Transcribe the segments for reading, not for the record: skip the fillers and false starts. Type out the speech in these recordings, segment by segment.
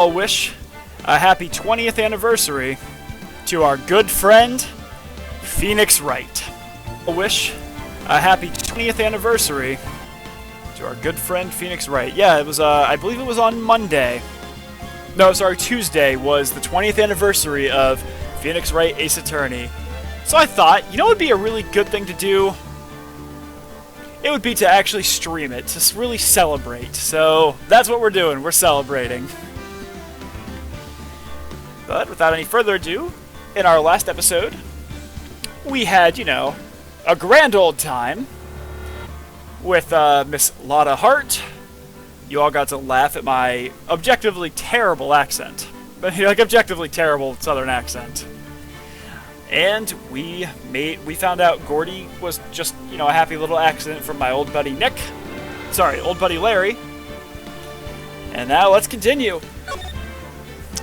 I'll wish a happy 20th anniversary to our good friend, Phoenix Wright. I'll wish a happy 20th anniversary to our good friend, Phoenix Wright. Yeah, it was, I believe it was on Monday. No, sorry, Tuesday was the 20th anniversary of Phoenix Wright Ace Attorney. So I thought, you know what would be a really good thing to do? It would be to actually stream it, to really celebrate. So that's what we're doing, we're celebrating. But without any further ado, in our last episode, we had, you know, a grand old time with Miss Lotta Hart. You all got to laugh at my objectively terrible accent. Like, objectively terrible southern accent. And we found out Gordy was just, you know, a happy little accident from my old buddy Nick. Sorry, old buddy Larry. And now let's continue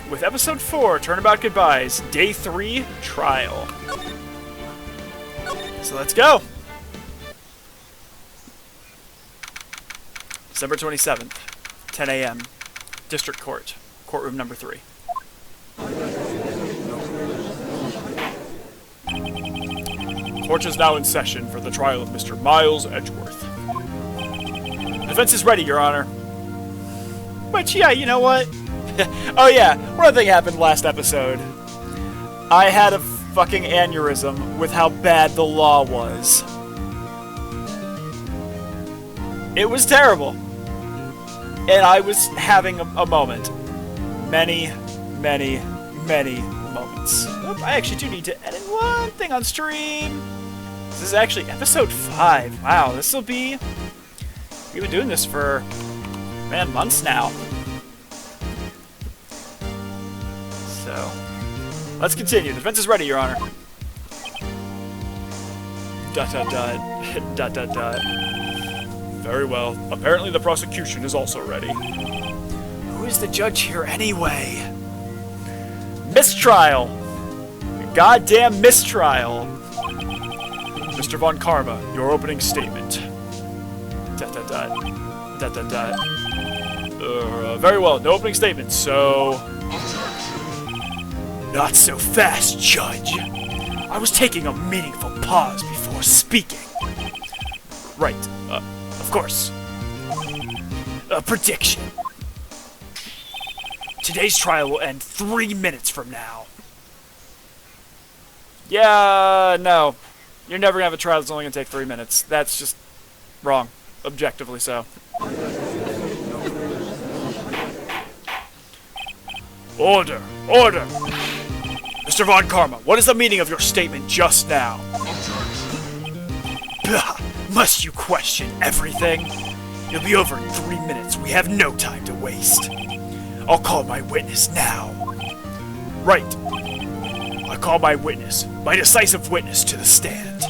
with episode 4, Turnabout Goodbyes, day 3, trial. So let's go. December 27th, 10 a.m., District Court, courtroom number 3. Court is now in session for the trial of Mr. Miles Edgeworth. Defense is ready, Your Honor. Which, yeah, you know what? Oh yeah, one other thing happened last episode. I had a fucking aneurysm with how bad the law was. It was terrible. And I was having a moment. Many, many, many moments. Oop, I actually do need to edit one thing on stream. This is actually episode 5. Wow, this will be... We've been doing this for, man, months now. So, let's continue. The defense is ready, Your Honor. Dot dot dot. Dot dot dot. Very well. Apparently the prosecution is also ready. Who is the judge here anyway? Mistrial. Goddamn mistrial. Mr. Von Karma, your opening statement. Dot dot dot. Dot dot dot. Very well. No opening statement, so... Not so fast, Judge. I was taking a meaningful pause before speaking. Right, of course. A prediction. Today's trial will end 3 minutes from now. Yeah, no. You're never gonna have a trial that's only gonna take 3 minutes. That's just wrong. Objectively so. Order! Order! Mr. Von Karma, what is the meaning of your statement just now? Bah, must you question everything? It'll be over in 3 minutes. We have no time to waste. I'll call my witness now. Right. I call my witness, my decisive witness, to the stand.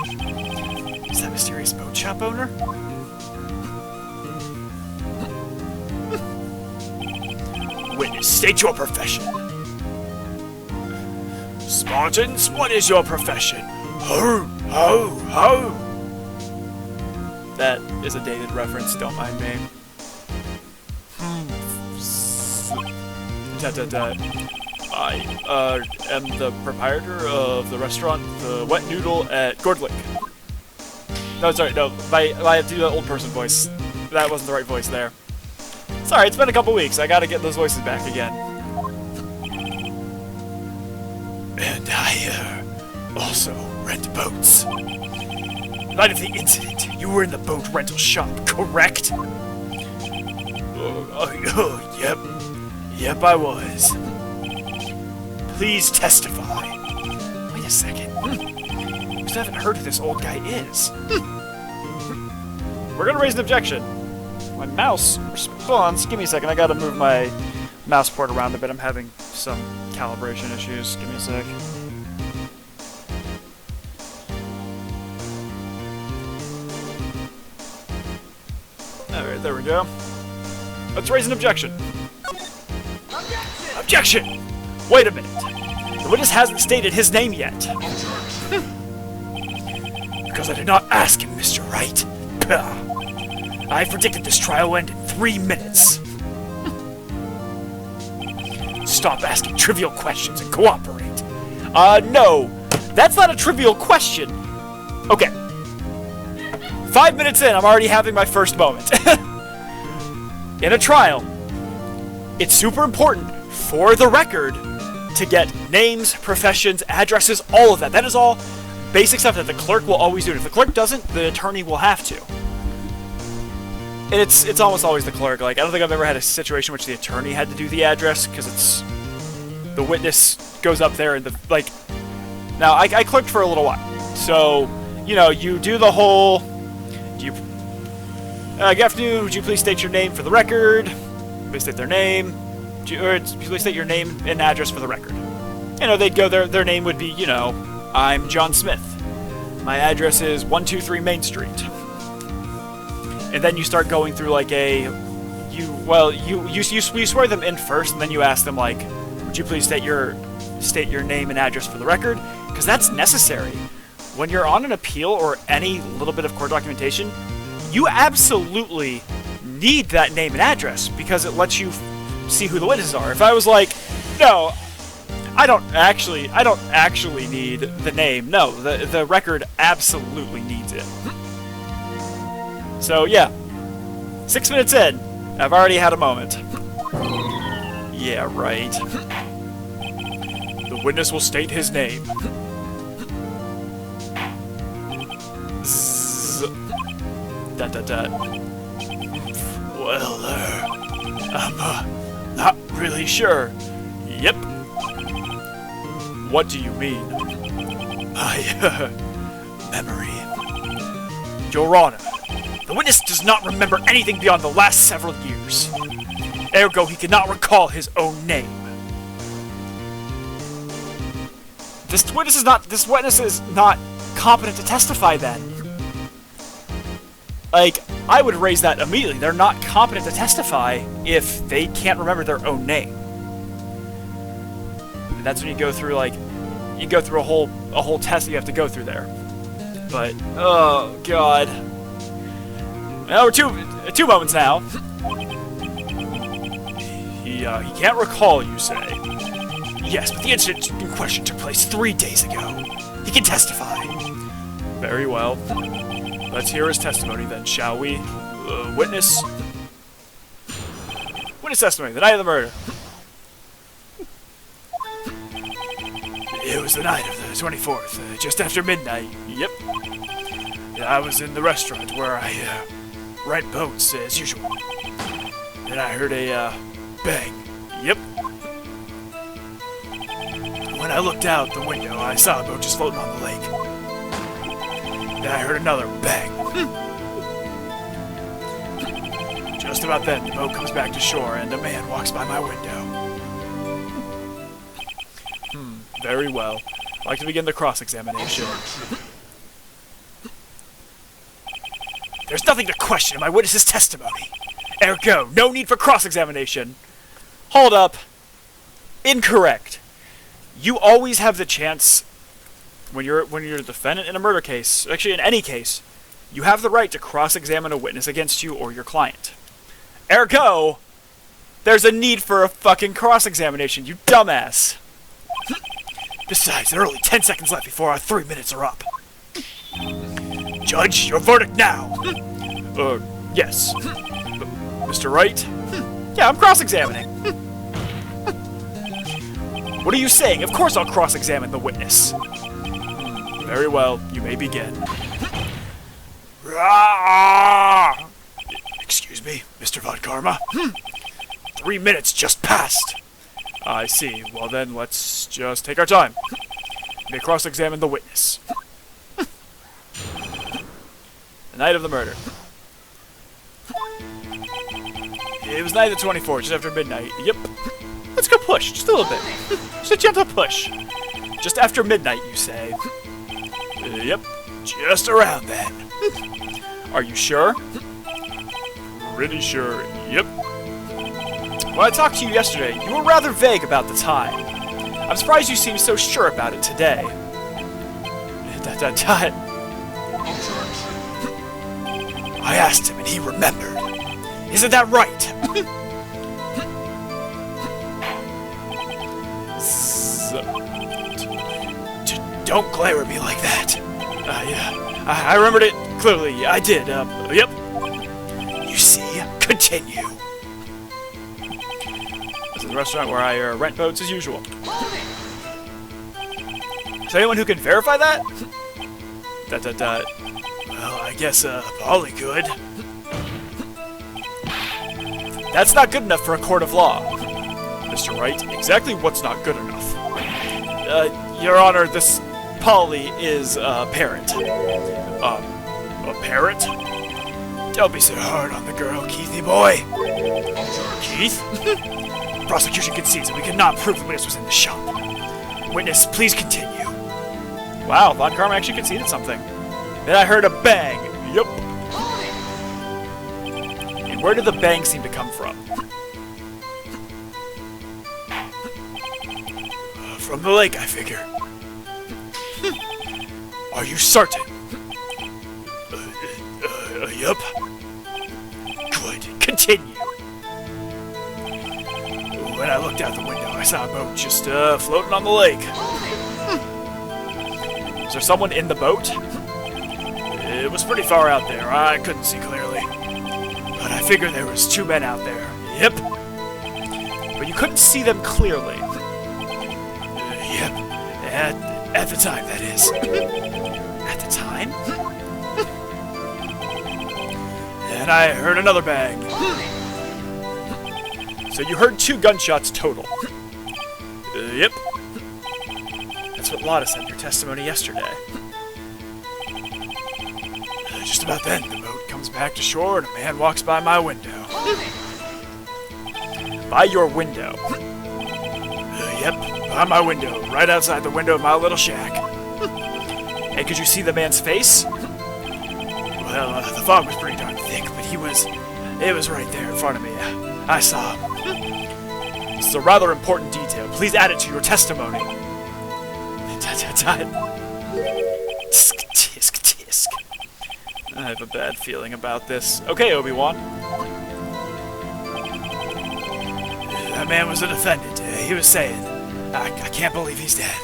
Is that mysterious boat shop owner? Witness, state your profession. Spartans, what is your profession? Ho, ho, ho! That is a dated reference, don't mind me. I am the proprietor of the restaurant, the Wet Noodle at Gordlick. No, sorry, no, I have to do the old person voice. That wasn't the right voice there. Sorry, it's been a couple weeks, I gotta get those voices back again. And I, also rent boats. Night of the incident, you were in the boat rental shop, correct? Yep. Yep, I was. Please testify. Wait a second. Because I haven't heard who this old guy is. We're gonna raise an objection. My mouse responds. Give me a second, I gotta move my mouse port around a bit. I'm having some calibration issues. Give me a sec. Alright, there we go. Let's raise an objection. Objection! Wait a minute. The witness hasn't stated his name yet. Because I did not ask him, Mr. Wright. I predicted this trial will end in 3 minutes. stop asking trivial questions and cooperate? No. That's not a trivial question. Okay. 5 minutes in, I'm already having my first moment. In a trial, it's super important for the record to get names, professions, addresses, all of that. That is all basic stuff that the clerk will always do. If the clerk doesn't, the attorney will have to. And it's almost always the clerk. Like, I don't think I've ever had a situation in which the attorney had to do the address, because it's... the witness goes up there and the... like... Now, I clerked for a little while. So, you know, you do the whole... good afternoon, would you please state your name for the record? Please state their name. Please state your name and address for the record. You know, they'd go, their name would be, you know, I'm John Smith. My address is 123 Main Street. And then you start going through like you swear them in first, and then you ask them like, would you please state your name and address for the record? Because that's necessary. When you're on an appeal or any little bit of court documentation, you absolutely need that name and address because it lets you see who the witnesses are. If I was like, no, I don't actually need the name. No, the record absolutely needs it. So yeah, 6 minutes in, I've already had a moment. Yeah, right. The witness will state his name. Zzz. Well, I'm not really sure. Yep. What do you mean? My memory. Your Honor, the witness does not remember anything beyond the last several years. Ergo, he cannot recall his own name. This witness is not competent to testify then. Like, I would raise that immediately. They're not competent to testify if they can't remember their own name. And that's when you go through, like, a whole test that you have to go through there. But, oh, God. Now we're two moments now. He can't recall, you say? Yes, but the incident in question took place 3 days ago. He can testify. Very well. Let's hear his testimony then, shall we? Witness? Witness testimony, the night of the murder. It was the night of the 24th, just after midnight. Yep. I was in the restaurant where I write boats as usual. Then I heard a bang. Yep. When I looked out the window, I saw a boat just floating on the lake. Then I heard another bang. Just about then, the boat comes back to shore and a man walks by my window. Very well. I'd like to begin the cross-examination. There's nothing to question in my witness's testimony. Ergo, no need for cross-examination. Hold up. Incorrect. You always have the chance, when you're a defendant in a murder case, actually in any case, you have the right to cross-examine a witness against you or your client. Ergo, there's a need for a fucking cross-examination, you dumbass. Besides, there are only 10 seconds left before our 3 minutes are up. Judge, your verdict now. Yes. Mr. Wright? Yeah, I'm cross-examining. What are you saying? Of course I'll cross-examine the witness. Very well, you may begin. Excuse me, Mr. Von Karma. 3 minutes just passed. I see. Well then, let's just take our time. You may cross-examine the witness. The night of the murder. It was night of the 24th, just after midnight. Yep. Let's go push, just a little bit. Just a gentle push. Just after midnight, you say. Yep. Just around then. Are you sure? Pretty sure. Yep. When I talked to you yesterday, you were rather vague about the time. I'm surprised you seem so sure about it today. I asked him and he remembered. Isn't that right? is... Don't glare at me like that. Yeah, I remembered it clearly. I did. Yep. You see? Continue. This is a restaurant where I rent boats as usual. Is there anyone who can verify that? Well, I guess, Polly could. That's not good enough for a court of law. Mr. Wright, exactly what's not good enough? Your Honor, this Polly is a parent. A parent? Don't be so hard on the girl, Keithy boy. Keith? Prosecution concedes that we cannot prove the witness was in the shop. Witness, please continue. Wow, Von Karma actually conceded something. Then I heard a bang. Yup. And where did the bang seem to come from? From the lake, I figure. Are you certain? Yup. Good. Continue. When I looked out the window, I saw a boat just, floating on the lake. Was there someone in the boat? It was pretty far out there. I couldn't see clearly. But I figured there was 2 men out there. Yep. But you couldn't see them clearly. Yep. At the time, that is. At the time? And I heard another bang. So you heard 2 gunshots total. Yep. That's what Lotta said in her testimony yesterday. Just about then, the boat comes back to shore and a man walks by my window. By your window? Yep, by my window, right outside the window of my little shack. And could you see the man's face? Well, the fog was pretty darn thick, but it was right there in front of me. I saw him. This is a rather important detail. Please add it to your testimony. Tisk, tisk, tisk. I have a bad feeling about this. Okay, Obi-Wan. That man was a defendant. He was saying, I can't believe he's dead.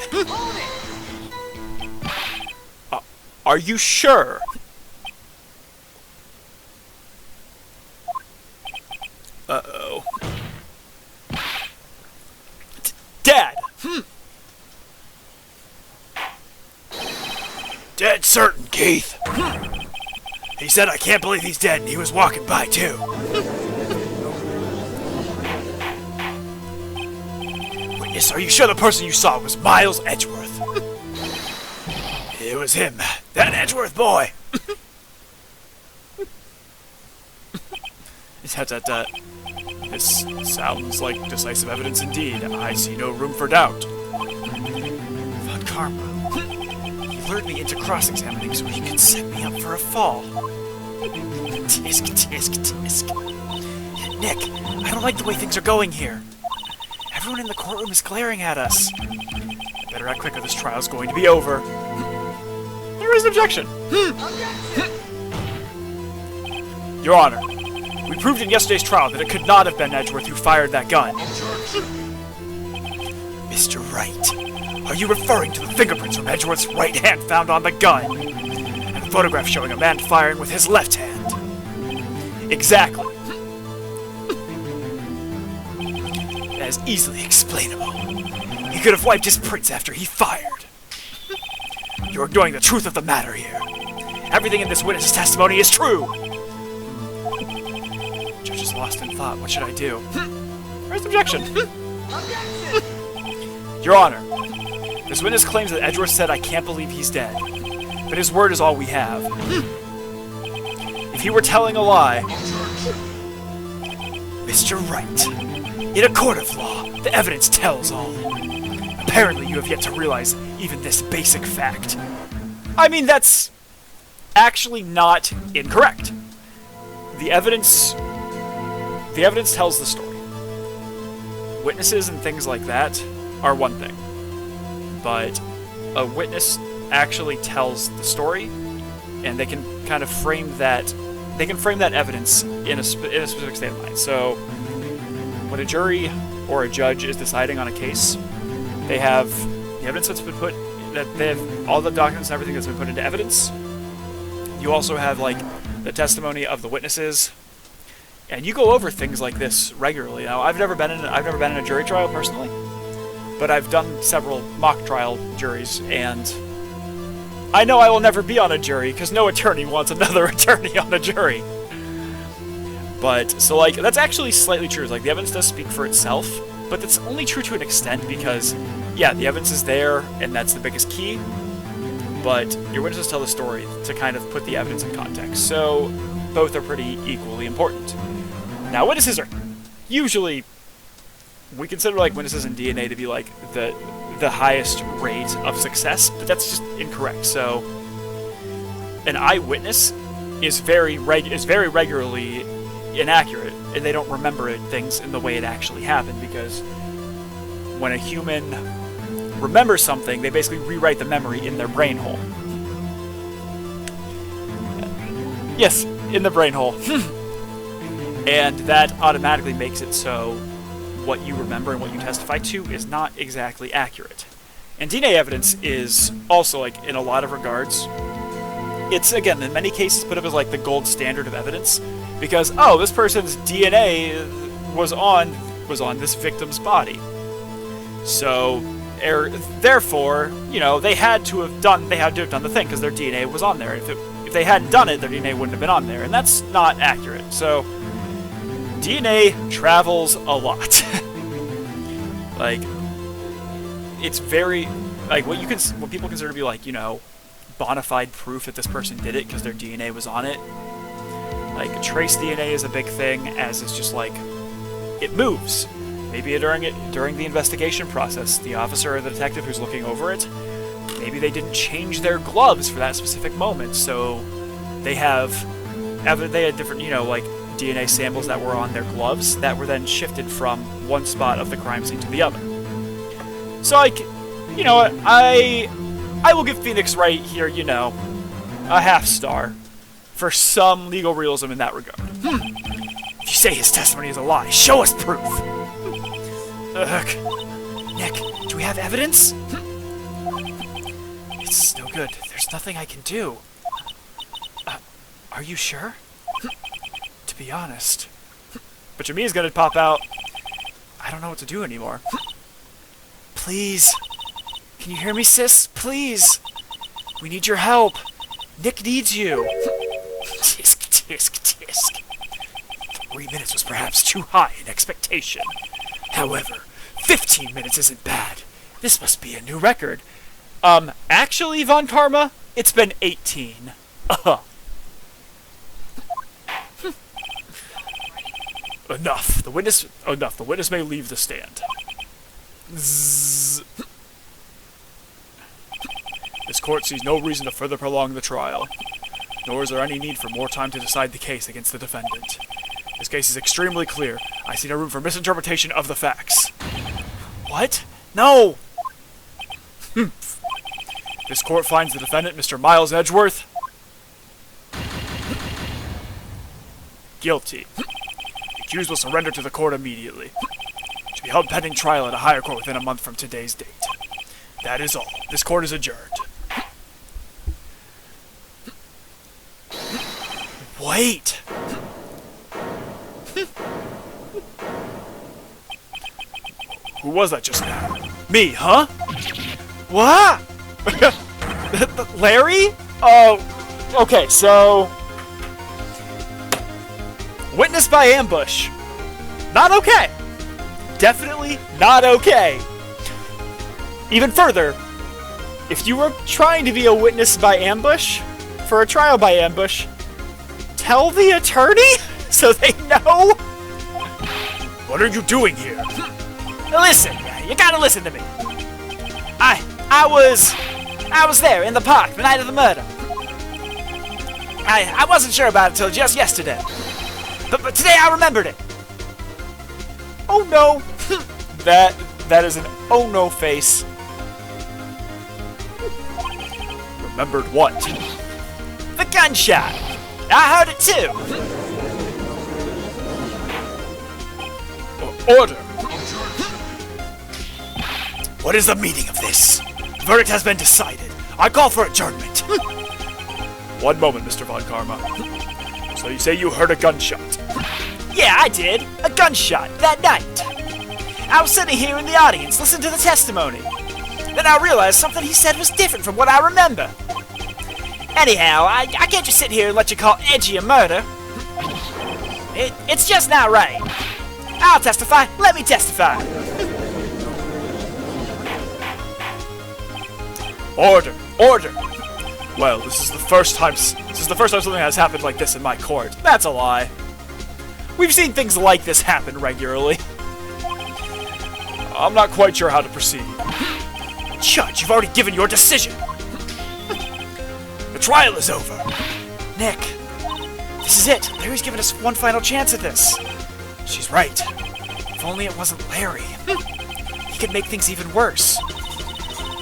Are you sure? Uh-oh. Dad! Dead certain, Keith. He said, I can't believe he's dead, and he was walking by, too. Witness, are you sure the person you saw was Miles Edgeworth? It was him, that Edgeworth boy. This sounds like decisive evidence indeed. I see no room for doubt. Von Karma. He lured me into cross-examining so he could set me up for a fall. Tisk, tisk, tisk. Nick, I don't like the way things are going here. Everyone in the courtroom is glaring at us. I better act quick or this trial's going to be over. There is an objection. Your Honor, we proved in yesterday's trial that it could not have been Edgeworth who fired that gun. Mr. Wright, are you referring to the fingerprints from Edgeworth's right hand found on the gun? And a photograph showing a man firing with his left hand? Exactly. That is easily explainable. He could have wiped his prints after he fired. You're ignoring the truth of the matter here. Everything in this witness's testimony is true. Judge is lost in thought. What should I do? Where's the objection? Your Honor, this witness claims that Edgeworth said, I can't believe he's dead. But his word is all we have. If he were telling a lie... Mr. Wright, in a court of law, the evidence tells all. Apparently you have yet to realize even this basic fact. I mean, that's actually not incorrect. The evidence tells the story. Witnesses and things like that are one thing. But a witness actually tells the story, and they can kind of frame that evidence in a specific state of mind. So when a jury or a judge is deciding on a case, They have the evidence that's been put, that they have all the documents and everything that's been put into evidence. You also have, like, the testimony of the witnesses, and you go over things like this regularly. Now, I've never been in a jury trial personally, but I've done several mock trial juries, and I know I will never be on a jury because no attorney wants another attorney on a jury. But so, like, that's actually slightly true. Like, the evidence does speak for itself, but that's only true to an extent because, yeah, the evidence is there, and that's the biggest key. But your witnesses tell the story to kind of put the evidence in context. So both are pretty equally important. Now, witnesses are usually, we consider, like, witnesses in DNA to be, like, the highest rate of success, but that's just incorrect. So an eyewitness is very regularly inaccurate, and they don't remember things in the way it actually happened, because when a human remember something, they basically rewrite the memory in their brain hole. Yes, in the brain hole. And that automatically makes it so what you remember and what you testify to is not exactly accurate. And DNA evidence is also, like, in a lot of regards, it's, again, in many cases put up as, like, the gold standard of evidence, because, oh, this person's DNA was on this victim's body. So therefore, you know, they had to have done the thing because their DNA was on there. If they hadn't done it, their DNA wouldn't have been on there, and that's not accurate. So DNA travels a lot. Like, it's very, like, what people consider to be, like, you know, bona fide proof that this person did it because their DNA was on it. Like, trace DNA is a big thing, as it's just like, it moves. Maybe during the investigation process, the officer or the detective who's looking over it, maybe they didn't change their gloves for that specific moment, so they had different, you know, like, DNA samples that were on their gloves that were then shifted from one spot of the crime scene to the other. So, like, you know what, I will give Phoenix Wright here, you know, a half star for some legal realism in that regard. If you say his testimony is a lie, show us proof! Ugh. Nick, do we have evidence? It's no good. There's nothing I can do. Are you sure? To be honest. But Jamia's gonna pop out. I don't know what to do anymore. Please. Can you hear me, sis? Please. We need your help. Nick needs you. Tisk, tisk, tisk. 3 minutes was perhaps too high in expectation. However, 15 minutes isn't bad. This must be a new record. Actually, Von Karma, it's been 18. Enough. The witness may leave the stand. Zzz. This court sees no reason to further prolong the trial, nor is there any need for more time to decide the case against the defendant. This case is extremely clear. I see no room for misinterpretation of the facts. What? No! This court finds the defendant, Mr. Miles Edgeworth, guilty. The accused will surrender to the court immediately. To be held pending trial at a higher court within a month from today's date. That is all. This court is adjourned. Wait! Who was that just now? Me, huh? What? Larry? Oh, okay, so... Witness by ambush. Not okay. Definitely not okay. Even further, if you were trying to be a witness by ambush, for a trial by ambush, tell the attorney so they know. What are you doing here? Listen, you gotta listen to me. I was there in the park the night of the murder. I wasn't sure about it till just yesterday. But today I remembered it. Oh no. That is an oh no face. Remembered what? The gunshot. I heard it too. Order. What is the meaning of this? The verdict has been decided. I call for adjournment. One moment, Mr. Von Karma. So you say you heard a gunshot? Yeah, I did. A gunshot, that night. I was sitting here in the audience, listening to the testimony. Then I realized something he said was different from what I remember. Anyhow, I can't just sit here and let you call Edgy a murder. It's just not right. I'll testify. Let me testify. Order! Order! Well, this is the first time something has happened like this in my court. That's a lie. We've seen things like this happen regularly. I'm not quite sure how to proceed. Judge, you've already given your decision. The trial is over. Nick, this is it. Larry's given us one final chance at this. She's right. If only it wasn't Larry. He could make things even worse.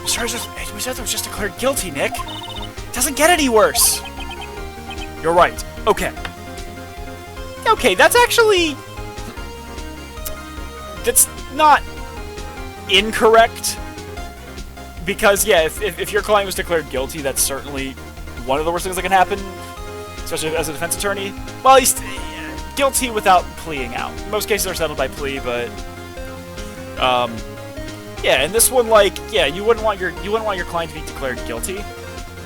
Mr. was just declared guilty, Nick. It doesn't get any worse. You're right. Okay. Okay, that's actually... That's not incorrect. Because, yeah, if your client was declared guilty, that's certainly one of the worst things that can happen. Especially as a defense attorney. Well, he's guilty without pleading out. Most cases are settled by plea, but... yeah, and this one, like, yeah, you wouldn't want your client to be declared guilty.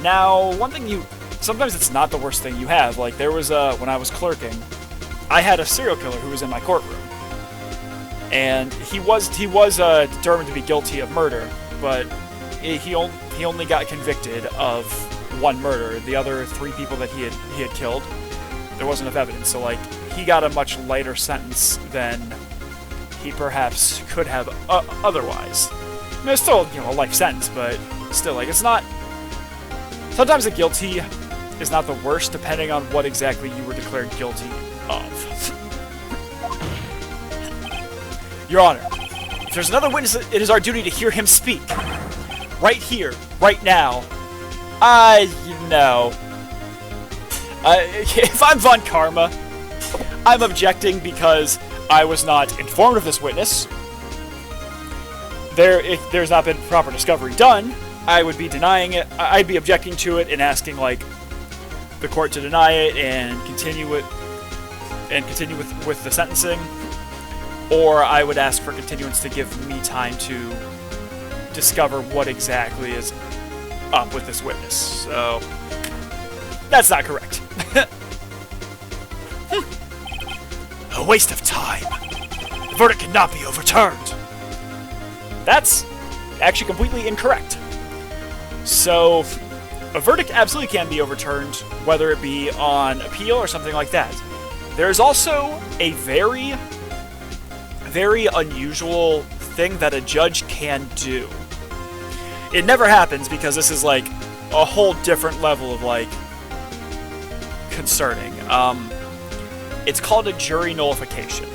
Now, one thing sometimes it's not the worst thing you have. Like, there was, when I was clerking, I had a serial killer who was in my courtroom. And he was determined to be guilty of murder, but he only got convicted of one murder. The other 3 people that he had killed, there wasn't enough evidence. So, like, he got a much lighter sentence than he perhaps could have otherwise. I mean, it's still, a life sentence, but still, like, it's not... Sometimes the guilty is not the worst, depending on what exactly you were declared guilty of. Your Honor, if there's another witness, it is our duty to hear him speak. Right here, right now. If I'm Von Karma, I'm objecting because I was not informed of this witness. If there's not been proper discovery done, I would be denying it. I'd be objecting to it and asking, like, the court to deny it and continue with the sentencing. Or I would ask for continuance to give me time to discover what exactly is up with this witness. So, that's not correct. A waste of time. The verdict cannot be overturned. That's actually completely incorrect. So, a verdict absolutely can be overturned, whether it be on appeal or something like that. There's also a very, very unusual thing that a judge can do. It never happens because this is, like, a whole different level of, like, concerning. It's called a jury nullification.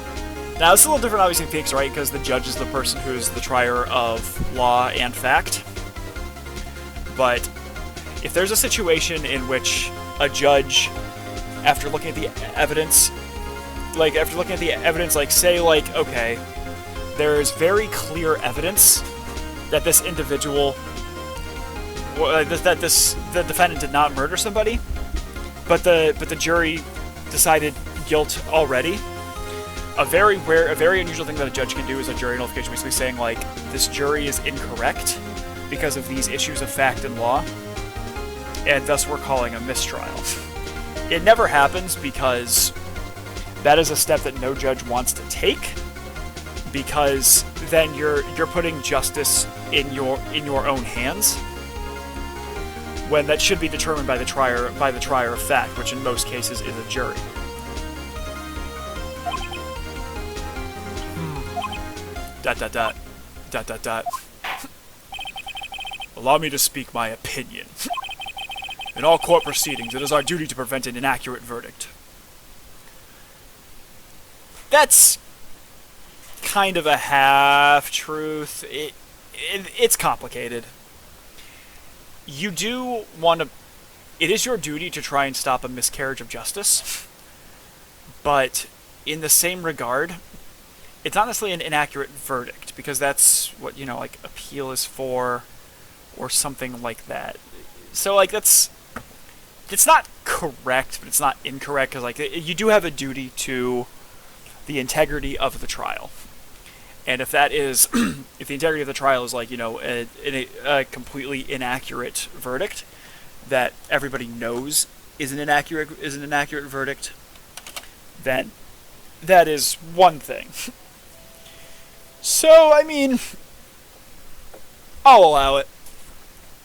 Now, it's a little different, obviously, in Phoenix, right? Because the judge is the person who is the trier of law and fact. But if there's a situation in which a judge, after looking at the evidence, like, say, like, okay, there's very clear evidence that this individual, that the defendant did not murder somebody, but the jury decided guilt already. A very unusual thing that a judge can do is a jury nullification, basically saying, like, this jury is incorrect because of these issues of fact and law, and thus we're calling a mistrial. It never happens because that is a step that no judge wants to take, because then you're putting justice in your own hands, when that should be determined by the trier of fact, which in most cases is a jury. Dot dot dot dot dot dot. Allow me to speak my opinion. In all court proceedings, it is our duty to prevent an inaccurate verdict. That's kind of a half-truth. It's complicated. You do want to... It is your duty to try and stop a miscarriage of justice, but in the same regard, it's not necessarily an inaccurate verdict, because that's what, you know, like, appeal is for, or something like that. So, like, it's not correct, but it's not incorrect, because, like, you do have a duty to the integrity of the trial. And if that is, if the integrity of the trial is, like, you know, a completely inaccurate verdict that everybody knows is an inaccurate verdict, then that is one thing. So, I mean, I'll allow it,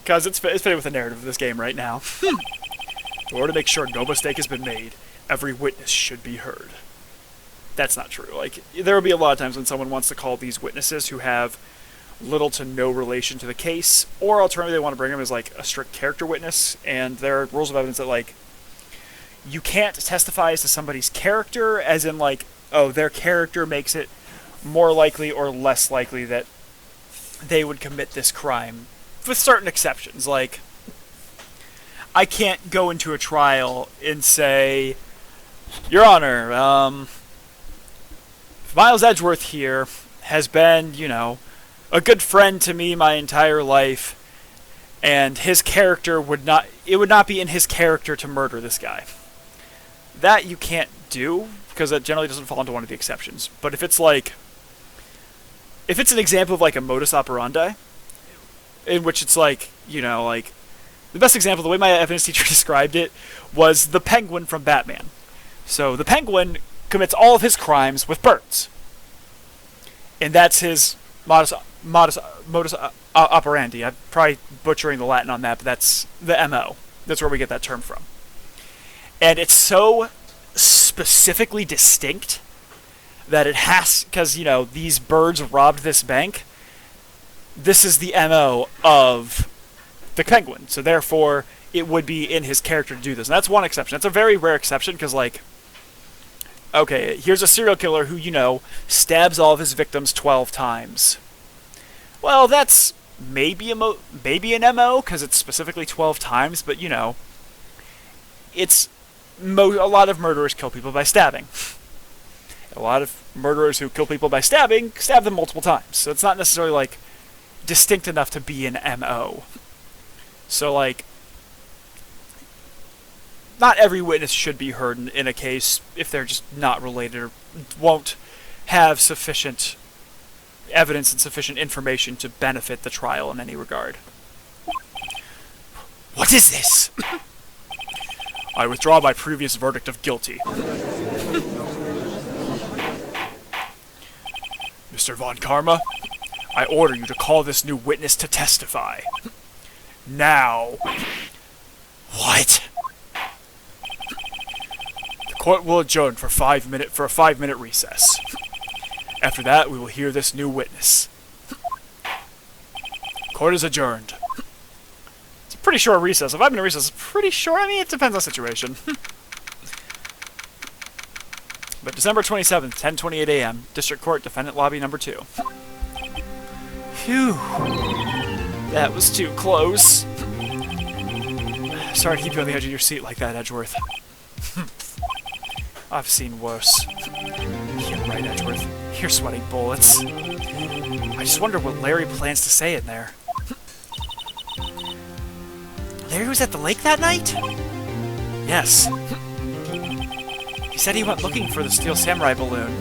because it's fitting with the narrative of this game right now. In order to make sure no mistake has been made, every witness should be heard. That's not true. Like, there will be a lot of times when someone wants to call these witnesses who have little to no relation to the case, or alternatively they want to bring them as, like, a strict character witness, and there are rules of evidence that, like, you can't testify as to somebody's character, as in, like, oh, their character makes it more likely or less likely that they would commit this crime, with certain exceptions. Like, I can't go into a trial and say, Your Honor, Miles Edgeworth here has been, you know, a good friend to me my entire life, and his character would not be in his character to murder this guy. That you can't do, because that generally doesn't fall into one of the exceptions. But if it's like, if it's an example of, like, a modus operandi, in which it's like, you know, like, the best example, the way my evidence teacher described it, was the Penguin from Batman. So the Penguin commits all of his crimes with birds. And that's his modus operandi. I'm probably butchering the Latin on that, but that's the MO. That's where we get that term from. And it's so specifically distinct that it has, because, you know, these birds robbed this bank, this is the MO of the Penguin. So therefore, it would be in his character to do this. And that's one exception. That's a very rare exception, because, like, okay, here's a serial killer who, you know, stabs all of his victims 12 times. Well, that's maybe an MO, because it's specifically 12 times, but, you know, it's a lot of murderers kill people by stabbing. A lot of murderers who kill people by stabbing stab them multiple times. So it's not necessarily, like, distinct enough to be an MO. So, like, not every witness should be heard in a case if they're just not related or won't have sufficient evidence and sufficient information to benefit the trial in any regard. What is this? I withdraw my previous verdict of guilty. Mr. Von Karma, I order you to call this new witness to testify. Now. What? The court will adjourn for a 5-minute recess. After that, we will hear this new witness. Court is adjourned. It's a pretty short recess. A 5-minute recess is pretty short. I mean, it depends on the situation. But December 27th, 10:28 a.m., District Court, Defendant Lobby Number 2. Phew. That was too close. Sorry to keep you on the edge of your seat like that, Edgeworth. I've seen worse. You're right, Edgeworth. You're sweating bullets. I just wonder what Larry plans to say in there. Larry was at the lake that night? Yes. He said he went looking for the Steel Samurai balloon.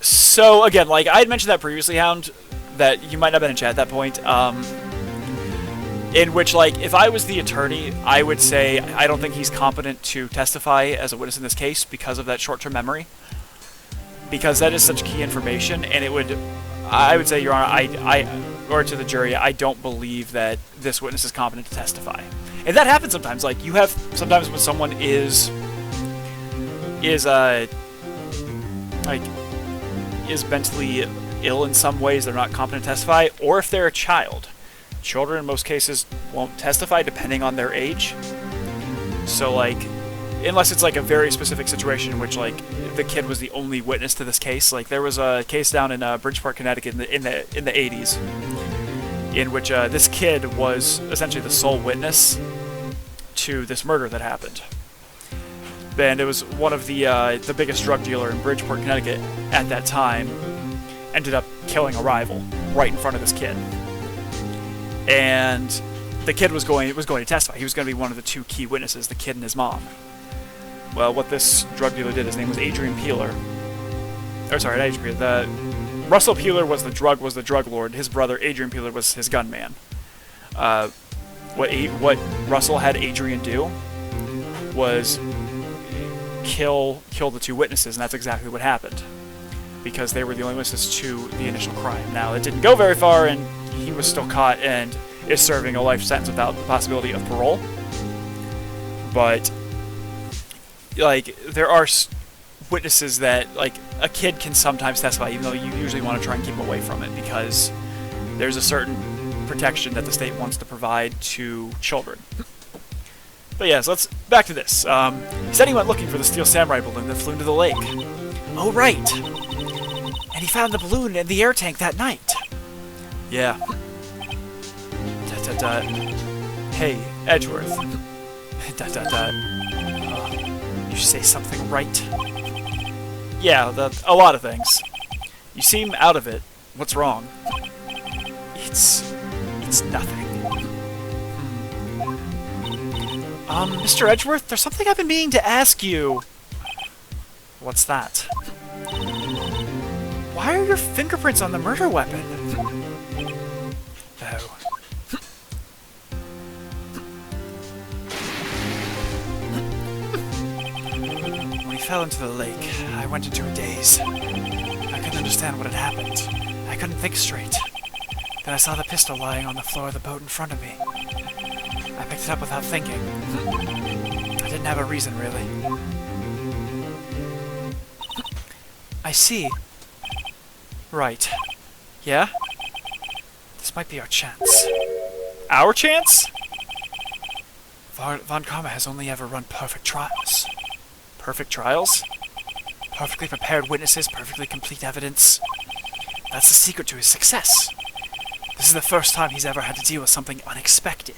So, again, like, I had mentioned that previously, Hound, that you might not have been in chat at that point, in which, like, if I was the attorney, I would say I don't think he's competent to testify as a witness in this case because of that short-term memory. Because that is such key information, and it would... I would say, Your Honor, or to the jury, I don't believe that this witness is competent to testify. And that happens sometimes. Like, you have sometimes when someone is mentally ill in some ways, they're not competent to testify, or if they're a child. Children, in most cases, won't testify depending on their age. So, like, unless it's, like, a very specific situation in which, like, the kid was the only witness to this case. Like, there was a case down in Bridgeport, Connecticut in the 80s, in which this kid was essentially the sole witness to this murder that happened. and it was one of the biggest drug dealer in Bridgeport, Connecticut at that time, ended up killing a rival right in front of this kid. And the kid was going to testify. He was going to be one of the two key witnesses, the kid and his mom. Well, what this drug dealer did, his name was Adrian Peeler. Or sorry, not Adrian Peeler. Russell Peeler was the drug lord. His brother Adrian Peeler was his gunman. What Russell had Adrian do was kill the two witnesses, and that's exactly what happened, because they were the only witnesses to the initial crime. Now, it didn't go very far, and he was still caught and is serving a life sentence without the possibility of parole. But, like, there are witnesses that, like, a kid can sometimes testify, even though you usually want to try and keep them away from it, because there's a certain protection that the state wants to provide to children. But yeah, so let's back to this. He said he went looking for the steel samurai balloon that flew into the lake. Oh, right. And he found the balloon in the air tank that night. Yeah. Hey, Edgeworth. You should say something right. Yeah, a lot of things. You seem out of it. What's wrong? It's nothing. Mr. Edgeworth, there's something I've been meaning to ask you. What's that? Why are your fingerprints on the murder weapon? Oh. When he fell into the lake, I went into a daze. I couldn't understand what had happened. I couldn't think straight. Then I saw the pistol lying on the floor of the boat in front of me. I picked it up without thinking. I didn't have a reason, really. I see. Right. Yeah? This might be our chance. Our chance? Von Karma has only ever run perfect trials. Perfect trials? Perfectly prepared witnesses, perfectly complete evidence. That's the secret to his success. This is the first time he's ever had to deal with something unexpected.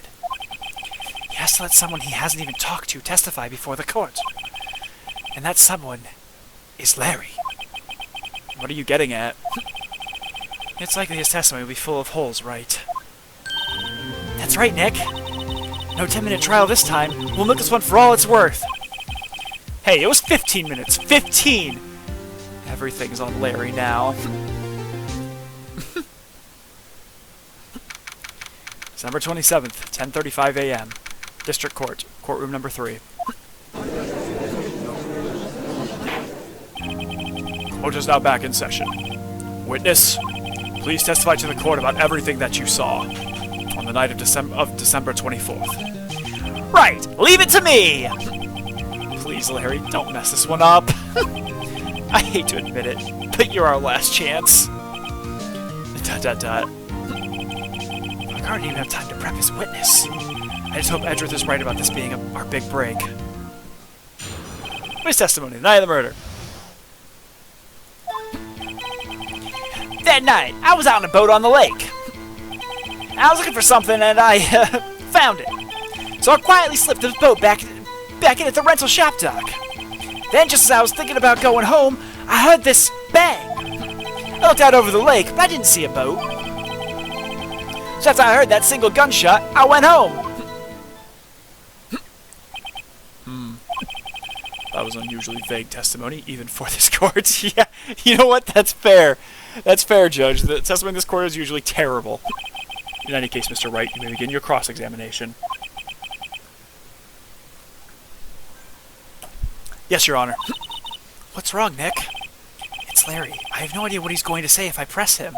He has to let someone he hasn't even talked to testify before the court. And that someone is Larry. What are you getting at? It's likely his testimony will be full of holes, right? That's right, Nick. No 10-minute trial this time. We'll milk this one for all it's worth. Hey, it was 15 minutes. 15! Everything's on Larry now. December 27th, 10:35 a.m. District Court, courtroom number 3. Court is now back in session. Witness, please testify to the court about everything that you saw on the night of December 24th. Right, leave it to me! Please, Larry, don't mess this one up. I hate to admit it, but you're our last chance. ... I didn't even have time to prep his witness. I just hope Edgeworth is right about this being our big break. Witness testimony, the night of the murder. That night, I was out on a boat on the lake. I was looking for something and I found it. So I quietly slipped the boat back in at the rental shop dock. Then, just as I was thinking about going home, I heard this bang. I looked out over the lake, but I didn't see a boat. So after I heard that single gunshot, I went home. That was unusually vague testimony, even for this court. Yeah, you know what? That's fair. That's fair, Judge. The testimony in this court is usually terrible. In any case, Mr. Wright, you may begin your cross-examination. Yes, Your Honor. What's wrong, Nick? It's Larry. I have no idea what he's going to say if I press him.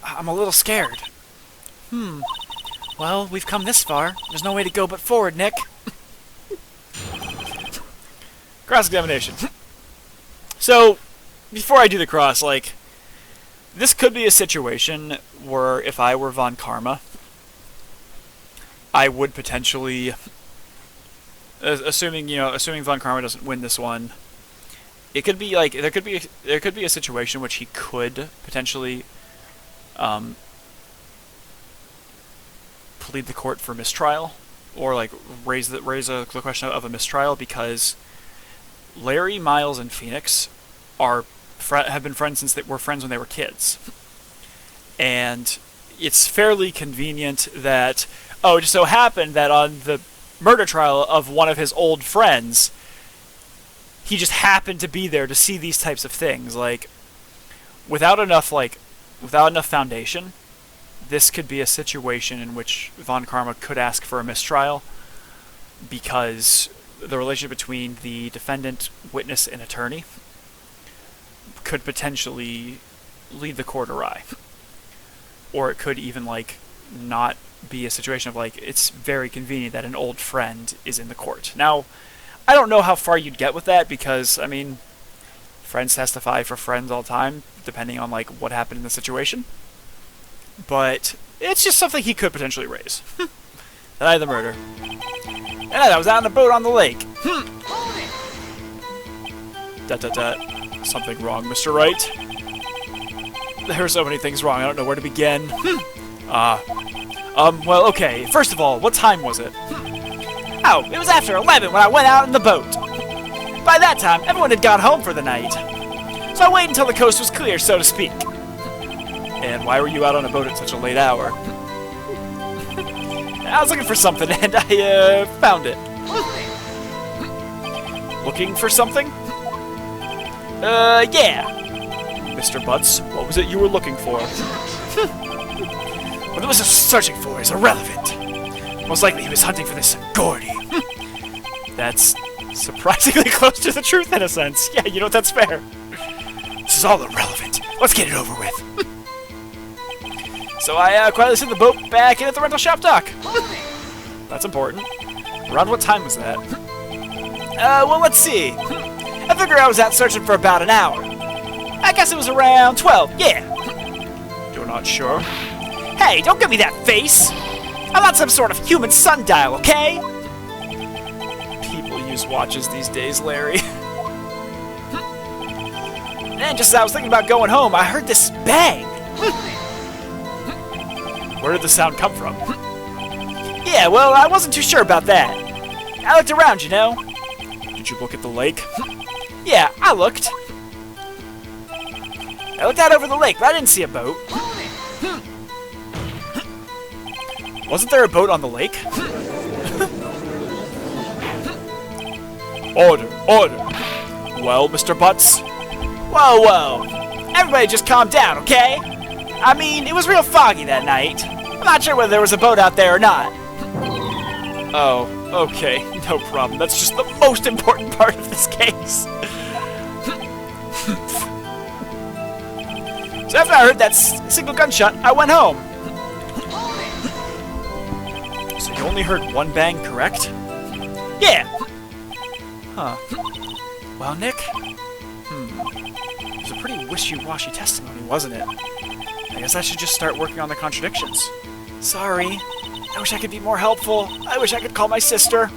I'm a little scared. Well, we've come this far. There's no way to go but forward, Nick. Cross-examination. So, before I do the cross, like, this could be a situation where if I were Von Karma, I would potentially, assuming Von Karma doesn't win this one, it could be like there could be a situation which he could potentially plead the court for mistrial, or like raise the question of a mistrial, because Larry, Miles, and Phoenix have been friends since they were friends when they were kids, and it's fairly convenient that it just so happened that on the murder trial of one of his old friends, he just happened to be there to see these types of things. Like, without enough foundation, this could be a situation in which Von Karma could ask for a mistrial, because the relationship between the defendant, witness, and attorney could potentially lead the court awry. Or it could even, like, not be a situation of, like, it's very convenient that an old friend is in the court. Now, I don't know how far you'd get with that, because, I mean, friends testify for friends all the time, depending on, like, what happened in the situation. But it's just something he could potentially raise. Deny the murder. And I was out on a boat on the lake. Something wrong, Mr. Wright. There are so many things wrong, I don't know where to begin. Well, okay. First of all, what time was it? Oh, it was after 11 when I went out in the boat. By that time, everyone had gone home for the night. So I waited until the coast was clear, so to speak. And why were you out on a boat at such a late hour? I was looking for something, and I, found it. Looking for something? Yeah. Mr. Butts, what was it you were looking for? What he was searching for is irrelevant. Most likely he was hunting for this Gordy. That's surprisingly close to the truth in a sense. Yeah, you know, that's fair. This is all irrelevant. Let's get it over with. So I quietly sent the boat back in at the rental shop dock. That's important. Around what time was that? Well, let's see. I figure I was out searching for about an hour. I guess it was around 12, yeah. You're not sure? Hey, don't give me that face! I'm not some sort of human sundial, okay? People use watches these days, Larry. And just as I was thinking about going home, I heard this bang! Where did the sound come from? Yeah, well, I wasn't too sure about that. I looked around, you know. Did you look at the lake? Yeah, I looked. I looked out over the lake, but I didn't see a boat. Wasn't there a boat on the lake? Order, order. Well, Mr. Butts? Whoa, whoa. Everybody just calm down, okay? I mean, it was real foggy that night. I'm not sure whether there was a boat out there or not. Oh, okay. No problem. That's just the most important part of this case. So after I heard that single gunshot, I went home. So you only heard one bang, correct? Yeah. Huh. Well, Nick? It was a pretty wishy-washy testimony, wasn't it? I guess I should just start working on the contradictions. Sorry. I wish I could be more helpful. I wish I could call my sister.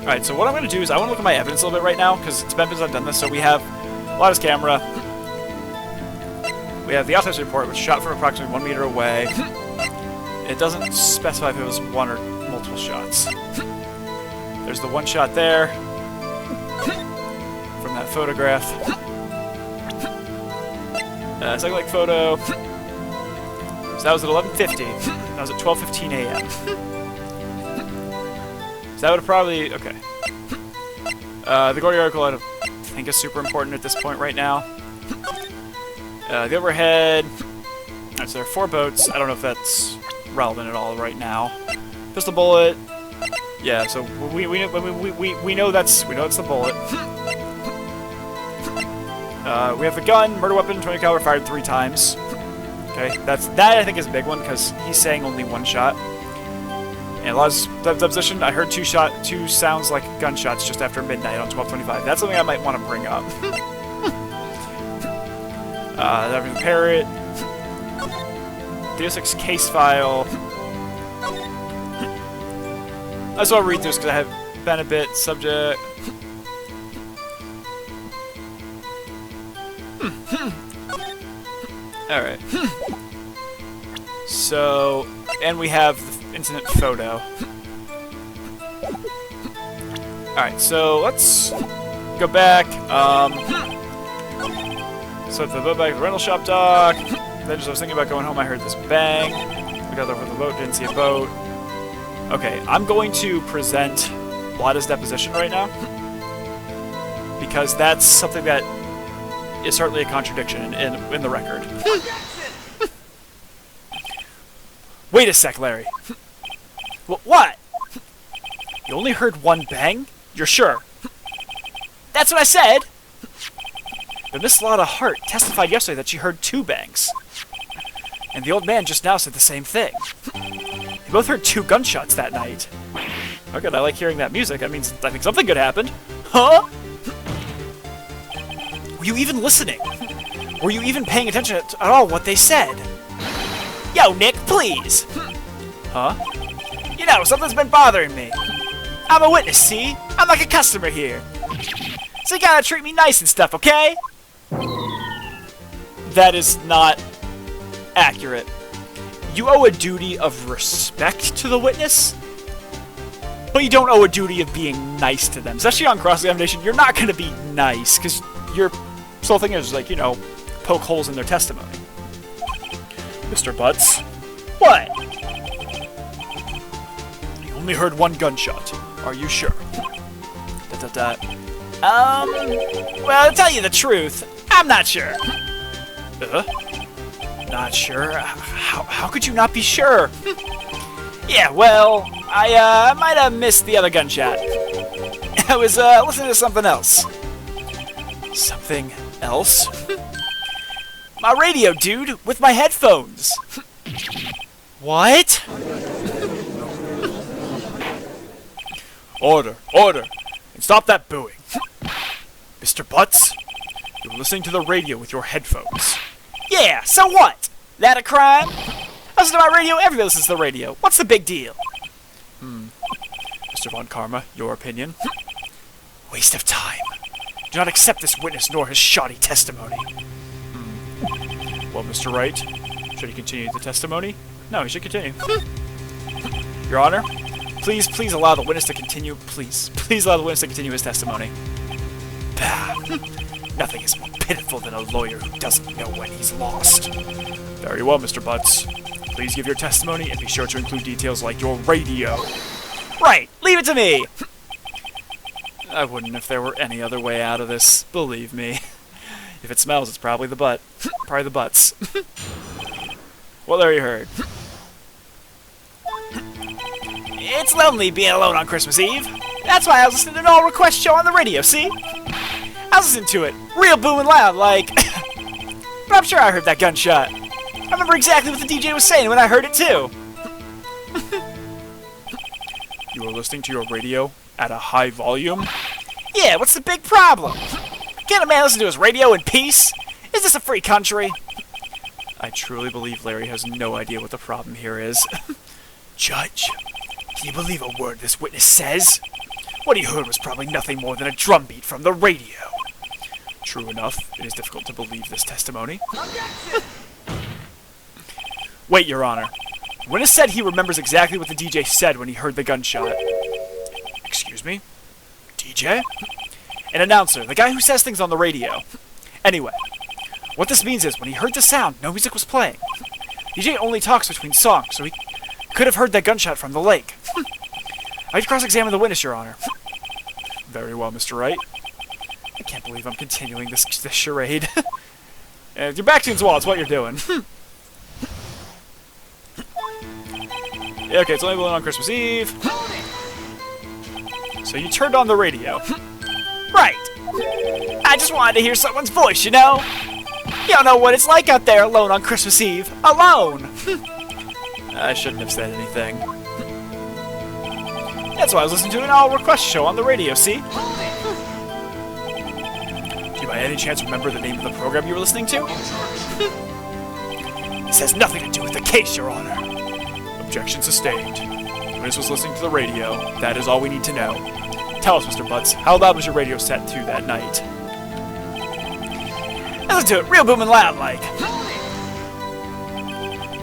Alright, so what I'm going to do is I want to look at my evidence a little bit right now, because it's been since I've done this. So we have Lotta's camera. We have the autopsy report, which shot from approximately 1 meter away. It doesn't specify if it was one or multiple shots. There's the one shot there from that photograph. Second like photo. So that was at 11:50. That was at 12:15 a.m. So that would have probably... Okay. The Gordy article I don't think is super important at this point right now. The overhead... Alright, so there are 4 boats. I don't know if that's relevant at all right now. Pistol bullet. Yeah, so we know that's the bullet. We have the gun, murder weapon, 20 caliber, fired 3 times. Okay, that I think is a big one because he's saying only 1 shot. And Law's deposition, I heard 2 sounds like gunshots just after midnight on 12:25. That's something I might want to bring up. Having the parrot. Theo6 case file. I just want to read through this because I have been a bit subject. Alright. So, so... And we have the incident photo. Alright, so let's go back. So the boat back to the rental shop dock. Then as I was thinking about going home, I heard this bang. We got over the boat, didn't see a boat. Okay, I'm going to present Lada's deposition right now. Because that's something that is certainly a contradiction in the record. Wait a sec, Larry. What? You only heard one bang? You're sure? That's what I said! But Miss Lada Hart testified yesterday that she heard 2 bangs. And the old man just now said the same thing. They both heard 2 gunshots that night. Oh good, I like hearing that music. That means I think something good happened. Huh? Were you even listening? Were you even paying attention at all what they said? Yo, Nick, please! Huh? You know, something's been bothering me. I'm a witness, see? I'm like a customer here. So you gotta treat me nice and stuff, okay? That is not accurate. You owe a duty of respect to the witness, but you don't owe a duty of being nice to them. Especially on cross-examination, you're not gonna be nice, because your sole thing is, like, you know, poke holes in their testimony. Mr. Butts? What? You only heard 1 gunshot. Are you sure? Well, to tell you the truth, I'm not sure. Not sure? How could you not be sure? Yeah, well, I might have missed the other gunshot. I was, listening to something else. Something else? My radio, dude, with my headphones. What? Order, order, and stop that booing. Mr. Butts, you're listening to the radio with your headphones. Yeah, so what? That a crime? I listen to my radio, everybody listens to the radio. What's the big deal? Mr. Von Karma, your opinion? Waste of time. Do not accept this witness nor his shoddy testimony. Well, Mr. Wright, should he continue the testimony? No, he should continue. Your Honor, please allow the witness to continue. Please allow the witness to continue his testimony. Bah. Nothing is more pitiful than a lawyer who doesn't know when he's lost. Very well, Mr. Butts. Please give your testimony and be sure to include details like your radio. Right, leave it to me! I wouldn't if there were any other way out of this, believe me. If it smells, it's probably the butt. Probably the butts. Well, there you heard. It's lonely being alone on Christmas Eve. That's why I was listening to an all-request show on the radio, see? I was listening to it, real booming loud, like... But I'm sure I heard that gunshot. I remember exactly what the DJ was saying when I heard it, too. You were listening to your radio at a high volume? Yeah, what's the big problem? Can't a man listen to his radio in peace? Is this a free country? I truly believe Larry has no idea what the problem here is. Judge, can you believe a word this witness says? What he heard was probably nothing more than a drumbeat from the radio. True enough, it is difficult to believe this testimony. Wait, Your Honor. The witness said he remembers exactly what the DJ said when he heard the gunshot. Excuse me? DJ? An announcer, the guy who says things on the radio. Anyway, what this means is when he heard the sound, no music was playing. DJ only talks between songs, so he could have heard that gunshot from the lake. I'd cross-examine the witness, Your Honor. Very well, Mr. Wright. I can't believe I'm continuing this charade. Your back to the wall, it's what you're doing. Yeah, okay, it's only blowing on Christmas Eve. So you turned on the radio. Right. I just wanted to hear someone's voice, you know? You don't know what it's like out there alone on Christmas Eve. Alone! I shouldn't have said anything. That's why I was listening to an all-request show on the radio, see? Do you by any chance remember the name of the program you were listening to? This has nothing to do with the case, Your Honor. Objection sustained. The witness was listening to the radio. That is all we need to know. Tell us, Mr. Butts, how loud was your radio set to that night? Listen to it, real booming loud, like.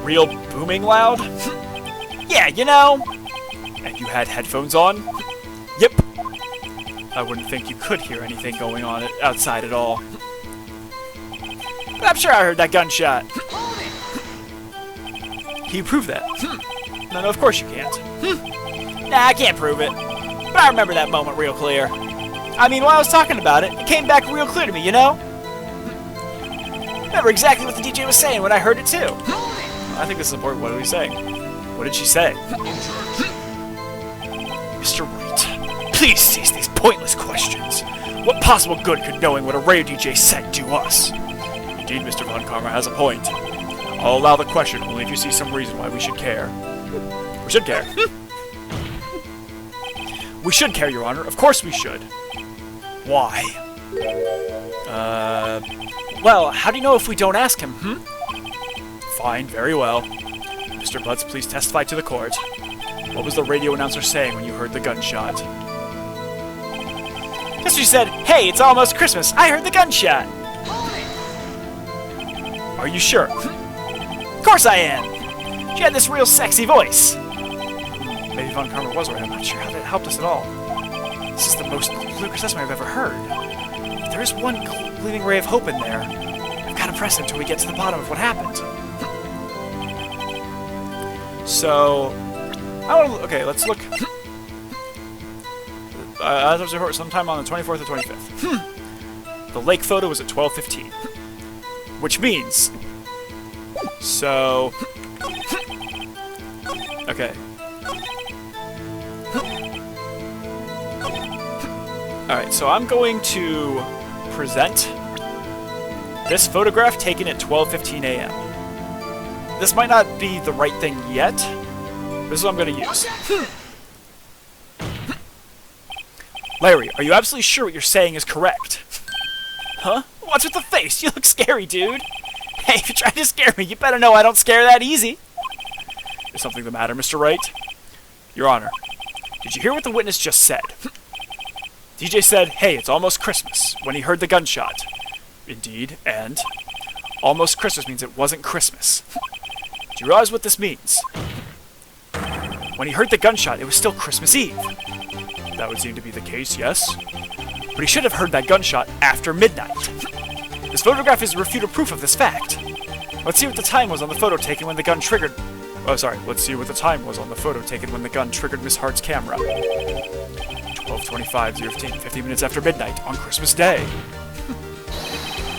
real booming loud? Yeah, you know. And you had headphones on? Yep. I wouldn't think you could hear anything going on outside at all. But I'm sure I heard that gunshot. Can you prove that? No, of course you can't. Nah, I can't prove it. But I remember that moment real clear. I mean, while I was talking about it, it came back real clear to me, you know? Remember exactly what the DJ was saying when I heard it too. I think this is important. What was he saying? What did she say? Mr. Wright, please cease these pointless questions. What possible good could knowing what a radio DJ said do us? Indeed, Mr. Von Karma has a point. I'll allow the question only if you see some reason why we should care. We should care. We should care, Your Honor. Of course we should. Why? Well, how do you know if we don't ask him, Fine, very well. Mr. Butts, please testify to the court. What was the radio announcer saying when you heard the gunshot? Just she said, "Hey, it's almost Christmas. I heard the gunshot." Are you sure? Of course I am. She had this real sexy voice. Maybe Von Karma was right. I'm not sure how that helped us at all. This is the most ludicrous estimate I've ever heard. If there is one gleaming ray of hope in there, I've got to press it until we get to the bottom of what happened. So, okay, let's look. As of report, sometime on the 24th or 25th. The lake photo was at 12:15, which means. So. Okay. Alright, so I'm going to present this photograph taken at 12:15 a.m. This might not be the right thing yet. This is what I'm going to use. Larry, are you absolutely sure what you're saying is correct? Huh? What's with the face? You look scary, dude. Hey, if you're trying to scare me, you better know I don't scare that easy. Is something the matter, Mr. Wright? Your Honor, did you hear what the witness just said? DJ said, "Hey, it's almost Christmas," when he heard the gunshot. Indeed, and almost Christmas means it wasn't Christmas. Do you realize what this means? When he heard the gunshot, it was still Christmas Eve. That would seem to be the case, yes. But he should have heard that gunshot after midnight. This photograph is refuted proof of this fact. Let's see what the time was on the photo taken when the gun triggered... Oh, sorry. Let's see what the time was on the photo taken when the gun triggered Miss Hart's camera. 12:25:15, 15 minutes after midnight on Christmas Day.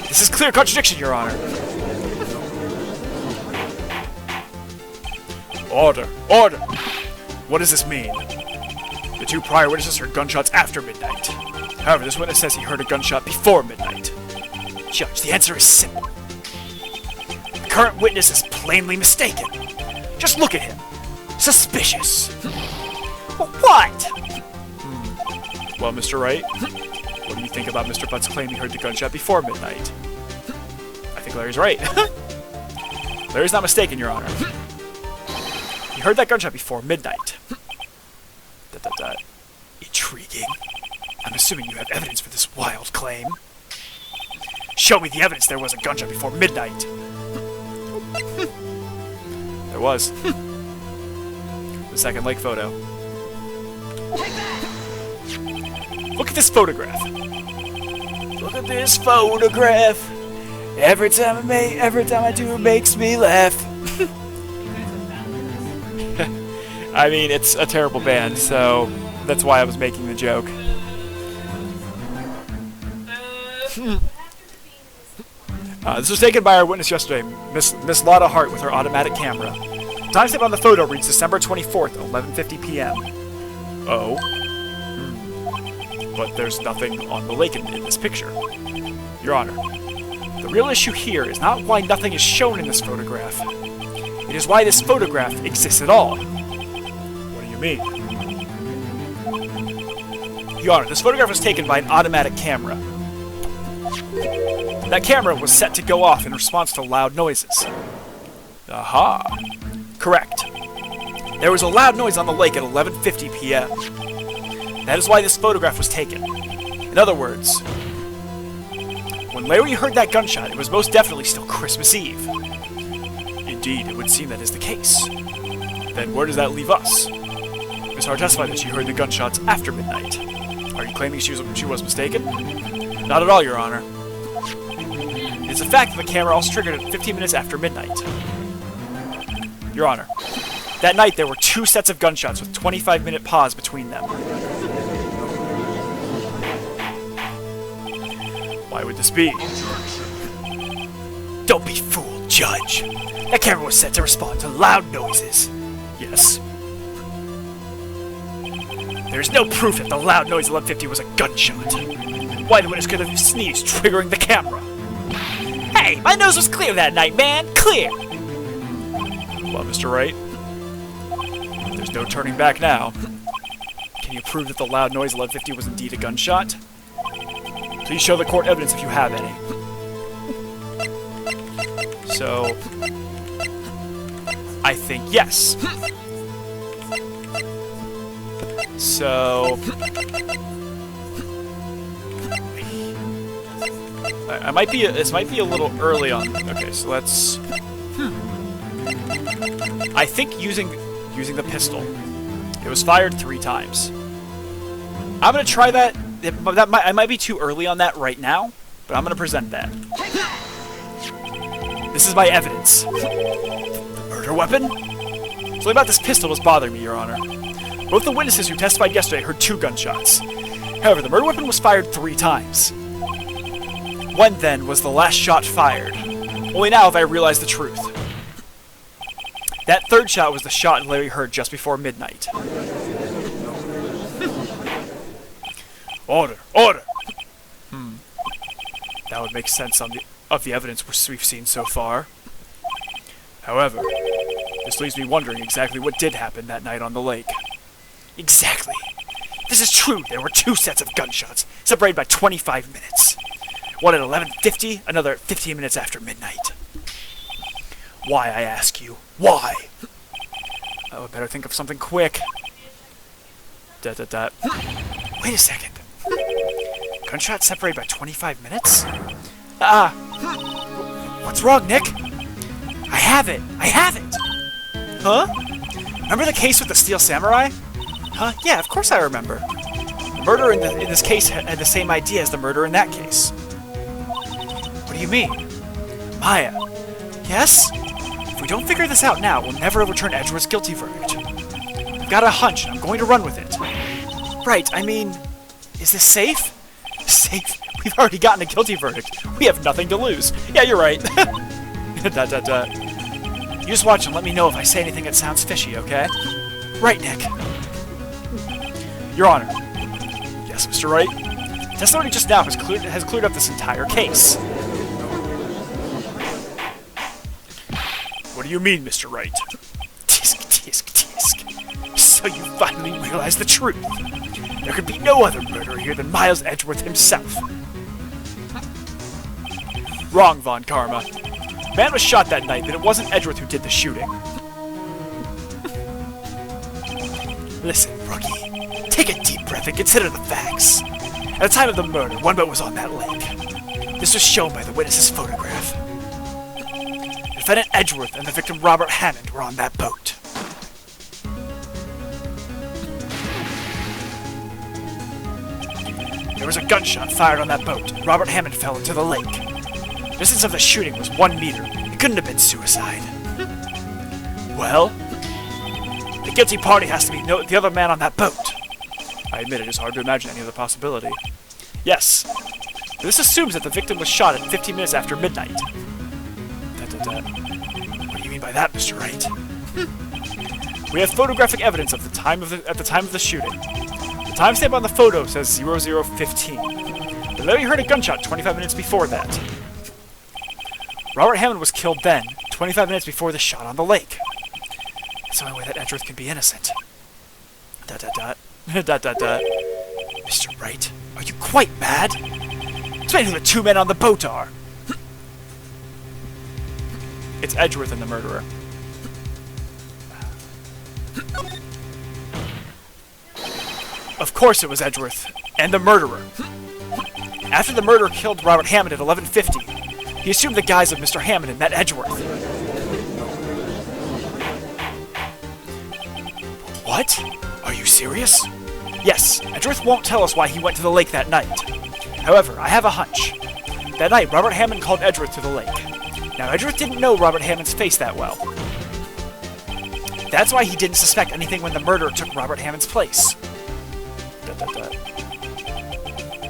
This is clear contradiction, Your Honor. Order! Order! What does this mean? The two prior witnesses heard gunshots after midnight. However, this witness says he heard a gunshot before midnight. Judge, the answer is simple. The current witness is plainly mistaken. Just look at him. Suspicious. What? Well, Mr. Wright, what do you think about Mr. Butt's claim he heard the gunshot before midnight? I think Larry's right. Larry's not mistaken, Your Honor. He heard that gunshot before midnight. Intriguing. I'm assuming you have evidence for this wild claim. Show me the evidence there was a gunshot before midnight. There was. The second lake photo. Look at this photograph. Look at this photograph. Every time I do, it makes me laugh. I mean, it's a terrible band, so that's why I was making the joke. This was taken by our witness yesterday, Miss Lotta Hart, with her automatic camera. Timestamp on the photo reads December 24th, 11:50 p.m. Oh. But there's nothing on the lake in this picture. Your Honor, the real issue here is not why nothing is shown in this photograph. It is why this photograph exists at all. What do you mean? Your Honor, this photograph was taken by an automatic camera. That camera was set to go off in response to loud noises. Aha. Correct. There was a loud noise on the lake at 11:50 p.m. That is why this photograph was taken. In other words, when Larry heard that gunshot, it was most definitely still Christmas Eve. Indeed, it would seem that is the case. Then where does that leave us? Miss Hart testified that she heard the gunshots after midnight. Are you claiming she was mistaken? Not at all, Your Honor. It's a fact that the camera also triggered at 15 minutes after midnight. Your Honor, that night there were 2 sets of gunshots with 25-minute pause between them. Why would this be? Don't be fooled, Judge. That camera was set to respond to loud noises. Yes. There's no proof that the loud noise 1150 was a gunshot. Why the witness could have sneezed, triggering the camera? Hey, my nose was clear that night, man! Clear! Well, Mr. Wright, there's no turning back now. Can you prove that the loud noise 1150 was indeed a gunshot? Please show the court evidence if you have any. So, I think yes. So, I might be. This might be a little early on. Okay, so let's. I think using the pistol. It was fired 3 times. I'm gonna try that. I might be too early on that right now, but I'm gonna present that. This is my evidence. The murder weapon? Something about this pistol was bothering me, Your Honor. Both the witnesses who testified yesterday heard 2 gunshots. However, the murder weapon was fired 3 times. When, then, was the last shot fired? Only now have I realized the truth. That 3rd shot was the shot Larry heard just before midnight. Order! Order! That would make sense of the evidence we've seen so far. However, this leaves me wondering exactly what did happen that night on the lake. Exactly. This is true. There were 2 sets of gunshots, separated by 25 minutes. One at 11:50, another at 15 minutes after midnight. Why, I ask you? Why? I would better think of something quick. Wait a second. Gunshots separated by 25 minutes? What's wrong, Nick? I have it! I have it! Huh? Remember the case with the Steel Samurai? Huh? Yeah, of course I remember. The murderer in this case had the same idea as the murderer in that case. What do you mean? Maya. Yes? If we don't figure this out now, we'll never overturn Edgeworth's guilty verdict. I've got a hunch, and I'm going to run with it. Right, I mean, is this safe? Safe? We've already gotten a guilty verdict. We have nothing to lose. Yeah, you're right. You just watch and let me know if I say anything that sounds fishy, okay? Right, Nick. Your Honor. Yes, Mr. Wright? Testimony just now has cleared up this entire case. What do you mean, Mr. Wright? Tisk, tisk, tisk. So you finally realize the truth. There could be no other murderer here than Miles Edgeworth himself. Wrong, Von Karma. The man was shot that night, but it wasn't Edgeworth who did the shooting. Listen, rookie. Take a deep breath and consider the facts. At the time of the murder, one boat was on that lake. This was shown by the witness's photograph. Defendant Edgeworth and the victim Robert Hammond were on that boat. There was a gunshot fired on that boat, and Robert Hammond fell into the lake. The distance of the shooting was 1 meter. It couldn't have been suicide. Well, the guilty party has to be the other man on that boat. I admit it is hard to imagine any other possibility. Yes, but this assumes that the victim was shot at 15 minutes after midnight. What do you mean by that, Mr. Wright? We have photographic evidence of the time of at the time of the shooting. The timestamp on the photo says 00:15. But Larry heard a gunshot 25 minutes before that. Robert Hammond was killed then, 25 minutes before the shot on the lake. That's the only way that Edgeworth can be innocent. Mr. Wright, are you quite mad? Explain who the 2 men on the boat are. It's Edgeworth and the murderer. Of course it was Edgeworth and the murderer. After the murderer killed Robert Hammond at 11:50, he assumed the guise of Mr. Hammond and met Edgeworth. What? Are you serious? Yes, Edgeworth won't tell us why he went to the lake that night. However, I have a hunch. That night, Robert Hammond called Edgeworth to the lake. Now, Edgeworth didn't know Robert Hammond's face that well. That's why he didn't suspect anything when the murderer took Robert Hammond's place.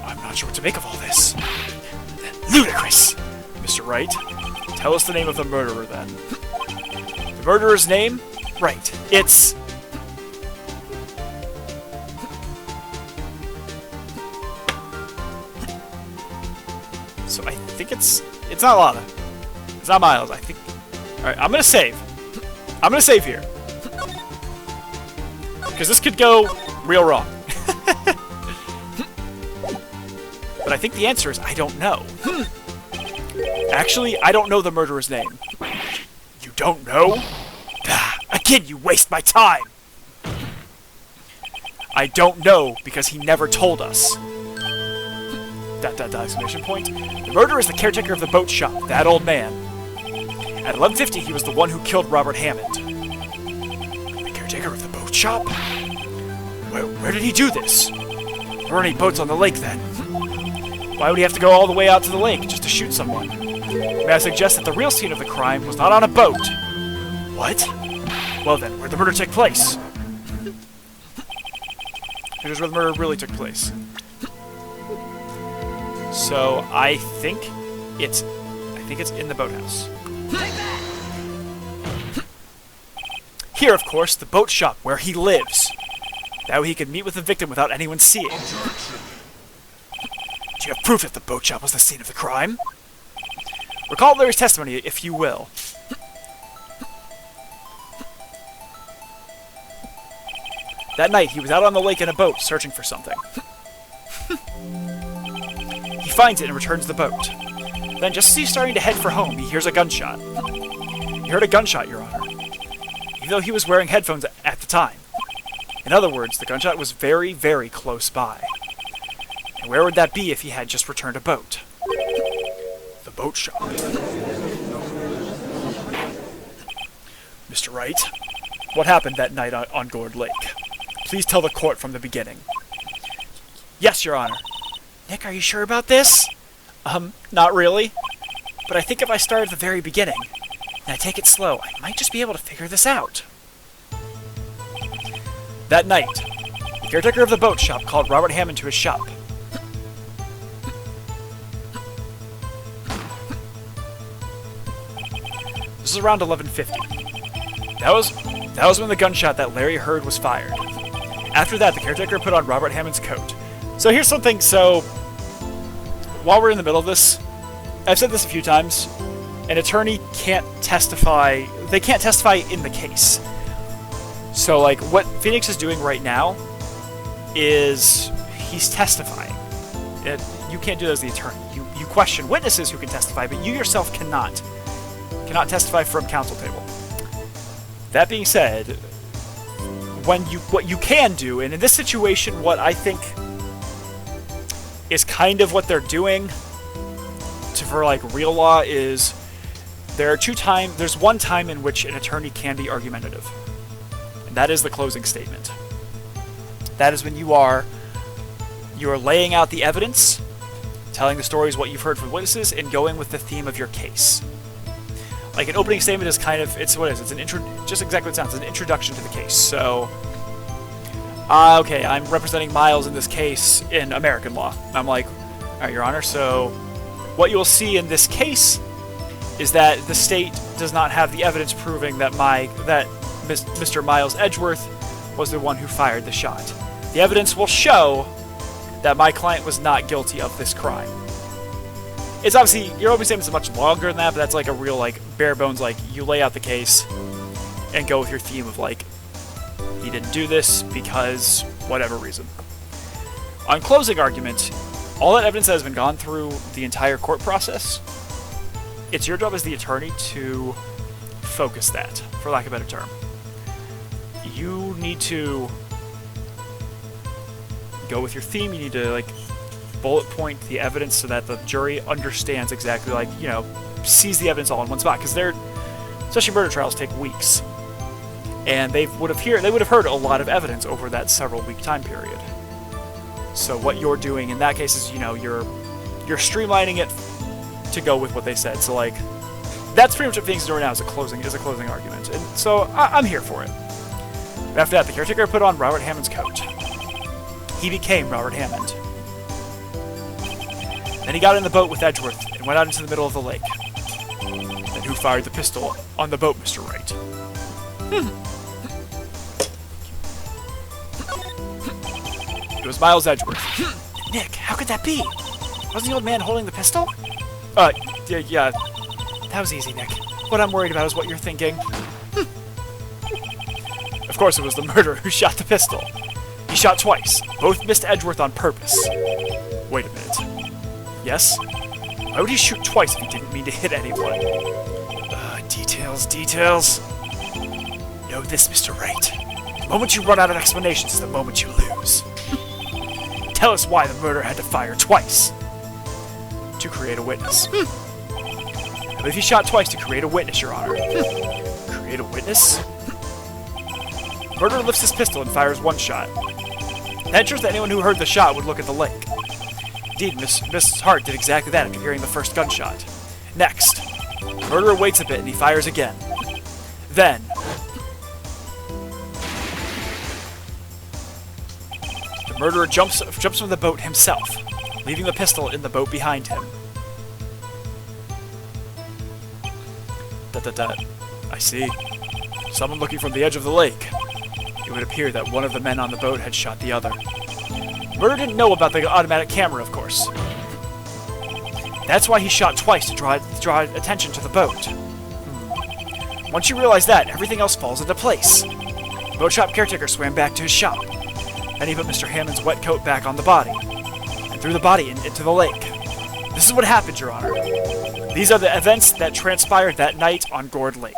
I'm not sure what to make of all this. Ludicrous! Mr. Wright, tell us the name of the murderer, then. The murderer's name? Right. It's... So I think it's not Lana. It's not Miles, I think. Alright, I'm gonna save. I'm gonna save here. Because this could go real wrong. But I think the answer is I don't know. Actually, I don't know the murderer's name. You don't know? Again, you waste my time! I don't know because he never told us. ... exclamation point. The murderer is the caretaker of the boat shop, that old man. At 11:50, he was the one who killed Robert Hammond. The caretaker of the boat shop? Where did he do this? There weren't any boats on the lake then. Why would he have to go all the way out to the lake just to shoot someone? May I suggest that the real scene of the crime was not on a boat? What? Well then, where'd the murder take place? Here's where the murder really took place. So I think it's in the boathouse. Here, of course, the boat shop where he lives. That way he could meet with the victim without anyone seeing. Do you have proof that the boat shop was the scene of the crime? Recall Larry's testimony, if you will. That night, he was out on the lake in a boat, searching for something. He finds it and returns the boat. Then, just as he's starting to head for home, he hears a gunshot. He heard a gunshot, Your Honor. Even though he was wearing headphones at the time. In other words, the gunshot was very, very close by. And where would that be if he had just returned a boat? The boat shop. Mr. Wright, what happened that night on Gourd Lake? Please tell the court from the beginning. Yes, Your Honor. Nick, are you sure about this? Not really. But I think if I start at the very beginning, and I take it slow, I might just be able to figure this out. That night, the caretaker of the boat shop called Robert Hammond to his shop. This is around 11:50. That was when the gunshot that Larry heard was fired. After that, the caretaker put on Robert Hammond's coat. So here's something, while we're in the middle of this, I've said this a few times, an attorney can't testify, they can't testify in the case. So, like, what Phoenix is doing right now is he's testifying. You can't do that as the attorney. You question witnesses who can testify, but you yourself cannot testify from counsel table. That being said, what you can do, and in this situation, what I think is kind of what they're doing for like real law is there's one time in which an attorney can be argumentative. And that is the closing statement. That is when you are laying out the evidence, telling the stories, what you've heard from witnesses, and going with the theme of your case. Like an opening statement is kind of, it's an intro, just exactly what it sounds, it's an introduction to the case. So, okay, I'm representing Miles in this case in American law. I'm like, all right, Your Honor, so what you'll see in this case is that the state does not have the evidence proving that Mr. Miles Edgeworth was the one who fired the shot. The evidence will show that my client was not guilty of this crime. It's obviously, your opening statement's much longer than that, but that's like a real, like, bare bones, like, you lay out the case and go with your theme of, like, he didn't do this because whatever reason. On closing argument, all that evidence that has been gone through the entire court process, it's your job as the attorney to focus that, for lack of a better term. You need to go with your theme, you need to, like, bullet point the evidence so that the jury understands exactly, like, you know, sees the evidence all in one spot, because especially murder trials take weeks. and they would have heard a lot of evidence over that several-week time period. So what you're doing in that case is, you're streamlining it to go with what they said. So like, that's pretty much what Phoenix is doing now is a closing argument, and so I'm here for it. After that, the caretaker put on Robert Hammond's coat. He became Robert Hammond. Then he got in the boat with Edgeworth and went out into the middle of the lake. Then who fired the pistol on the boat, Mr. Wright? It was Miles Edgeworth. Nick, how could that be? Wasn't the old man holding the pistol? Yeah. That was easy, Nick. What I'm worried about is what you're thinking. Of course it was the murderer who shot the pistol. He shot twice. Both missed Edgeworth on purpose. Wait a minute. Yes? Why would he shoot twice if he didn't mean to hit anyone? Details. Know this, Mr. Wright. The moment you run out of explanations is the moment you lose. Tell us why the murderer had to fire twice. To create a witness. I believe he shot twice to create a witness, Your Honor. Create a witness? Murderer lifts his pistol and fires one shot. That ensures that anyone who heard the shot would look at the lake. Indeed, Miss Hart did exactly that after hearing the first gunshot. Next, murderer waits a bit and he fires again. Then, the murderer jumps from the boat himself, leaving the pistol in the boat behind him. I see. Someone looking from the edge of the lake. It would appear that one of the men on the boat had shot the other. Murderer didn't know about the automatic camera, of course. That's why he shot twice to draw attention to the boat. Once you realize that, everything else falls into place. The boat shop caretaker swam back to his shop. Then he put Mr. Hammond's wet coat back on the body, and threw the body into the lake. This is what happened, Your Honor. These are the events that transpired that night on Gourd Lake.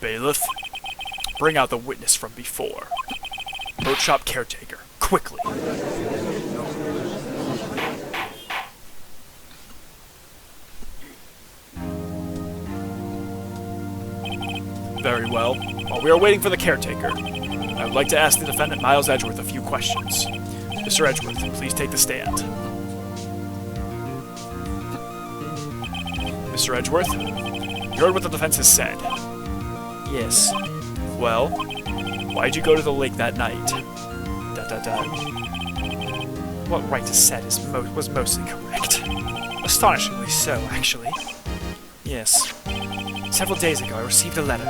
Bailiff, bring out the witness from before. Boat shop caretaker, quickly. Very well. While we are waiting for the caretaker, I would like to ask the defendant Miles Edgeworth a few questions. Mr. Edgeworth, please take the stand. Mr. Edgeworth, you heard what the defense has said. Yes. Well, why'd you go to the lake that night? What Wright has said was mostly correct. Astonishingly so, actually. Yes. Several days ago, I received a letter.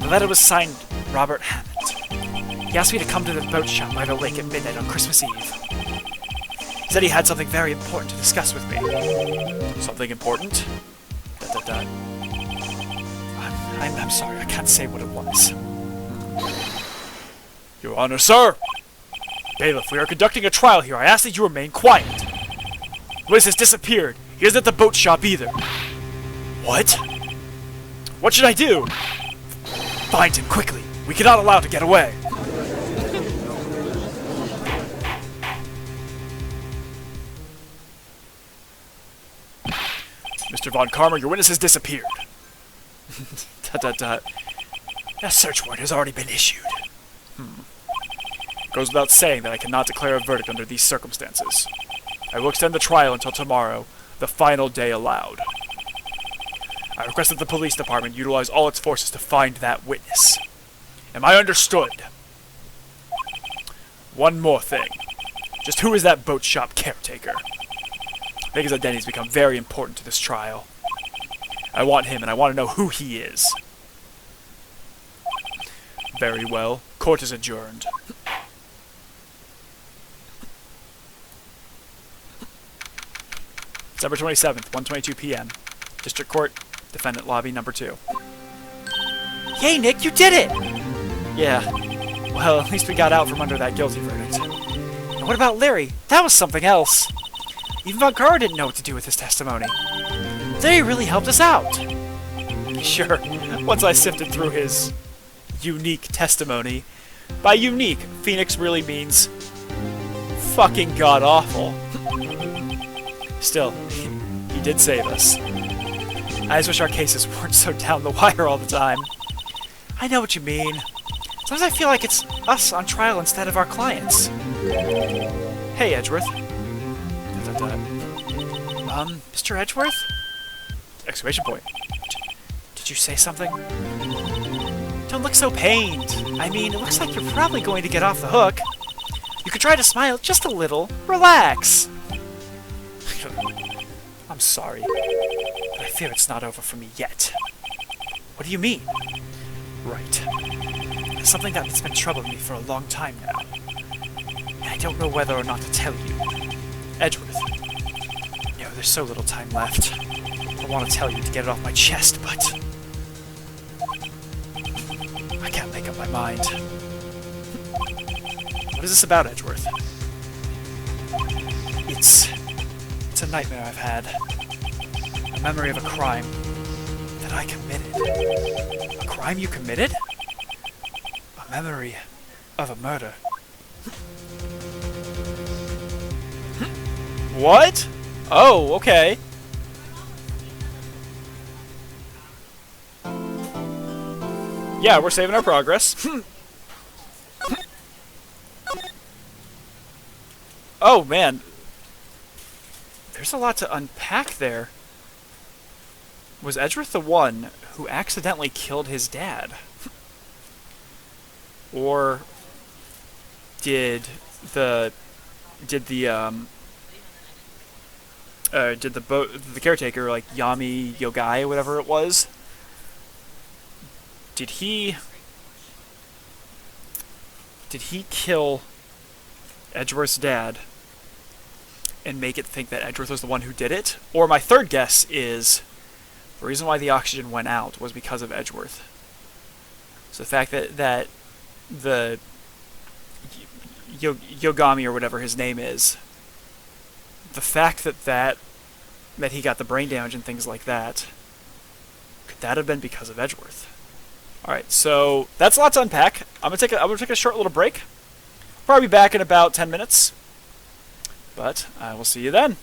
The letter was signed Robert Hammond. He asked me to come to the boat shop by the lake at midnight on Christmas Eve. He said he had something very important to discuss with me. Something important? I'm sorry, I can't say what it was. Your Honor, sir! Bailiff, we are conducting a trial here. I ask that you remain quiet. Witness has disappeared. He isn't at the boat shop either. What? What should I do? Find him quickly. We cannot allow him to get away. Mr. Von Karmer, your witness has disappeared. That search warrant has already been issued. Goes without saying that I cannot declare a verdict under these circumstances. I will extend the trial until tomorrow, the final day allowed. I request that the police department utilize all its forces to find that witness. Am I understood? One more thing. Just who is that boat shop caretaker? I think his identity has become very important to this trial. I want him, and I want to know who he is. Very well. Court is adjourned. December 27th, 1:22 p.m. District Court, Defendant Lobby Number 2. Yay, Nick, you did it! Yeah. Well, at least we got out from under that guilty verdict. And what about Larry? That was something else. Even Von Carr didn't know what to do with his testimony. Larry really helped us out. Sure, once I sifted through his unique testimony. By unique, Phoenix really means fucking god-awful. Still, did save us. I just wish our cases weren't so down the wire all the time. I know what you mean. Sometimes I feel like it's us on trial instead of our clients. Hey, Edgeworth. Mr. Edgeworth? Exclamation point. Did you say something? Don't look so pained. I mean, it looks like you're probably going to get off the hook. You could try to smile just a little. Relax. I'm sorry, but I fear it's not over for me yet. What do you mean? Right. There's something that's been troubling me for a long time now. And I don't know whether or not to tell you. Edgeworth. You know, there's so little time left. I want to tell you to get it off my chest, but I can't make up my mind. What is this about, Edgeworth? It's a nightmare I've had. A memory of a crime that I committed. A crime you committed? A memory of a murder. What? Oh, okay. Yeah, we're saving our progress. Oh, man. There's a lot to unpack there. Was Edgeworth the one who accidentally killed his dad? Or did the caretaker, like Yami Yogai, whatever it was, did he kill Edgeworth's dad and make it think that Edgeworth was the one who did it? Or my third guess is the reason why the oxygen went out was because of Edgeworth. So the fact that the Yogami or whatever his name is, the fact that he got the brain damage and things like that, could that have been because of Edgeworth? Alright, so that's a lot to unpack. I'm gonna take a short little break. Probably be back in about 10 minutes. But I will see you then.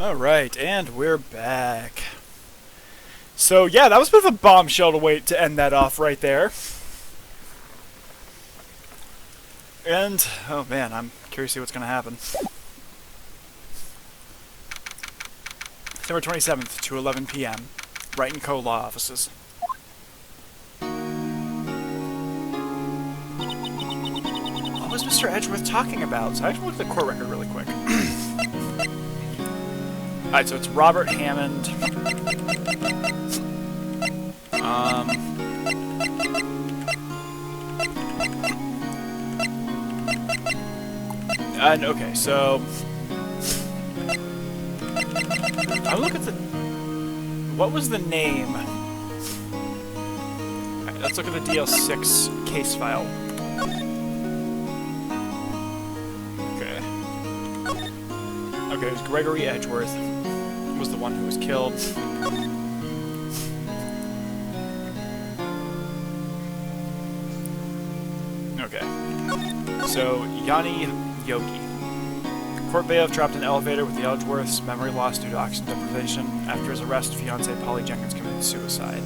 Alright, and we're back. So, yeah, that was a bit of a bombshell to end that off right there. And, oh man, I'm curious to see what's going to happen. September 27th to 11 p.m. Wright & Co. Law Offices. What was Mr. Edgeworth talking about? So I actually looked at the court record really quick. Alright, so it's Robert Hammond. Okay, so I look at the. What was the name? Alright, let's look at the DL6 case file. Okay. Okay, it was Gregory Edgeworth. Was the one who was killed. Okay. So, Yanni Yogi. Court bailiff trapped in an elevator with the Edgeworth's memory loss due to oxygen deprivation. After his arrest, fiancée Polly Jenkins committed suicide.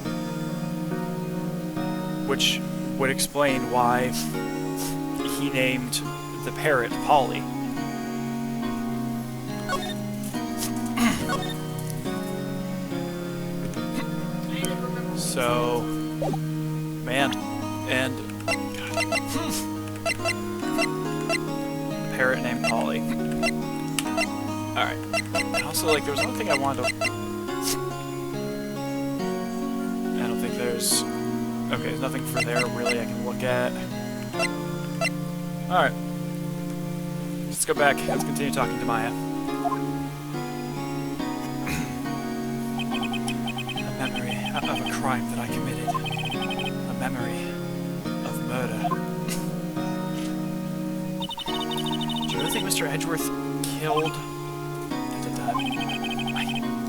Which would explain why he named the parrot Polly. So, man, and a parrot named Polly. Alright. Also, like, there was one thing I wanted to... I don't think there's... Okay, there's nothing for there, really, I can look at. Alright. Let's go back. Let's continue talking to Maya. Of a crime that I committed. A memory of murder. Do you really think Mr. Edgeworth killed...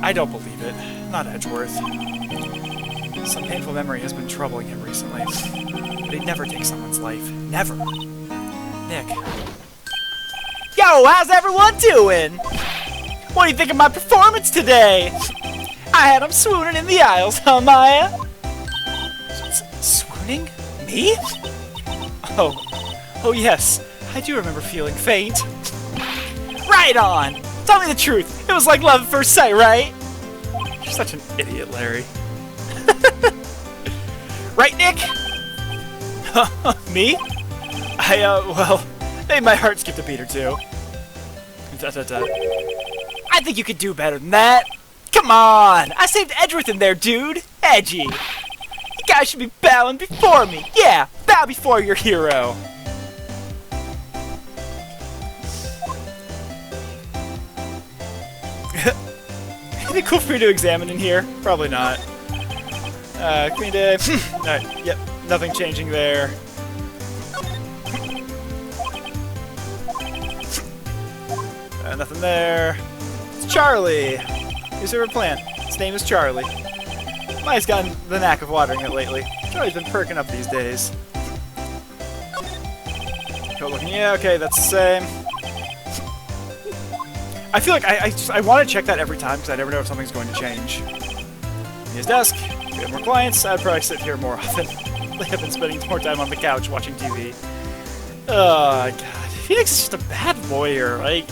I don't believe it. Not Edgeworth. Some painful memory has been troubling him recently. But he'd never take someone's life. Never. Nick. Yo, how's everyone doing? What do you think of my performance today? I had him swooning in the aisles, huh, Maya? Swooning? Me? Oh yes. I do remember feeling faint. Right on! Tell me the truth. It was like love at first sight, right? You're such an idiot, Larry. Right, Nick? Me? Well, maybe my heart skipped a beat or two. I think you could do better than that. Come on! I saved Edgeworth in there, dude! Edgy! You guys should be bowing before me! Yeah! Bow before your hero! Anything cool for me to examine in here? Probably not. Queen Day. Alright, yep. Nothing changing there. Nothing there. It's Charlie! His favorite plant. His name is Charlie. Maya's gotten the knack of watering it lately. Charlie's been perking up these days. Looking, yeah, okay, that's the same. I feel like I want to check that every time because I never know if something's going to change. His desk. If we have more clients, I'd probably sit here more often. I've been spending more time on the couch watching TV. Oh, God. Phoenix is just a bad lawyer. Like,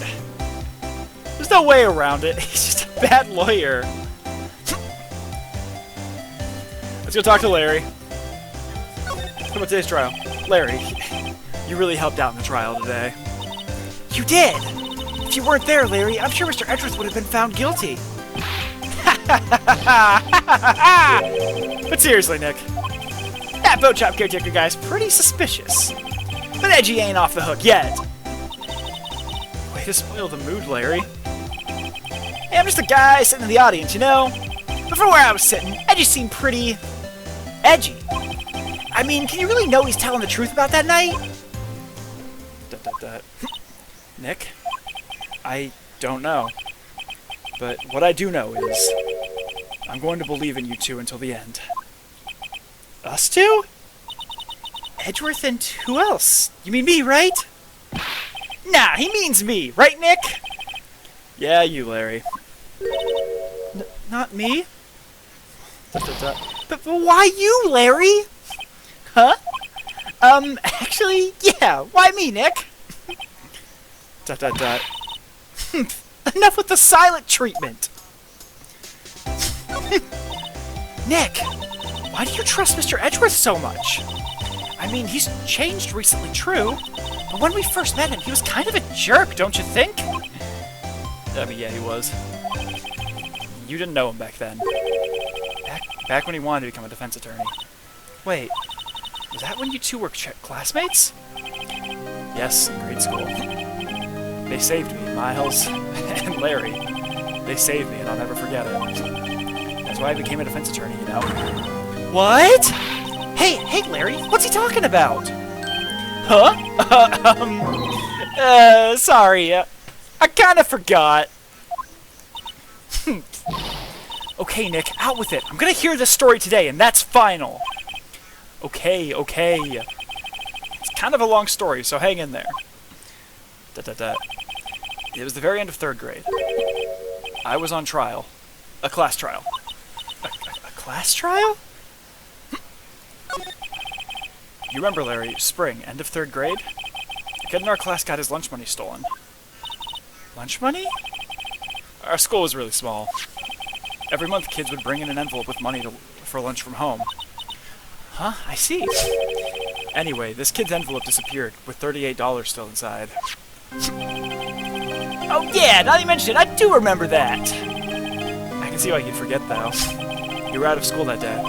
there's no way around it. He's just a bad lawyer. Let's go talk to Larry. How about today's trial? Larry, you really helped out in the trial today. You did! If you weren't there, Larry, I'm sure Mr. Edgeworth would have been found guilty. But seriously, Nick, That boat shop caretaker guy's pretty suspicious. But Edgy ain't off the hook yet. way to spoil the mood, Larry. Hey, I'm just a guy sitting in the audience, you know? But from where I was sitting, Edgy seemed pretty... edgy. I mean, can you really know he's telling the truth about that night? Nick? I don't know. But what I do know is... I'm going to believe in you two until the end. Us two? Edgeworth and who else? You mean me, right? Nah, he means me. Right, Nick? Yeah, you, Larry. Not me? But why you, Larry? Huh? Actually, yeah, why me, Nick? Enough with the silent treatment. Nick, why do you trust Mr. Edgeworth so much? I mean, he's changed recently, true, but when we first met him, he was kind of a jerk, don't you think? I mean, yeah, he was. You didn't know him back then. Back when he wanted to become a defense attorney. Wait, was that when you two were classmates? Yes, in grade school. They saved me, Miles and Larry. They saved me, and I'll never forget it. That's why I became a defense attorney, you know? What? Hey, Larry, what's he talking about? Huh? Sorry, I kinda forgot. Okay, Nick, out with it. I'm gonna hear this story today, and that's final. Okay. It's kind of a long story, so hang in there. It was the very end of 3rd grade. I was on trial. A class trial. A class trial? You remember, Larry, spring, end of 3rd grade? A kid in our class got his lunch money stolen. Lunch money? Our school was really small. Every month, kids would bring in an envelope with money for lunch from home. Huh? I see. Anyway, this kid's envelope disappeared, with $38 still inside. Oh yeah, now that you mention it, I do remember that. I can see why you'd forget, though. You were out of school that day.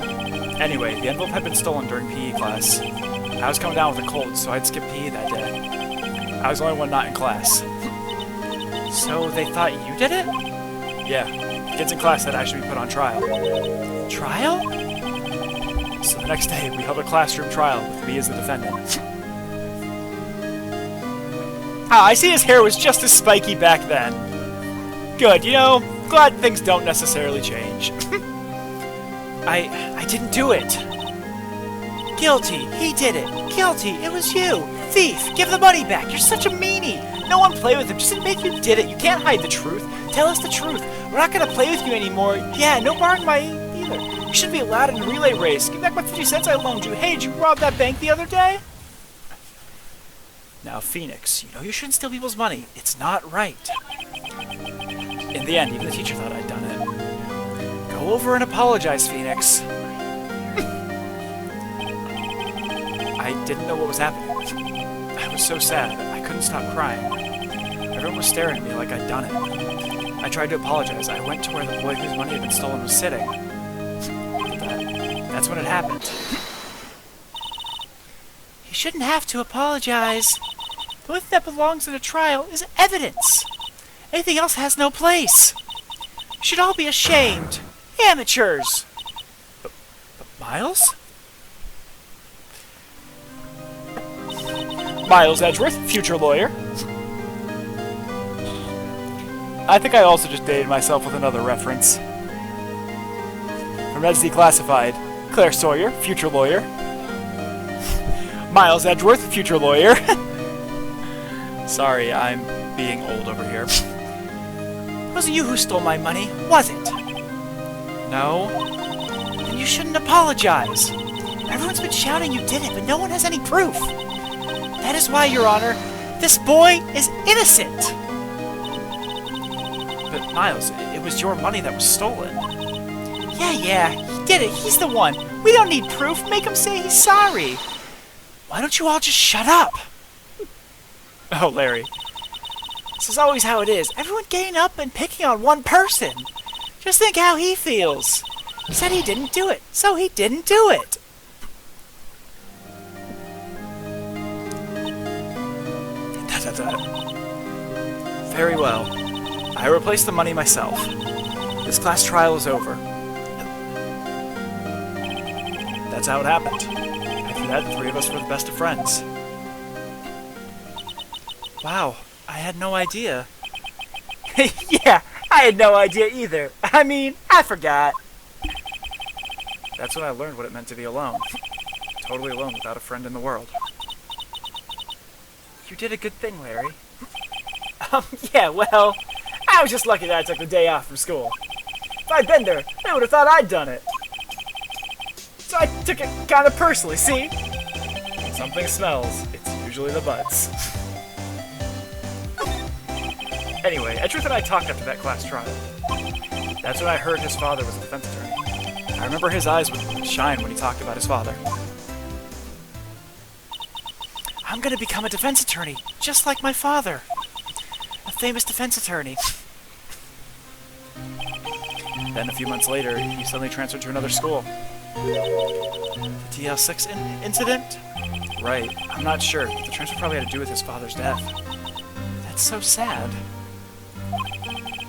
Anyway, the envelope had been stolen during PE class. I was coming down with a cold, so I'd skip PE that day. I was the only one not in class. So they thought you did it? Yeah, kids in class had actually been put on trial. Trial? So the next day, we held a classroom trial with me as the defendant. Ah, I see his hair was just as spiky back then. Good, you know, glad things don't necessarily change. I didn't do it. Guilty, he did it. Guilty, it was you. Thief, give the money back. You're such a meanie. No one play with him. Just admit you did it. You can't hide the truth. Tell us the truth. We're not gonna play with you anymore. Yeah, no borrowing my either. You shouldn't be allowed in a relay race. Give back my 50 cents I loaned you. Hey, did you rob that bank the other day? Now, Phoenix, you know you shouldn't steal people's money. It's not right. In the end, even the teacher thought I'd done it. Go over and apologize, Phoenix. I didn't know what was happening. I was so sad. I couldn't stop crying. Everyone was staring at me like I'd done it. I tried to apologize. I went to where the boy whose money had been stolen was sitting. That's when it happened. You shouldn't have to apologize. The only thing that belongs in a trial is evidence. Anything else has no place. You should all be ashamed. Amateurs. But Miles? Miles Edgeworth, future lawyer. I think I also just dated myself with another reference. From Ed Declassified, Claire Sawyer, future lawyer. Miles Edgeworth, future lawyer. Sorry, I'm being old over here. It wasn't you who stole my money, was it? No. Then you shouldn't apologize. Everyone's been shouting you did it, but no one has any proof. That is why, Your Honor, this boy is innocent. But Miles, it was your money that was stolen. Yeah, he did it. He's the one. We don't need proof. Make him say he's sorry. Why don't you all just shut up? Oh, Larry. This is always how it is. Everyone getting up and picking on one person. Just think how he feels. He said he didn't do it, so he didn't do it. Very well. I replaced the money myself. This class trial is over. That's how it happened. After that, the three of us were the best of friends. Wow, I had no idea. Yeah, I had no idea either. I mean, I forgot. That's when I learned what it meant to be alone. Totally alone without a friend in the world. You did a good thing, Larry. Yeah, well, I was just lucky that I took the day off from school. If I'd been there, they would have thought I'd done it. So I took it kind of personally, see? When something smells, it's usually the butts. Anyway, Edgeworth and I talked after that class trial. That's when I heard his father was a defense attorney. I remember his eyes would shine when he talked about his father. I'm gonna become a defense attorney, just like my father. A famous defense attorney. Then a few months later, he suddenly transferred to another school. The DL6 incident? Right. I'm not sure. The transfer probably had to do with his father's death. That's so sad.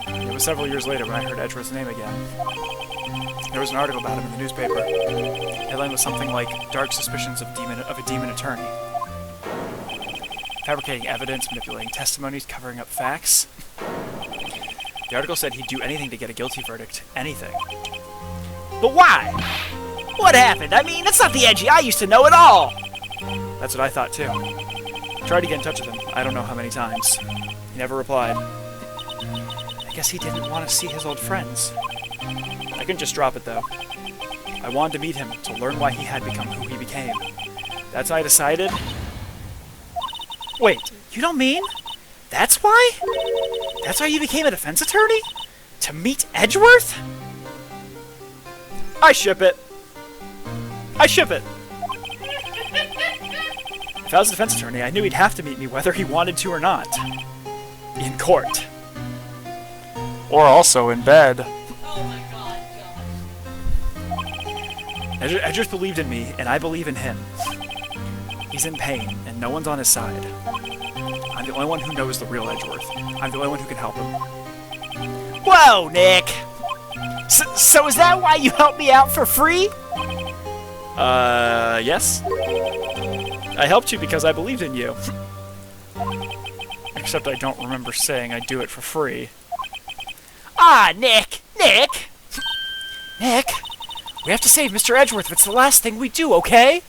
It was several years later when I heard Edgeworth's name again. There was an article about him in the newspaper. The headline was something like, "Dark Suspicions of a Demon Attorney." Fabricating evidence, manipulating testimonies, covering up facts. The article said he'd do anything to get a guilty verdict. Anything. But why? What happened? I mean, that's not the Edgy I used to know at all! That's what I thought too. I tried to get in touch with him, I don't know how many times. He never replied. I guess he didn't want to see his old friends. I couldn't just drop it though. I wanted to meet him, to learn why he had become who he became. That's why I decided... Wait, you don't mean? That's why? That's why you became a defense attorney? To meet Edgeworth? I ship it. I ship it. If I was a defense attorney, I knew he'd have to meet me whether he wanted to or not. In court. Or also in bed. Oh my god, Edgeworth believed in me, and I believe in him. He's in pain, and no one's on his side. I'm the only one who knows the real Edgeworth. I'm the only one who can help him. Whoa, Nick! So is that why you helped me out for free? Yes. I helped you because I believed in you. Except I don't remember saying I'd do it for free. Ah, Nick! Nick! Nick! We have to save Mr. Edgeworth if it's the last thing we do, okay?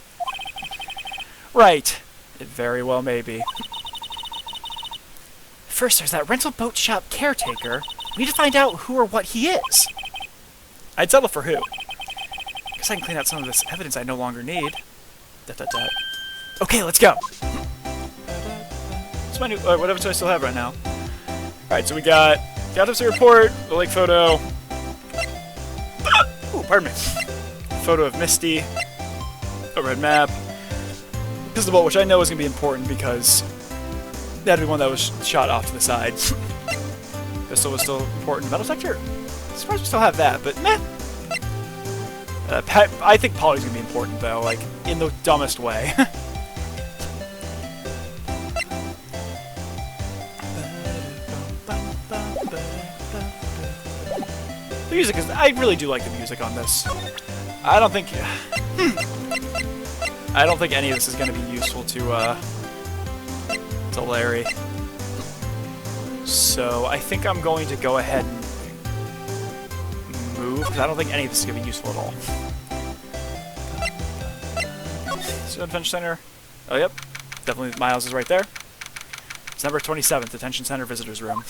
Right. It very well may be. First, there's that rental boat shop caretaker. We need to find out who or what he is. I'd settle for who. Guess I can clean out some of this evidence I no longer need. Okay, let's go. What's my new... what evidence do I still have right now? Alright, so we got the autopsy report, the lake photo... Ooh, pardon me. Photo of Misty. A red map. Pistol bolt, which I know is going to be important because that'd be one that was shot off to the side. Pistol was still important. Metal detector? I'm surprised we still have that, but meh. I think Polly's going to be important, though, like, in the dumbest way. The music is... I really do like the music on this. I don't think... I don't think any of this is going to be useful to Larry. So I think I'm going to go ahead and move, because I don't think any of this is going to be useful at all. So Detention Center. Oh, yep. Definitely Miles is right there. December 27th, Detention Center Visitors Room.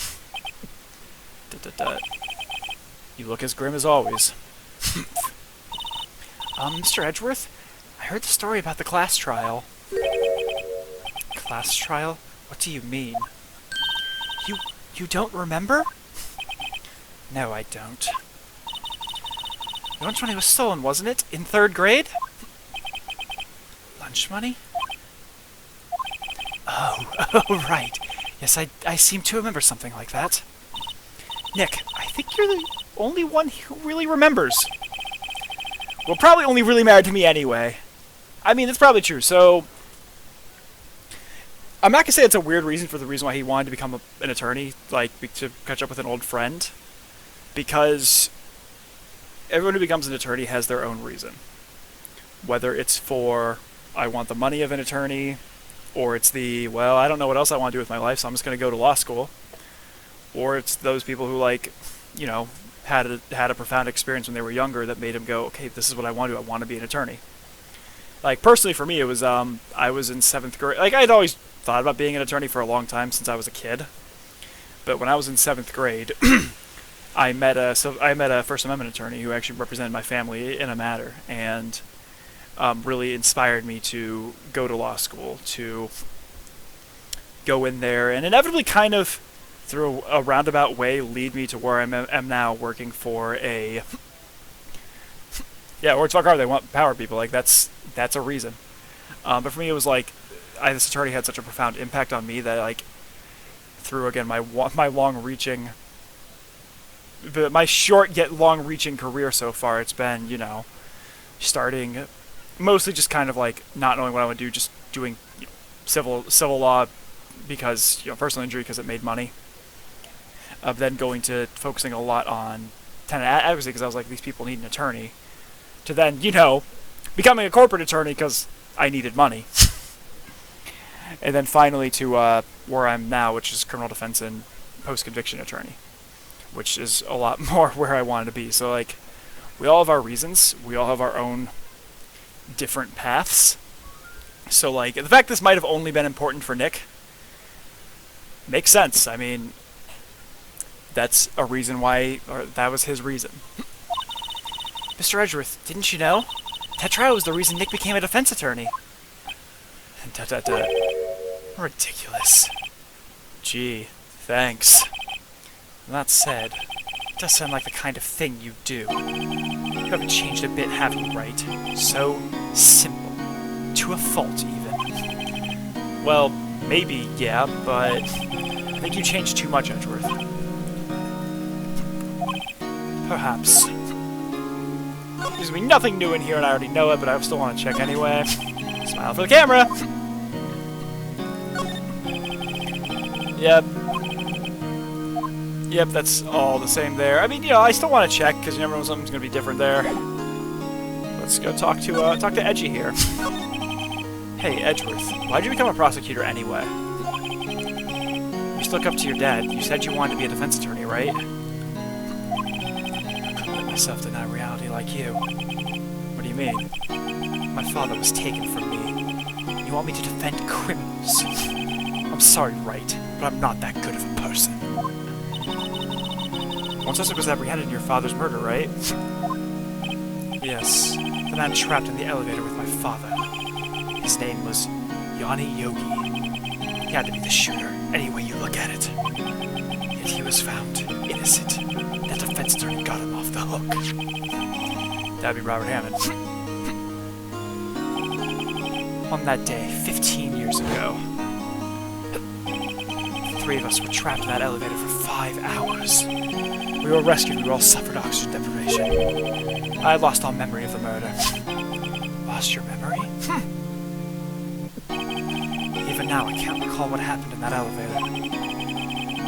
You look as grim as always. Mr. Edgeworth? I heard the story about the class trial. Class trial? What do you mean? You don't remember? No, I don't. The lunch money was stolen, wasn't it? In 3rd grade? Lunch money? Oh, right. Yes, I seem to remember something like that. Nick, I think you're the only one who really remembers. Well, probably only really mattered to me anyway. I mean, that's probably true, so... I'm not gonna say it's a weird reason for the reason why he wanted to become an attorney, like, to catch up with an old friend. Because everyone who becomes an attorney has their own reason. Whether it's for, I want the money of an attorney, or it's the, well, I don't know what else I want to do with my life, so I'm just gonna go to law school. Or it's those people who, like, you know, had a profound experience when they were younger that made them go, okay, this is what I want to do. I want to be an attorney. Like, personally for me, it was, I was in 7th grade. Like, I'd always thought about being an attorney for a long time since I was a kid. But when I was in 7th grade, I met a First Amendment attorney who actually represented my family in a matter, and really inspired me to go to law school, to go in there, and inevitably kind of through a roundabout way lead me to where I am now, working for a yeah, words fuck hard. They want power people. Like that's a reason. But for me, it was like this attorney had such a profound impact on me that like through again my long-reaching, my short yet long-reaching career so far, it's been starting mostly just kind of like not knowing what I would do, just doing civil law because personal injury because it made money. Then going to focusing a lot on tenant advocacy because I was like, these people need an attorney. To then becoming a corporate attorney because I needed money. And then finally to where I'm now, which is criminal defense and post-conviction attorney, which is a lot more where I wanted to be. So like, we all have our reasons. We all have our own different paths. So like, the fact this might have only been important for Nick makes sense. I mean, that's a reason why, or that was his reason. Mr. Edgeworth, didn't you know? That trial was the reason Nick became a defense attorney. Ridiculous. Gee, thanks. That said, it does sound like the kind of thing you do. You haven't changed a bit, have you, Wright? So simple. To a fault, even. Well, maybe, yeah, but I think you changed too much, Edgeworth. Perhaps. There's gonna be nothing new in here, and I already know it, but I still want to check anyway. Smile for the camera! Yep. Yep, that's all the same there. I mean, I still want to check, because you never know something's going to be different there. Let's go talk to Edgy here. Hey, Edgeworth, why'd you become a prosecutor anyway? You stuck up to your dad. You said you wanted to be a defense attorney, right? Myself deny reality like you. What do you mean? My father was taken from me. You want me to defend criminals? I'm sorry, Wright, but I'm not that good of a person. One suspect was apprehended in your father's murder, right? Yes, the man trapped in the elevator with my father. His name was Yanni Yogi. He had to be the shooter, any way you look at it. Yet he was found innocent. That defense attorney got him off the hook. That'd be Robert Hammond. On that day, 15 years ago, the three of us were trapped in that elevator for 5 hours. We were rescued, we all suffered oxygen deprivation. I lost all memory of the murder. Lost your memory? Even now, I can't recall what happened in that elevator.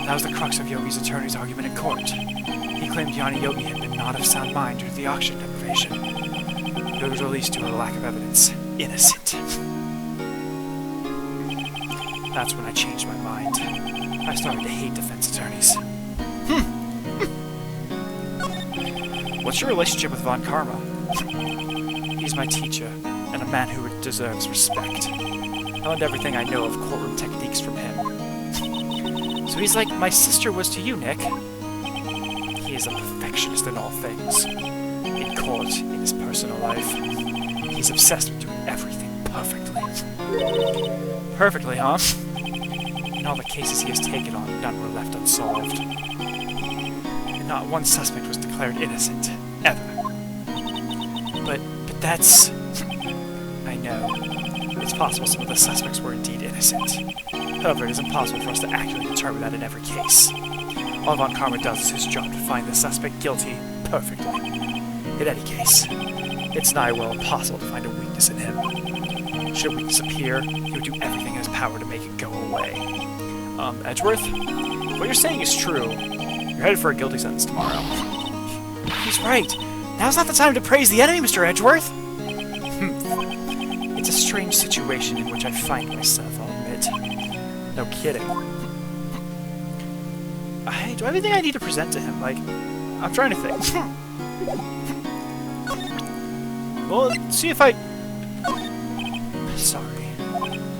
That was the crux of Yogi's attorney's argument in court. He claimed Yanni Yogi had been not of sound mind due to the oxygen deprivation. Yogi was released due to a lack of evidence. Innocent. That's when I changed my mind. I started to hate defense attorneys. What's your relationship with Von Karma? He's my teacher, and a man who deserves respect. I learned everything I know of courtroom techniques from him. So he's like my sister was to you, Nick. He is a perfectionist in all things. In court, in his personal life. He's obsessed with doing everything perfectly. Perfectly, huh? In all the cases he has taken on, none were left unsolved. And not one suspect was declared innocent, ever. But that's... I know. It's possible some of the suspects were indeed innocent. However, it is impossible for us to accurately determine that in every case. All Von Karma does is his job to find the suspect guilty perfectly. In any case, it's nigh well impossible to find a weakness in him. Should a weakness appear, he would do everything in his power to make it go away. Edgeworth? What you're saying is true. You're headed for a guilty sentence tomorrow. He's right. Now's not the time to praise the enemy, Mr. Edgeworth. It's a strange situation in which I find myself, I'll admit. No kidding. Do I have anything I need to present to him? Like, I'm trying to think. Well, let's see if I... Sorry.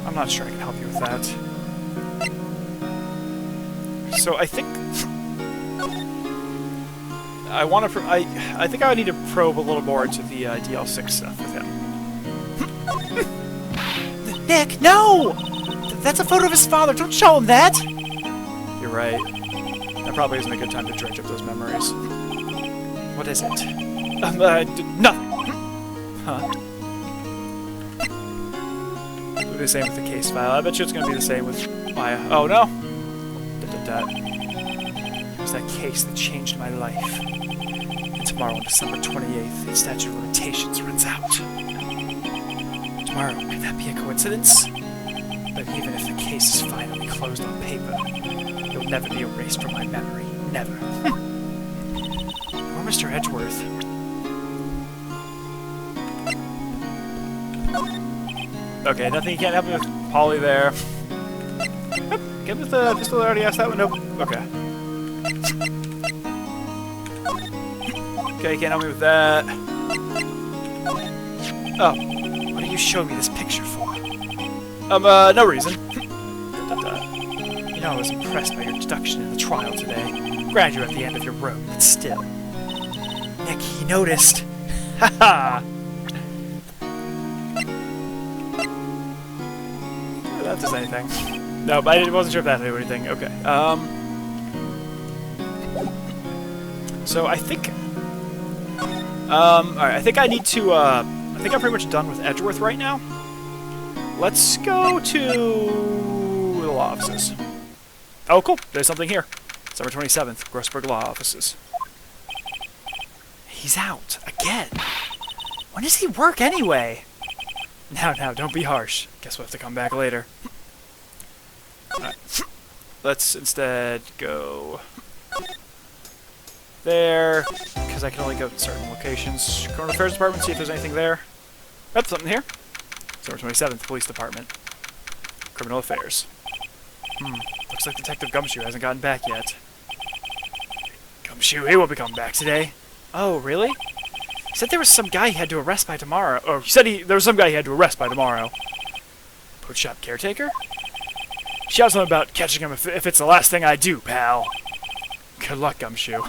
I'm not sure I can help you with that. So I think... I want to. I think I would need to probe a little more into the DL6 stuff with him. Nick, no! That's a photo of his father. Don't show him that. You're right. That probably isn't a good time to dredge up those memories. What is it? Nothing. Huh? It'll be the same with the case file. I bet you it's going to be the same with Maya. Oh no! It was that case that changed my life. And tomorrow, on December 28th, the statute of limitations runs out. Tomorrow, could that be a coincidence? But even if the case is finally closed on paper, it'll never be erased from my memory. Never. Or Mr. Edgeworth. Okay, nothing. You can't help me with Polly there. Yep, get with the pistol. I already asked that one. Nope. Okay. Okay, can't help me with that. Oh, what are you showing me this picture for? No reason. You know, I was impressed by your deduction in the trial today. Glad you're at the end of your rope, but still. Nick, he noticed. Haha! That does anything. No, but I wasn't sure if that did anything. Okay. So I think. Alright, I think I need to. I think I'm pretty much done with Edgeworth right now. Let's go to the law offices. Oh, cool. There's something here. December 27th, Grossberg Law Offices. He's out again. When does he work anyway? Now, don't be harsh. Guess we'll have to come back later. Alright. Let's instead go there, because I can only go to certain locations. Criminal Affairs Department, see if there's anything there. That's something here. December 27th, Police Department. Criminal Affairs. Looks like Detective Gumshoe hasn't gotten back yet. Gumshoe, he won't be coming back today. Oh, really? He said there was some guy he had to arrest by tomorrow. Or he said there was some guy he had to arrest by tomorrow. Boat shop caretaker? Shout something about catching him if it's the last thing I do, pal. Good luck, Gumshoe.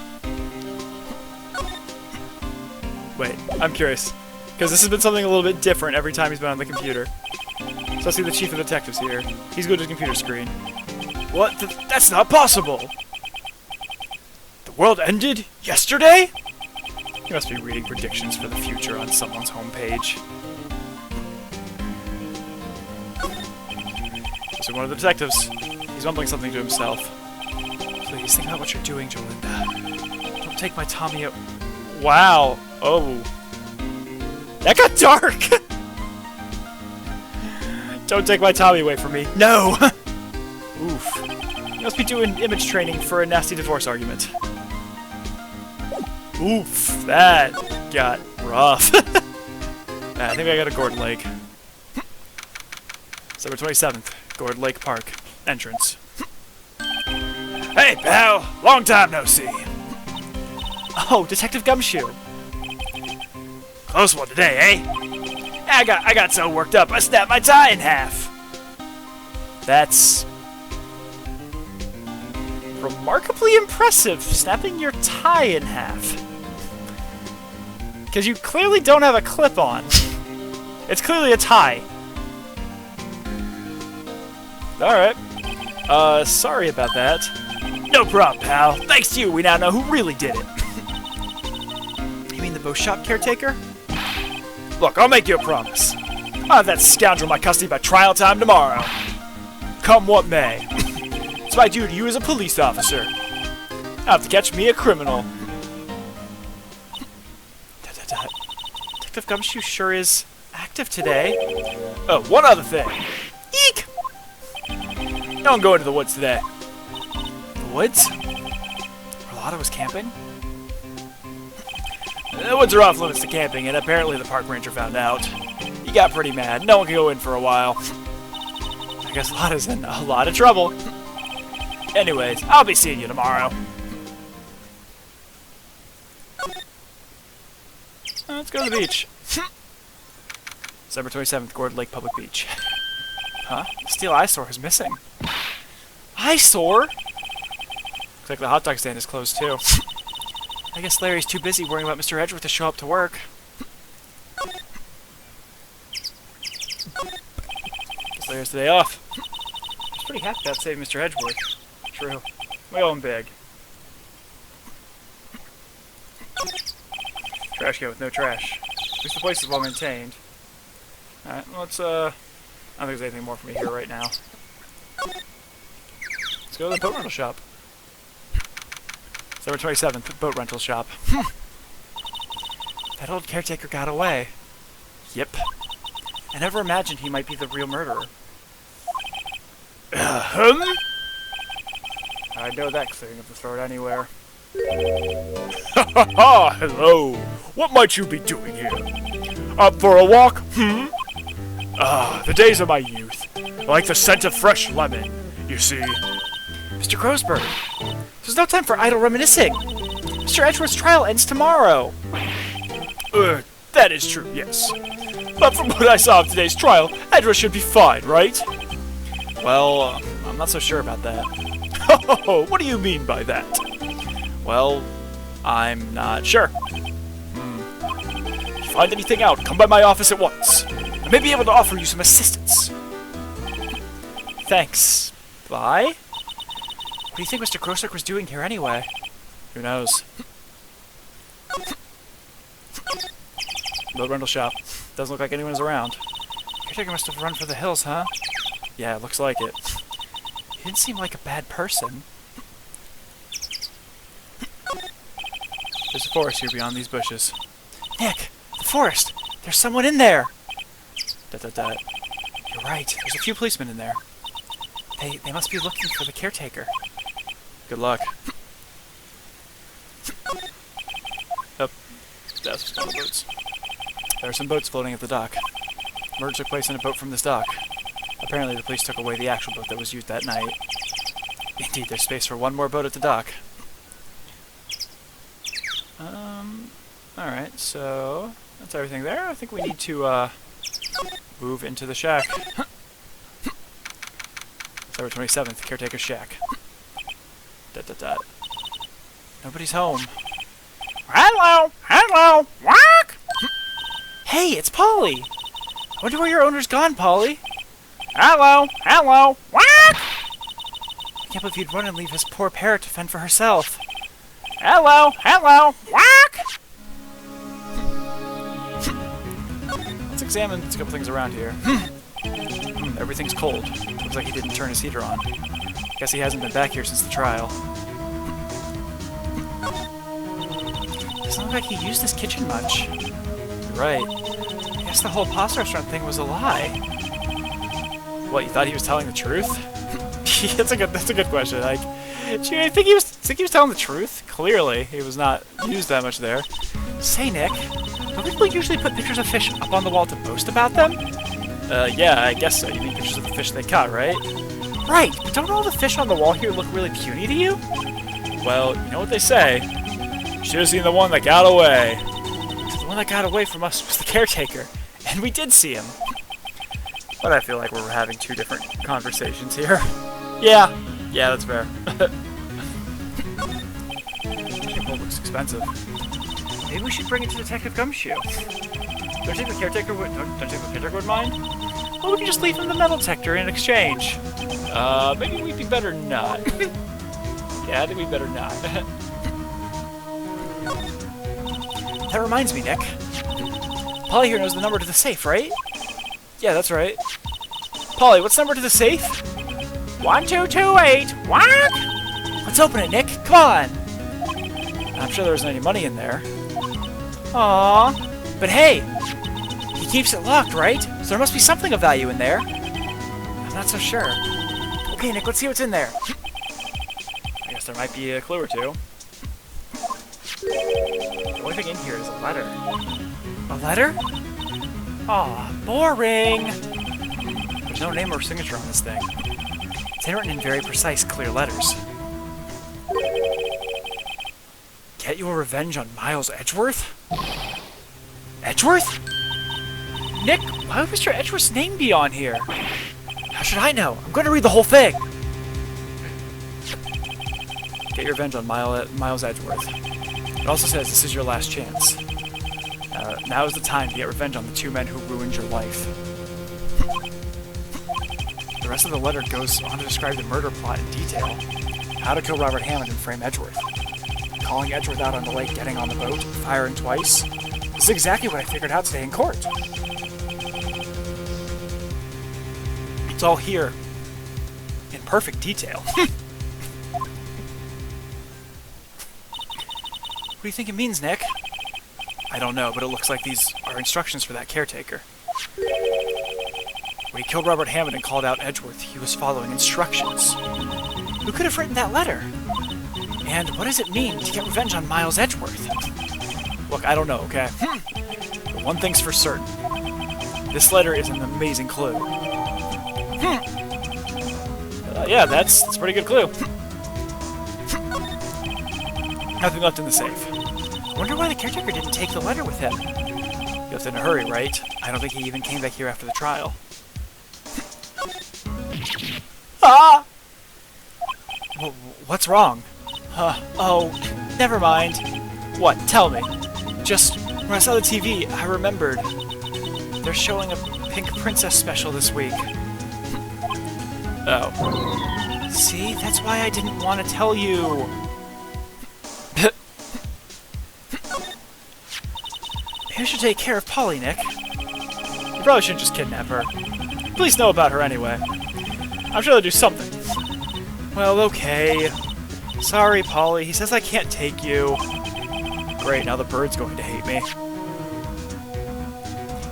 Wait, I'm curious. Because this has been something a little bit different every time he's been on the computer. So I see the chief of detectives here. He's going to the computer screen. What? That's not possible! The world ended yesterday? He must be reading predictions for the future on someone's homepage. So one of the detectives. He's mumbling something to himself. Please, think about what you're doing, Jolinda. Don't take my Tommy out. Wow. Oh. That got dark! Don't take my Tommy away from me. No! Oof. You must be doing image training for a nasty divorce argument. Oof. That got rough. I think I got a Gordon Lake. December 27th. Gordon Lake Park. Entrance. Hey, pal! Long time no see. Oh, Detective Gumshoe. Close one today, eh? I got so worked up, I snapped my tie in half. That's remarkably impressive, snapping your tie in half. Because you clearly don't have a clip on. It's clearly a tie. Alright. Sorry about that. No problem, pal. Thanks to you, we now know who really did it. You mean the bow shop caretaker? Look, I'll make you a promise. I'll have that scoundrel in my custody by trial time tomorrow. Come what may. It's my duty to you as a police officer. I'll have to catch me a criminal. Detective Gumshoe sure is active today. Oh, one other thing. Eek! Don't go into the woods today. The woods? Rolata was camping? The woods are off limits to camping, and apparently the park ranger found out. He got pretty mad. No one can go in for a while. I guess Lotta's in a lot of trouble. Anyways, I'll be seeing you tomorrow. Let's go to the beach. December 27th, Gordon Lake Public Beach. Huh? The steel eyesore is missing. Eyesore? Looks like the hot dog stand is closed too. I guess Larry's too busy worrying about Mr. Edgeworth to show up to work. Guess Larry has the day off. He's pretty happy about saving Mr. Edgeworth. True. We owe him big. Trash can with no trash. At least the place is well maintained. Alright, let's, I don't think there's anything more for me here right now. Let's go to the boat rental shop. December 27th, boat rental shop. That old caretaker got away. Yep. I never imagined he might be the real murderer. I know that clearing of the throat anywhere. Ha ha ha! Hello! What might you be doing here? Up for a walk? The days of my youth. Like the scent of fresh lemon, you see. Mr. Crowsberg, there's no time for idle reminiscing. Mr. Edgeworth's trial ends tomorrow. That is true, yes. But from what I saw of today's trial, Edgeworth should be fine, right? Well, I'm not so sure about that. Oh, what do you mean by that? Well, I'm not sure. If you find anything out, come by my office at once. I may be able to offer you some assistance. Thanks. Bye? What do you think Mr. Crowsberg was doing here anyway? Who knows? Boat rental shop. Doesn't look like anyone's around. Caretaker must have run for the hills, huh? Yeah, looks like it. He didn't seem like a bad person. There's a forest here beyond these bushes. Nick! The forest! There's someone in there! Da-da-da. You're right. There's a few policemen in there. They must be looking for the caretaker. Good luck. Oh, that's one of the boats. There are some boats floating at the dock. Murder took place in a boat from this dock. Apparently the police took away the actual boat that was used that night. Indeed, there's space for one more boat at the dock. Alright, so that's everything there. I think we need to, move into the shack. October 27th, caretaker's shack. Da-da-da. Nobody's home. Hello! Hello! Walk! Hey, it's Polly! I wonder where your owner's gone, Polly. Hello! Hello! Walk! I can't believe he'd run and leave his poor parrot to fend for herself. Hello! Hello! Walk! Let's examine a couple things around here. Everything's cold. Looks like he didn't turn his heater on. Guess he hasn't been back here since the trial. Doesn't look like he used this kitchen much. You're right. I guess the whole pasta restaurant thing was a lie. What, you thought he was telling the truth? That's a good question. Like, do you think he was telling the truth? Clearly, he was not used that much there. Say, Nick, don't people usually put pictures of fish up on the wall to boast about them? Yeah, I guess so. You mean pictures of the fish they caught, right? Right, but don't all the fish on the wall here look really puny to you? Well, you know what they say. You should have seen the one that got away. So the one that got away from us was the caretaker, and we did see him. But I feel like we're having two different conversations here. Yeah, that's fair. People looks expensive. Maybe we should bring it to Detective Gumshoe. Don't you think the caretaker would mind? Well, we can just leave him the metal detector in exchange. Maybe we'd be better not. Yeah, I think we'd better not. That reminds me, Nick. Polly here knows the number to the safe, right? Yeah, that's right. Polly, what's the number to the safe? 1228. What? Let's open it, Nick. Come on. I'm sure there isn't any money in there. Aww. But hey, he keeps it locked, right? So there must be something of value in there. I'm not so sure. Okay, Nick, let's see what's in there. I guess there might be a clue or two. The only thing in here is a letter. A letter? Aw, boring. There's no name or signature on this thing. It's handwritten in very precise, clear letters. Get your revenge on Miles Edgeworth? Edgeworth? Nick, why would Mr. Edgeworth's name be on here? How should I know? I'm going to read the whole thing. Get your revenge on Miles Edgeworth. It also says this is your last chance. Now is the time to get revenge on the two men who ruined your life. The rest of the letter goes on to describe the murder plot in detail. How to kill Robert Hammond and frame Edgeworth. Calling Edgeworth out on the lake, getting on the boat, firing twice. This is exactly what I figured out today in court. It's all here. In perfect detail. What do you think it means, Nick? I don't know, but it looks like these are instructions for that caretaker. When he killed Robert Hammond and called out Edgeworth, he was following instructions. Who could have written that letter? And what does it mean to get revenge on Miles Edgeworth? Look, I don't know, okay? But one thing's for certain. This letter is an amazing clue. Yeah, that's a pretty good clue. Nothing left in the safe. I wonder why the caretaker didn't take the letter with him. He left in a hurry, right? I don't think he even came back here after the trial. Ah! What's wrong? Oh, never mind. What? Tell me. Just, when I saw the TV, I remembered. They're showing a Pink Princess special this week. Oh. See? That's why I didn't want to tell you. Maybe I should take care of Polly, Nick. You probably shouldn't just kidnap her. Police know about her anyway. I'm sure they'll do something. Well, okay. Sorry, Polly. He says I can't take you. Great, now the bird's going to hate me.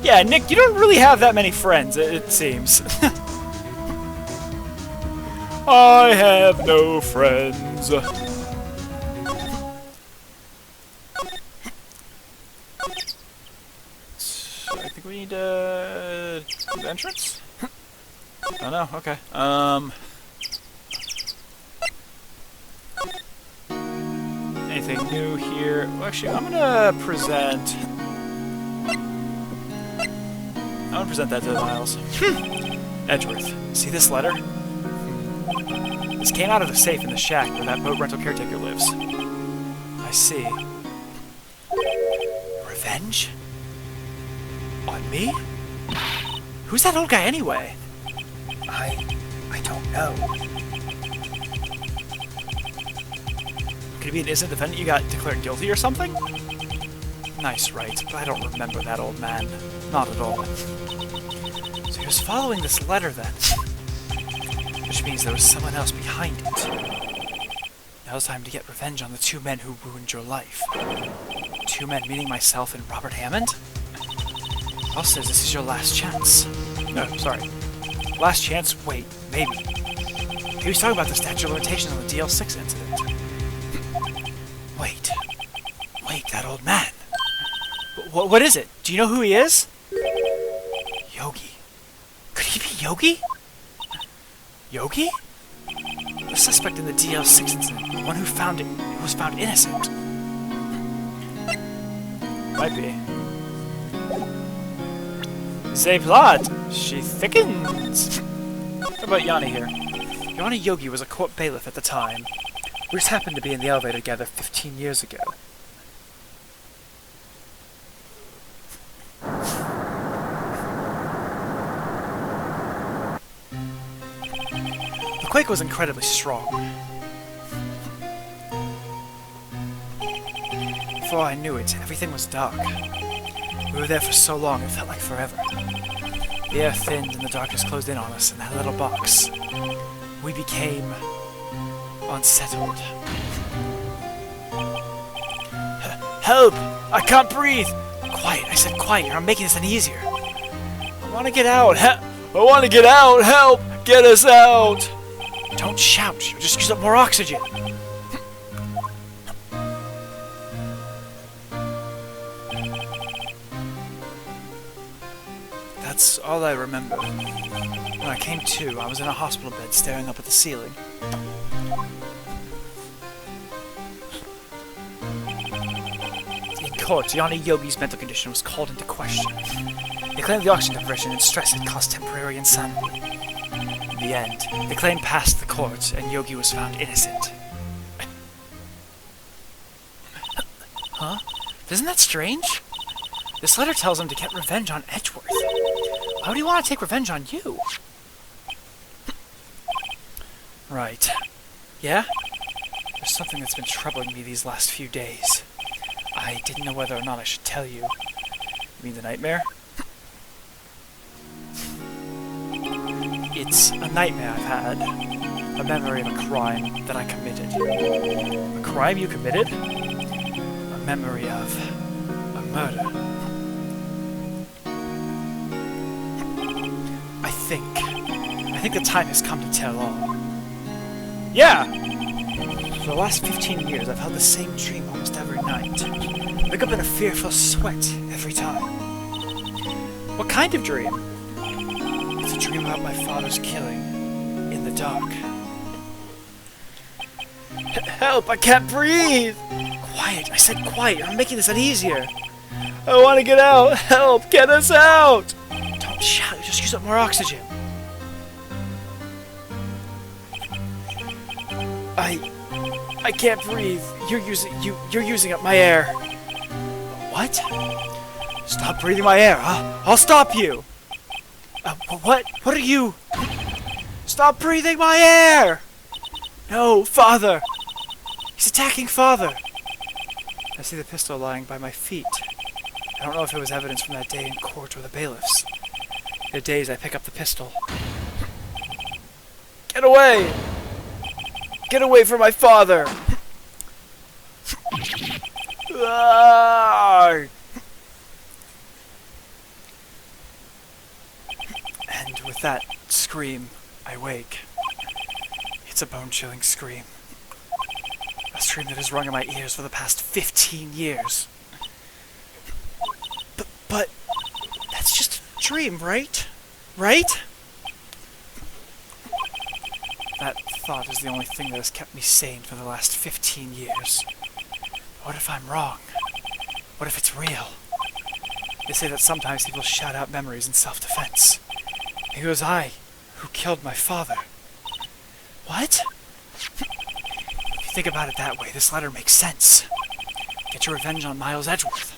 Yeah, Nick, you don't really have that many friends, it seems. I have no friends. So I think we need the entrance? Oh no, okay. Anything new here? Well, actually, I'm gonna present that to Miles. Edgeworth, see this letter? This came out of the safe in the shack where that boat rental caretaker lives. I see. Revenge? On me? Who's that old guy anyway? I don't know. Could it be an innocent defendant you got declared guilty or something? Nice, Wright, but I don't remember that old man. Not at all. So he was following this letter then. Which means there was someone else behind it. Now it's time to get revenge on the two men who ruined your life. Two men meaning myself and Robert Hammond? Also says this is your last chance. No, sorry. Last chance? Wait, maybe. He was talking about the statute of limitations on the DL6 incident. Wait, that old man. What is it? Do you know who he is? Yogi. Could he be Yogi? Yogi? The suspect in the DL6 incident, the one who was found innocent. Might be. Say plot, she thickens. What about Yanni here? Yanni Yogi was a court bailiff at the time. We just happened to be in the elevator together 15 years ago. The quake was incredibly strong. Before I knew it, everything was dark. We were there for so long, it felt like forever. The air thinned and the darkness closed in on us in that little box. We became unsettled. Help! I can't breathe! Quiet, I said quiet, you're making this any easier. I want to get out! I want to get out! Help! Get us out! Don't shout, you'll just use up more oxygen. That's all I remember. When I came to, I was in a hospital bed staring up at the ceiling. In court, Yanni Yogi's mental condition was called into question. They claimed the oxygen deprivation and stress had caused temporary insanity. In the end, the claim passed the court, and Yogi was found innocent. Isn't that strange? This letter tells him to get revenge on Edgeworth. Why would he want to take revenge on you? Right. Yeah? There's something that's been troubling me these last few days. I didn't know whether or not I should tell you. You mean the nightmare? It's a nightmare I've had. A memory of a crime that I committed. A crime you committed? A memory of a murder. I think the time has come to tell all. Yeah! For the last 15 years, I've had the same dream almost every night. I wake up in a fearful sweat every time. What kind of dream? It's a dream about my father's killing in the dark. Help! I can't breathe! Quiet! I said quiet! You're making this uneasier! I want to get out! Help! Get us out! Don't shout! Just use up more oxygen. I can't breathe. You're using up my air. What? Stop breathing my air, huh? I'll stop you. What? What are you? Stop breathing my air! No, Father! He's attacking Father! I see the pistol lying by my feet. I don't know if it was evidence from that day in court or the bailiffs. The days I pick up the pistol. Get away! Get away from my father! And with that scream, I wake. It's a bone-chilling scream. A scream that has rung in my ears for the past 15 years. But that's just a dream, right? Right? That thought is the only thing that has kept me sane for the last 15 years. What if I'm wrong? What if it's real? They say that sometimes people shout out memories in self-defense. Maybe it was I who killed my father. What? If you think about it that way, this letter makes sense. Get your revenge on Miles Edgeworth.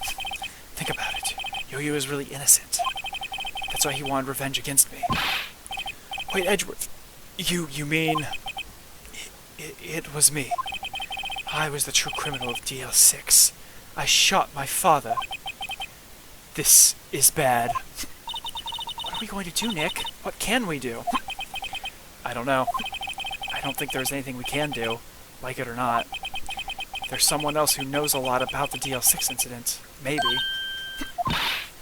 Think about it. Yo-Yo is really innocent. That's why he wanted revenge against me. Wait, Edgeworth. You mean... It was me. I was the true criminal of DL6. I shot my father. This is bad. What are we going to do, Nick? What can we do? I don't know. I don't think there's anything we can do, like it or not. There's someone else who knows a lot about the DL6 incident. Maybe.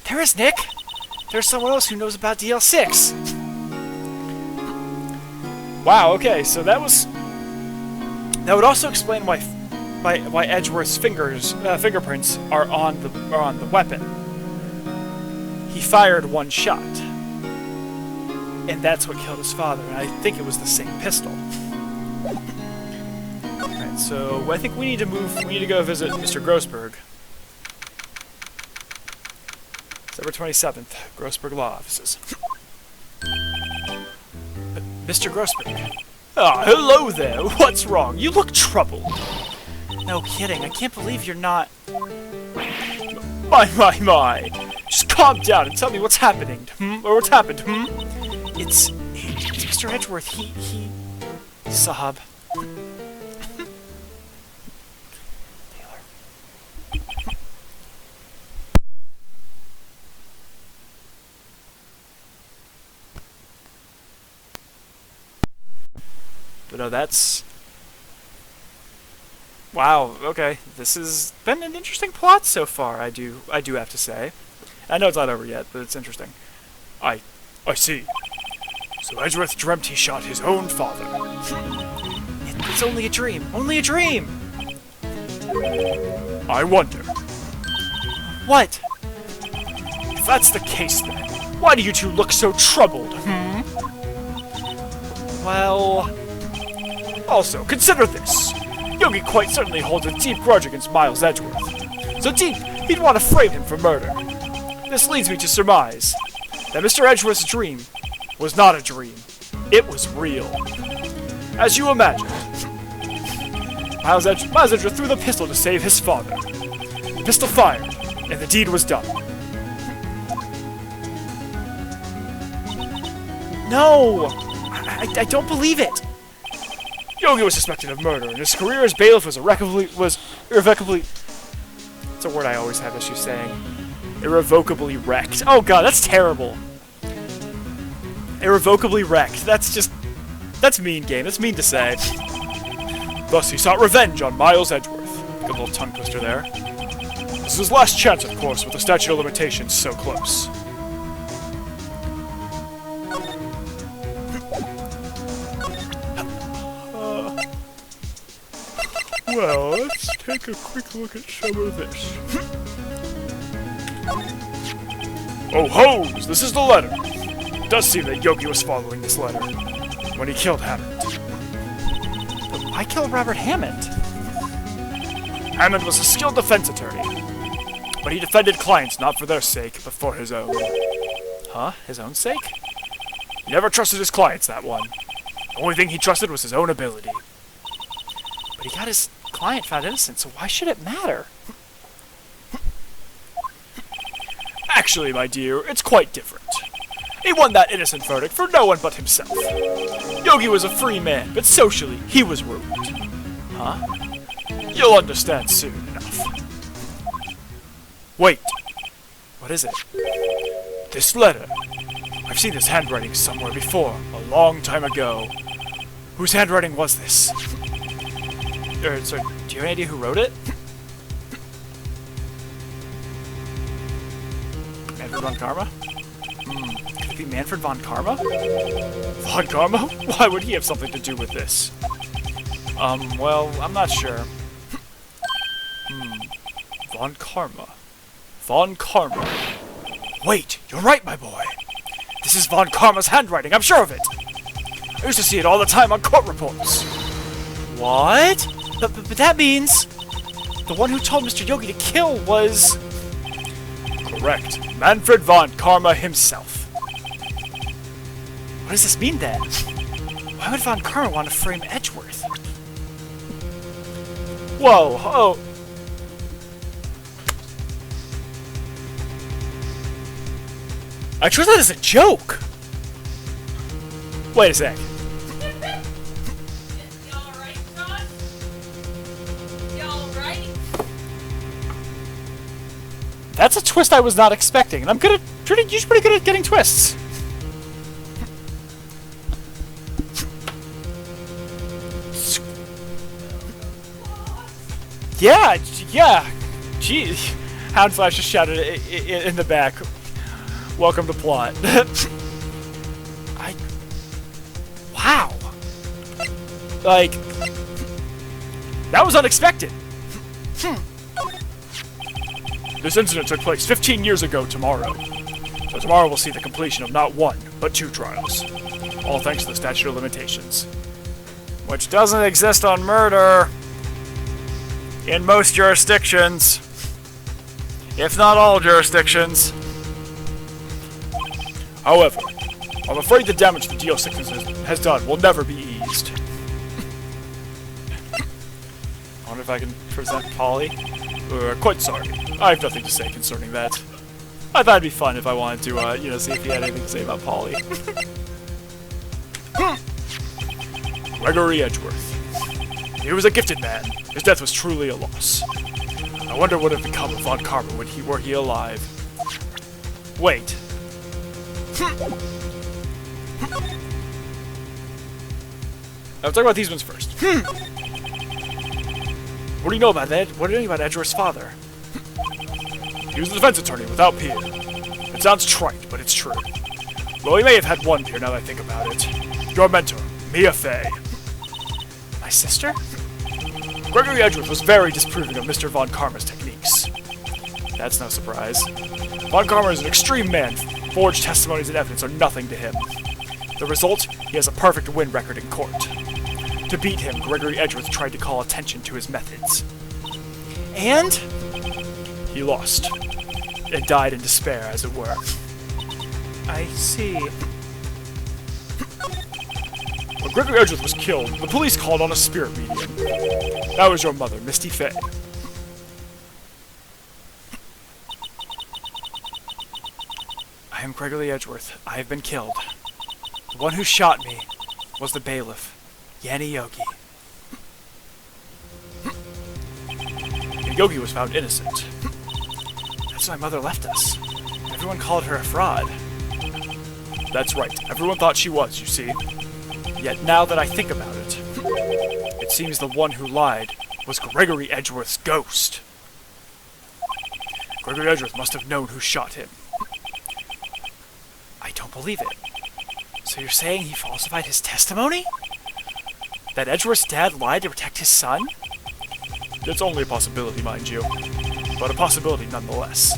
There is, Nick! There's someone else who knows about DL6! Wow, okay, so that would also explain why Edgeworth's fingerprints are on the weapon. He fired one shot, and that's what killed his father. And I think it was the same pistol. Alright, so I think we need to move. We need to go visit Mr. Grossberg. December 27th, Grossberg Law Offices. Mr. Grossberg. Ah, hello there. What's wrong? You look troubled. No kidding. I can't believe you're not... My. Just calm down and tell me what's happening, Or what's happened, It's Mr. Edgeworth. He... Sob. But no, that's... Wow, okay. This has been an interesting plot so far, I do have to say. I know it's not over yet, but it's interesting. I see. So Edgeworth dreamt he shot his own father. It's only a dream. Only a dream! I wonder. What? If that's the case, then, why do you two look so troubled, Well... Also, consider this. Yogi quite certainly holds a deep grudge against Miles Edgeworth. So deep, he'd want to frame him for murder. This leads me to surmise that Mr. Edgeworth's dream was not a dream. It was real. As you imagined, Miles Edgeworth threw the pistol to save his father. Pistol fired, and the deed was done. No! I don't believe it! Yogi was suspected of murder, and his career as bailiff was irrevocably... It's a word I always have issues saying. Irrevocably wrecked. Oh god, that's terrible. Irrevocably wrecked. That's mean, game. That's mean to say. Thus, he sought revenge on Miles Edgeworth. Good little tongue twister there. This is his last chance, of course, with the statute of limitations so close. Well, let's take a quick look at some of this. Oh hoes! This is the letter! It does seem that Yogi was following this letter when he killed Hammond. But why kill Robert Hammond? Hammond was a skilled defense attorney, but he defended clients not for their sake, but for his own. Huh? His own sake? He never trusted his clients, that one. The only thing he trusted was his own ability. But he got his client found innocent, so why should it matter? Actually, my dear, it's quite different. He won that innocent verdict for no one but himself. Yogi was a free man, but socially, he was ruined. Huh? You'll understand soon enough. Wait. What is it? This letter. I've seen this handwriting somewhere before, a long time ago. Whose handwriting was this? So, do you have any idea who wrote it? Manfred von Karma? Could it be Manfred von Karma? Von Karma? Why would he have something to do with this? Well, I'm not sure. Von Karma. Von Karma. Wait, you're right, my boy. This is Von Karma's handwriting, I'm sure of it. I used to see it all the time on court reports. What? But that means the one who told Mr. Yogi to kill was... Correct. Manfred von Karma himself. What does this mean then? Why would Von Karma want to frame Edgeworth? Whoa, oh. I chose that as a joke! Wait a sec. That's a twist I was not expecting, and I'm usually pretty good at getting twists. Yeah. Gee, Houndflash just shouted in the back. Welcome to plot. Wow. Like, that was unexpected. This incident took place 15 years ago tomorrow. So tomorrow we'll see the completion of not one, but 2 trials. All thanks to the statute of limitations. Which doesn't exist on murder. In most jurisdictions. If not all jurisdictions. However, I'm afraid the damage the DO sickness has done will never be eased. I wonder if I can present Polly. Quite sorry. I have nothing to say concerning that. I thought it'd be fun if I wanted to, see if he had anything to say about Polly. Gregory Edgeworth. He was a gifted man. His death was truly a loss. I wonder what would have become of Von Karma were he alive. Wait. I'll talk about these ones first. What do you know about that? What do you know about Edgeworth's father? He was a defense attorney without peer. It sounds trite, but it's true. Well, he may have had one peer now that I think about it. Your mentor, Mia Fey. My sister? Gregory Edgeworth was very disapproving of Mr. Von Karma's techniques. That's no surprise. Von Karma is an extreme man. Forged testimonies and evidence are nothing to him. The result? He has a perfect win record in court. To beat him, Gregory Edgeworth tried to call attention to his methods. And? He lost. And died in despair, as it were. I see. When Gregory Edgeworth was killed, the police called on a spirit medium. That was your mother, Misty Fey. Gregory Edgeworth, I have been killed. The one who shot me was the bailiff, Yanni Yogi. And Yogi was found innocent. That's why Mother left us. Everyone called her a fraud. That's right. Everyone thought she was, you see. Yet now that I think about it, it seems the one who lied was Gregory Edgeworth's ghost. Gregory Edgeworth must have known who shot him. I don't believe it. So you're saying he falsified his testimony? That Edgeworth's dad lied to protect his son? It's only a possibility, mind you. But a possibility nonetheless.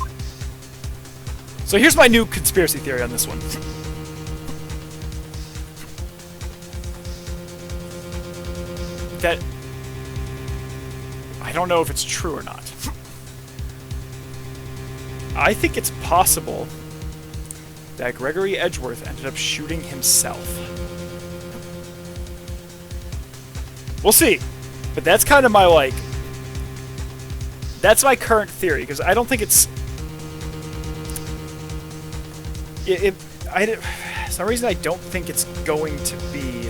So here's my new conspiracy theory on this one. That... I don't know if it's true or not. I think it's possible that Gregory Edgeworth ended up shooting himself. We'll see. But that's kind of my, like... That's my current theory, because I don't think it's... For some reason, I don't think it's going to be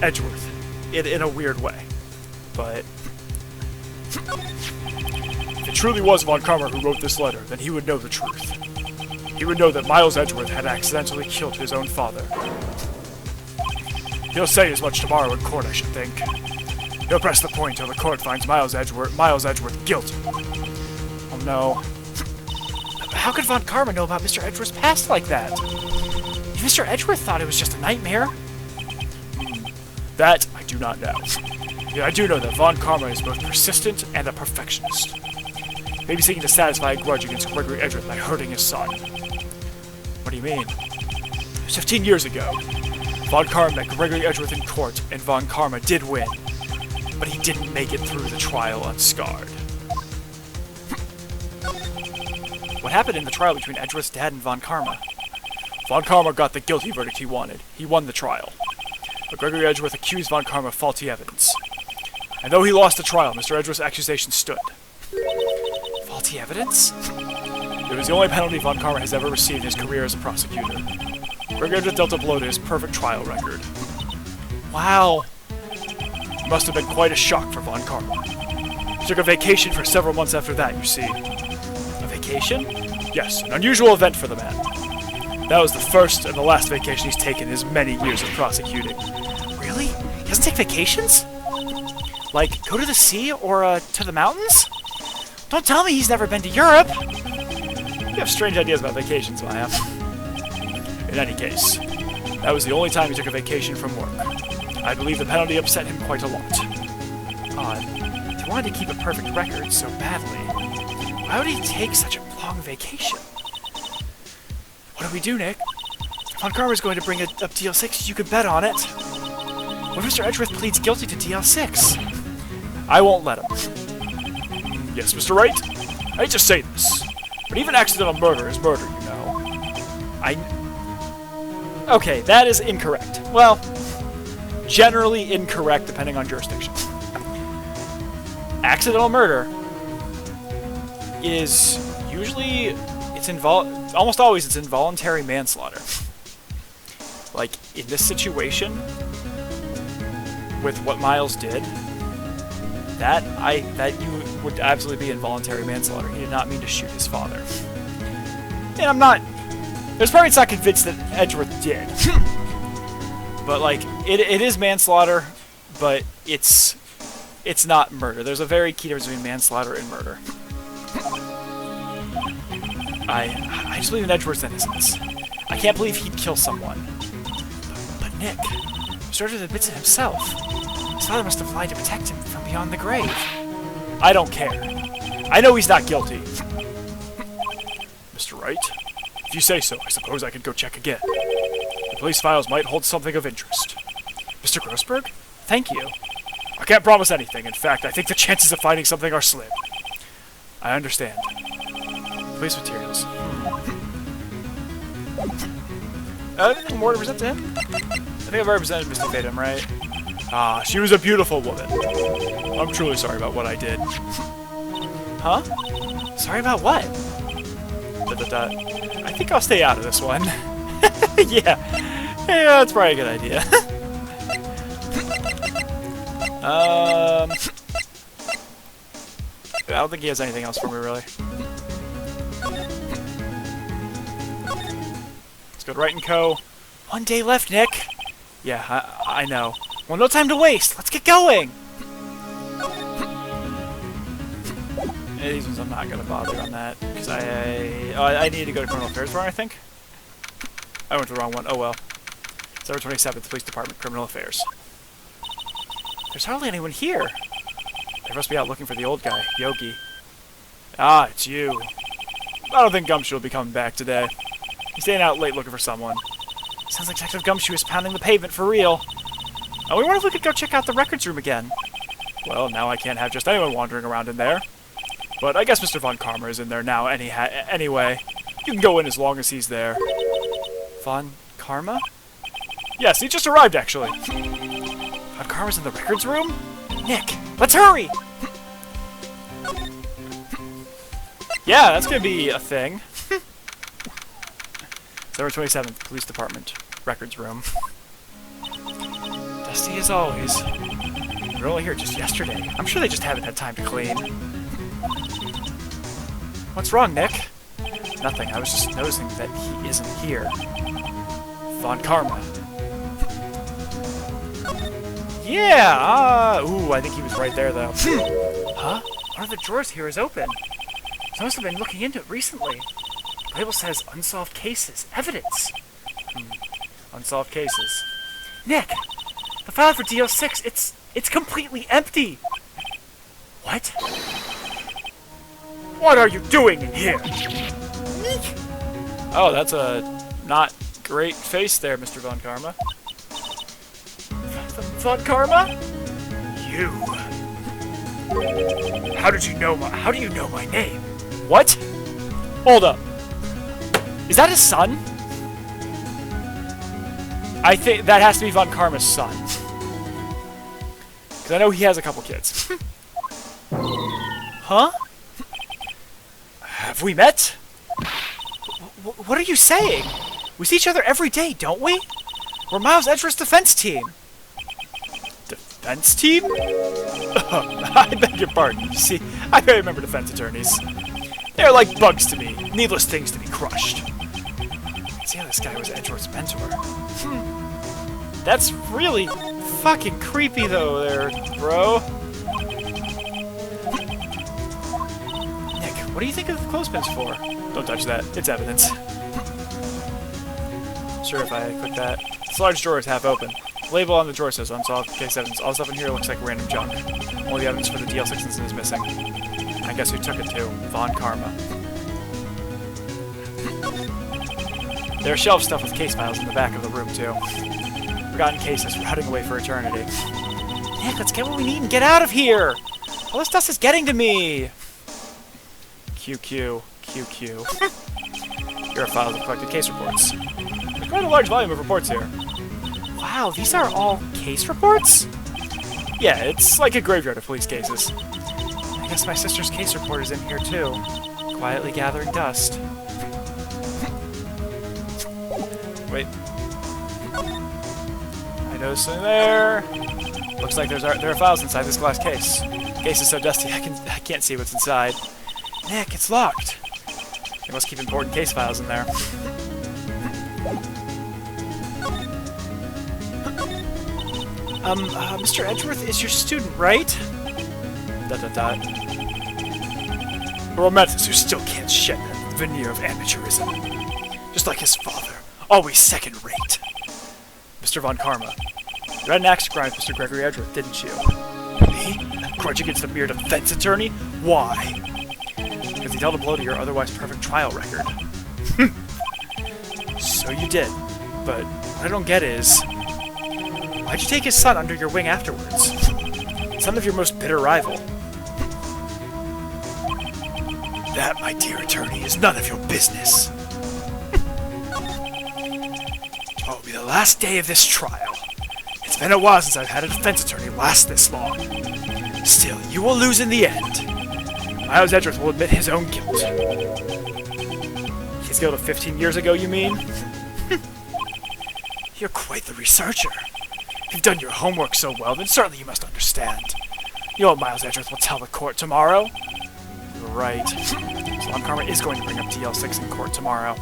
Edgeworth in a weird way. But if it truly was Von Karma who wrote this letter, then he would know the truth. He would know that Miles Edgeworth had accidentally killed his own father. He'll say as much tomorrow in court, I should think. He'll press the point till the court finds Miles Edgeworth guilty. Oh no. How could Von Karma know about Mr. Edgeworth's past like that? If Mr. Edgeworth thought it was just a nightmare. That I do not know. Yeah, I do know that Von Karma is both persistent and a perfectionist. Maybe seeking to satisfy a grudge against Gregory Edgeworth by hurting his son. What do you mean? It was 15 years ago. Von Karma met Gregory Edgeworth in court, and Von Karma did win. But he didn't make it through the trial unscarred. What happened in the trial between Edgeworth's dad and Von Karma? Von Karma got the guilty verdict he wanted. He won the trial. But Gregory Edgeworth accused Von Karma of faulty evidence. And though he lost the trial, Mr. Edgeworth's accusation stood. Faulty evidence? It was the only penalty Von Karma has ever received in his career as a prosecutor. Gregory Edgeworth dealt a blow to his perfect trial record. Wow. It must have been quite a shock for Von Karma. He took a vacation for several months after that, you see. A vacation? Yes, an unusual event for the man. That was the first and the last vacation he's taken in his many years of prosecuting. Really? He doesn't take vacations? Like, go to the sea or, to the mountains? Don't tell me he's never been to Europe! You have strange ideas about vacations, Maya. In any case, that was the only time he took a vacation from work. I believe the penalty upset him quite a lot. Odd. If he wanted to keep a perfect record so badly, why would he take such a long vacation? What do we do, Nick? Von Karma's going to bring up DL6, you could bet on it. What if Mr. Edgeworth pleads guilty to DL6? I won't let him. Yes, Mr. Wright? I hate to say this, but even accidental murder is murder, you know. Okay, that is incorrect. Well, generally incorrect depending on jurisdiction. Accidental murder is usually... almost always it's involuntary manslaughter. Like, in this situation, with what Miles did, that you would absolutely be involuntary manslaughter. He did not mean to shoot his father. And I'm not... There's part of me's not convinced that Edgeworth did. But, like, it is manslaughter, but it's not murder. There's a very key difference between manslaughter and murder. I just believe in Edgeworth's innocence. I can't believe he'd kill someone. But Nick, Mr. Edgeworth admits it himself. His father must have lied to protect him from beyond the grave. I don't care. I know he's not guilty. Mr. Wright? If you say so, I suppose I could go check again. The police files might hold something of interest. Mr. Grossberg? Thank you. I can't promise anything. In fact, I think the chances of finding something are slim. I understand. Police materials. Anything more to present to him? I think I've already presented Mr. Tatum, right? Ah, she was a beautiful woman. I'm truly sorry about what I did. Huh? Sorry about what? I think I'll stay out of this one. Yeah, that's probably a good idea. I don't think he has anything else for me, really. Let's go to Wright & Co. 1 day left, Nick. Yeah, I know. Well, no time to waste. Let's get going. These ones I'm not gonna bother on that because I need to go to Criminal Affairs Bar, I think. I went to the wrong one. Oh well. December 27th, Police Department, Criminal Affairs. There's hardly anyone here. They must be out looking for the old guy, Yogi. Ah, it's you. I don't think Gumshoe will be coming back today. He's staying out late looking for someone. Sounds like Detective Gumshoe is pounding the pavement for real. I wonder if we could go check out the records room again. Well, now I can't have just anyone wandering around in there. But I guess Mr. Von Karma is in there now anyway. You can go in as long as he's there. Von Karma? Yes, he just arrived, actually. Von Karma's in the records room? Nick, let's hurry! Yeah, that's gonna be a thing. December 27th, Police Department, records room. Dusty as always. They were only here just yesterday. I'm sure they just haven't had time to clean. What's wrong, Nick? Nothing. I was just noticing that he isn't here. Von Karma. Yeah! Ooh, I think he was right there, though. Huh? One of the drawers here is open. Someone must have been looking into it recently. The label says unsolved cases. Evidence. Unsolved cases. Nick! The file for DL6, it's completely empty! What? What are you doing in here? Oh, that's a not great face there, Mr. Von Karma. Von Karma? You. How do you know my name? What? Hold up. Is that his son? I think that has to be Von Karma's son. Because I know he has a couple kids. Huh? Have we met? What are you saying? We see each other every day, don't we? We're Miles Edgeworth's defense team. Defense team? I beg your pardon. You see, I remember defense attorneys. They're like bugs to me. Needless things to be crushed. See how this guy was Edgeworth's mentor. That's really fucking creepy though there, bro. Nick, what do you think of the clothespins for? Don't touch that. It's evidence. Sure, if I click that. This large drawer is half open. The label on the drawer says unsolved case evidence. All stuff in here looks like random junk. Only the evidence for the DL6 incident is missing. I guess who took it to? Von Karma. There are shelves stuffed with case files in the back of the room, too. Forgotten cases rotting away for eternity. Nick, let's get what we need and get out of here! All this dust is getting to me! QQ. Here are files of collected case reports. There's quite a large volume of reports here. Wow, these are all case reports? Yeah, it's like a graveyard of police cases. I guess my sister's case report is in here too. Quietly gathering dust. Wait. I noticed something there. Looks like there are files inside this glass case. The case is so dusty I can't see what's inside. Nick, it's locked. They must keep important case files in there. Mr. Edgeworth is your student, right? ... A romanticist who still can't shed that veneer of amateurism. Just like his father, always second-rate. Mr. Von Karma, you had an axe to grind with Mr. Gregory Edgeworth, didn't you? Me? A grudge against a mere defense attorney? Why? Because he dealt a blow to your otherwise perfect trial record. So you did, but what I don't get is... why'd you take his son under your wing afterwards? Son of your most bitter rival. That, my dear attorney, is none of your business. Tomorrow will be the last day of this trial. It's been a while since I've had a defense attorney last this long. Still, you will lose in the end. Miles Edgeworth will admit his own guilt. He's killed 15 years ago, you mean? You're quite the researcher. If you've done your homework so well, then certainly you must understand. You know what Miles Edgeworth will tell the court tomorrow? You're right. Salon Karma is going to bring up DL6 in court tomorrow.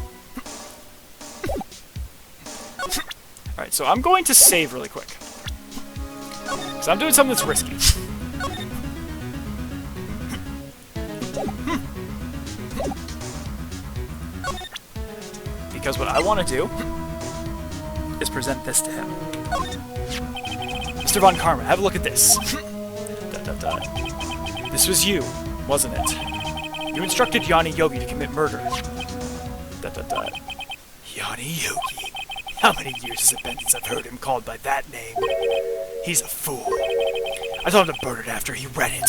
Alright, so I'm going to save really quick. Because I'm doing something that's risky. Because what I want to do is present this to him. Mr. Von Karma, have a look at this. This was you, wasn't it? You instructed Yanni Yogi to commit murder. Yanni Yogi? How many years has it been since I've heard him called by that name? He's a fool. I told him to burn it after he read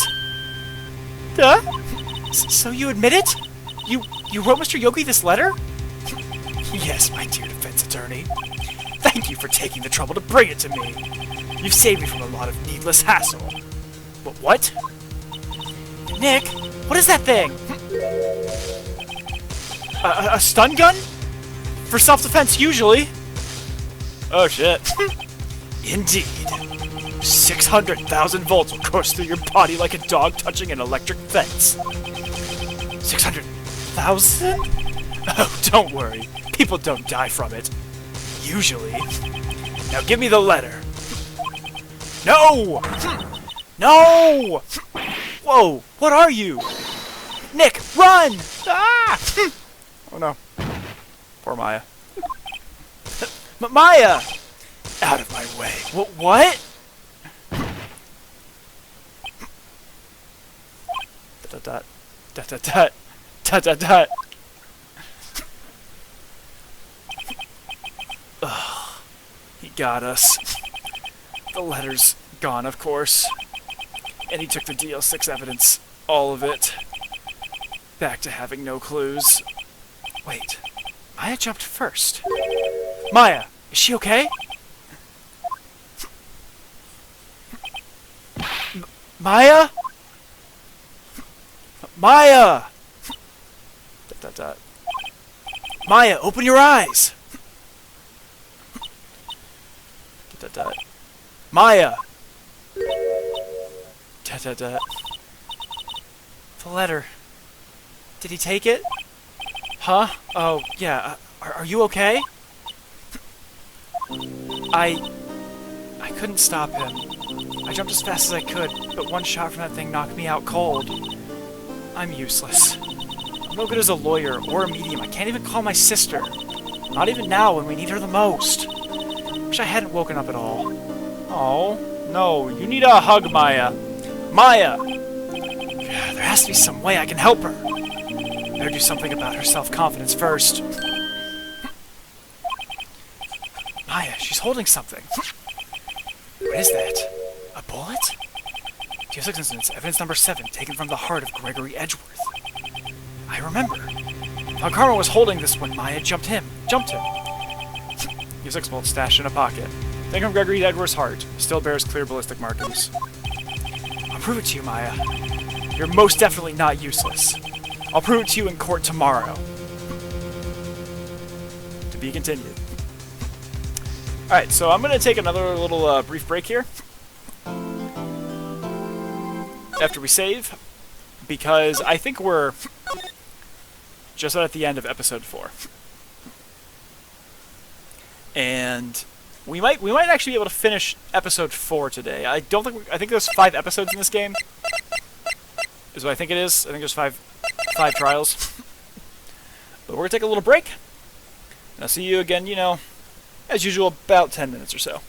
it. So you admit it? You wrote Mr. Yogi this letter? Yes, my dear defense attorney. Thank you for taking the trouble to bring it to me. You've saved me from a lot of needless hassle. But what? Nick, what is that thing? A stun gun? For self-defense, usually. Oh, shit. Indeed. 600,000 volts will course through your body like a dog touching an electric fence. 600,000? Oh, don't worry. People don't die from it. Usually. Now give me the letter. No! No! Whoa, what are you? Nick, run! Ah! Oh, no. Poor Maya. Maya! Out of my way. What? Dot. Dot, dot, dot. Dot, dot, dot. Ugh. He got us. The letter's gone, of course. And he took the DL6 evidence. All of it. Back to having no clues. Wait. Maya jumped first. Maya, is she okay? Maya? Maya! Dot, dot, dot. Maya, open your eyes! Dot, dot, dot. Maya! Dot, dot, dot. The letter. Did he take it? Huh? Oh, yeah. Are you okay? I couldn't stop him. I jumped as fast as I could, but one shot from that thing knocked me out cold. I'm useless. I'm no good as a lawyer or a medium. I can't even call my sister. Not even now when we need her the most. Wish I hadn't woken up at all. Oh, no. You need a hug, Maya. Maya! There has to be some way I can help her. Better do something about her self-confidence first. Maya, she's holding something. What is that? A bullet? DL6 instance, evidence number 7, taken from the heart of Gregory Edgeworth. I remember. Von Karma was holding this when Maya jumped him. DL6 bolt stashed in a pocket. Taken from Gregory Edgeworth's heart. Still bears clear ballistic markings. I'll prove it to you, Maya. You're most definitely not useless. I'll prove it to you in court tomorrow. To be continued. Alright, so I'm going to take another little brief break here. After we save. Because I think we're just at the end of episode 4. And we might actually be able to finish episode 4 today. I think there's 5 episodes in this game. Is what I think it is. I think there's 5 trials. But we're going to take a little break. And I'll see you again, you know, as usual, about 10 minutes or so.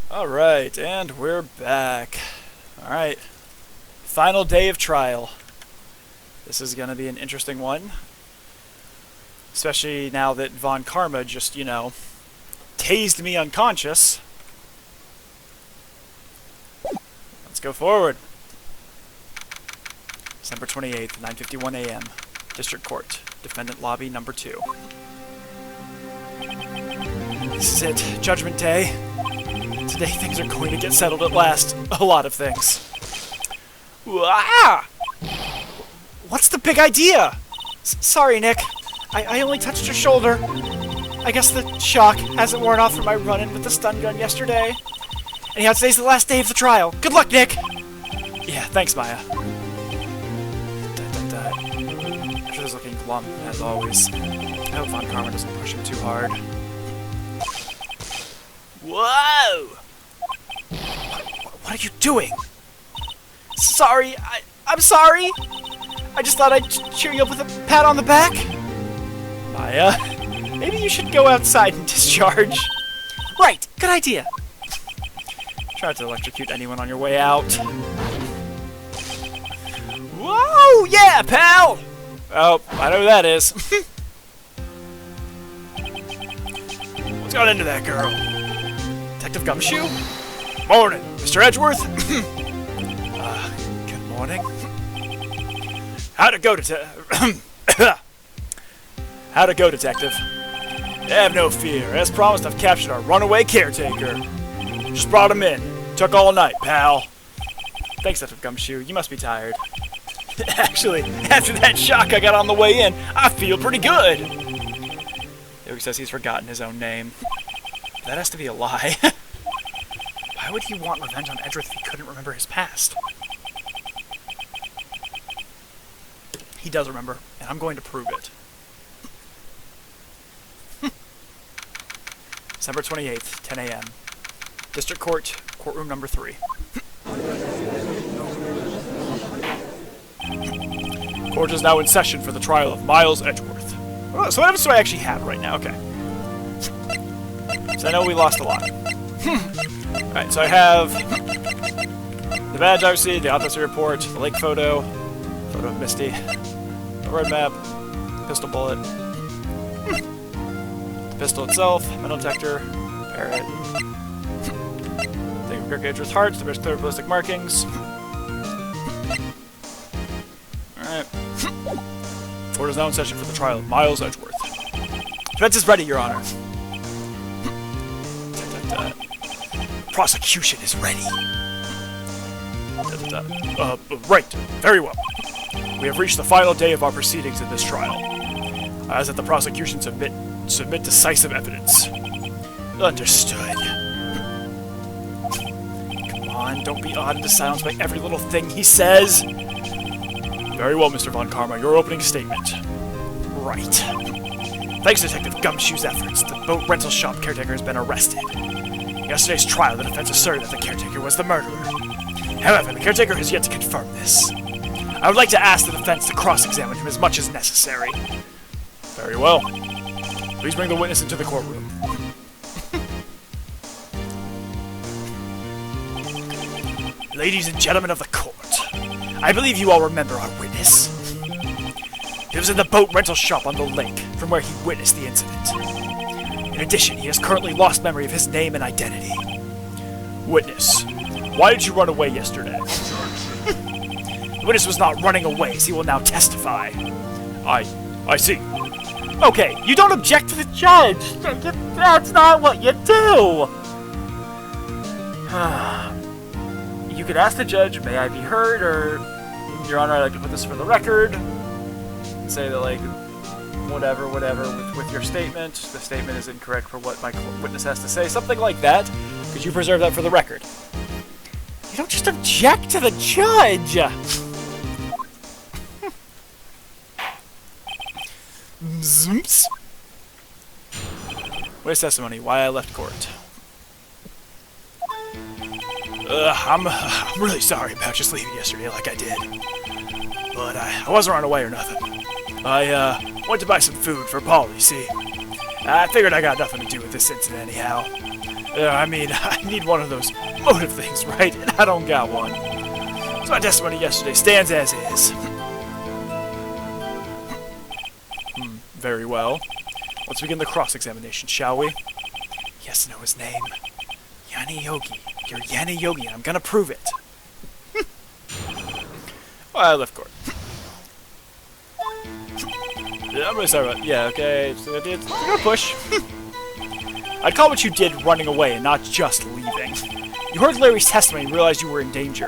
Alright, and we're back. Alright. Final day of trial. This is going to be an interesting one. Especially now that Von Karma just, tased me unconscious. Let's go forward. December 28th, 9:51 a.m. District Court. Defendant Lobby Number 2. This is it. Judgment Day. Today things are going to get settled at last. A lot of things. Ah! What's the big idea? Sorry, Nick. I only touched your shoulder. I guess the shock hasn't worn off from my run-in with the stun gun yesterday. Anyhow, today's the last day of the trial. Good luck, Nick! Yeah, thanks, Maya. Asher's looking glum, as always. I hope Von Karma doesn't push him too hard. Whoa! What are you doing? Sorry, I'm sorry! I just thought I'd cheer you up with a pat on the back. Maya, maybe you should go outside and discharge. Right, good idea. Try not to electrocute anyone on your way out. Whoa, yeah, pal! Oh, I know who that is. What's got into that girl? Detective Gumshoe? Morning, Mr. Edgeworth. Good morning. How'd it go, How'd it go, Detective? Have no fear. As promised, I've captured our runaway caretaker. Just brought him in. Took all night, pal. Thanks, Detective Gumshoe. You must be tired. Actually, after that shock I got on the way in, I feel pretty good. Yogi says he's forgotten his own name. That has to be a lie. Why would he want revenge on Edgeworth if he couldn't remember his past? He does remember, and I'm going to prove it. December 28th, 10 a.m. District Court, Courtroom Number 3. Court is now in session for the trial of Miles Edgeworth. Oh, so what evidence do I actually have right now? Okay. So I know we lost a lot. Alright, so I have the badge, obviously, the autopsy report, the lake photo of Misty, the road map, pistol bullet, the pistol itself, metal detector, parrot, thing of Edgeworth's heart, the clear ballistic markings. Alright. Court is now in session for the trial of Miles Edgeworth. Defense is ready, Your Honor. Prosecution is ready. Right. Very well. We have reached the final day of our proceedings in this trial. I ask that the prosecution submit decisive evidence. Understood. Come on, don't be awed into silence by every little thing he says. Very well, Mr. Von Karma, your opening statement. Right. Thanks to Detective Gumshoe's efforts, the boat rental shop caretaker has been arrested. In yesterday's trial, the defense asserted that the caretaker was the murderer. However, the caretaker has yet to confirm this. I would like to ask the defense to cross-examine him as much as necessary. Very well. Please bring the witness into the courtroom. Ladies and gentlemen of the court, I believe you all remember our witness. He was in the boat rental shop on the lake, from where he witnessed the incident. In addition, he has currently lost memory of his name and identity. Witness, why did you run away yesterday? The witness was not running away, as he will now testify. I see. Okay, you don't object to the judge! That's not what you do! You could ask the judge, may I be heard, or, Your Honor, I'd like to put this for the record. Say that, like, whatever, with your statement. The statement is incorrect for what my witness has to say. Something like that. Could you preserve that for the record? You don't just object to the judge! Zooms. Witness testimony, why I left court. I'm really sorry about just leaving yesterday like I did. But I wasn't running away or nothing. I went to buy some food for Paul, you see. I figured I got nothing to do with this incident anyhow. I mean, I need one of those motive things, right? And I don't got one. So my testimony yesterday stands as is. Very well. Let's begin the cross-examination, shall we? Yes to know his name. Yanni Yogi. You're Yanni Yogi, and I'm gonna prove it. Well, I left court. Yeah, I'm really sorry about... Yeah, okay. So I'm gonna push. I'd call what you did running away and not just leaving. You heard Larry's testimony and realized you were in danger.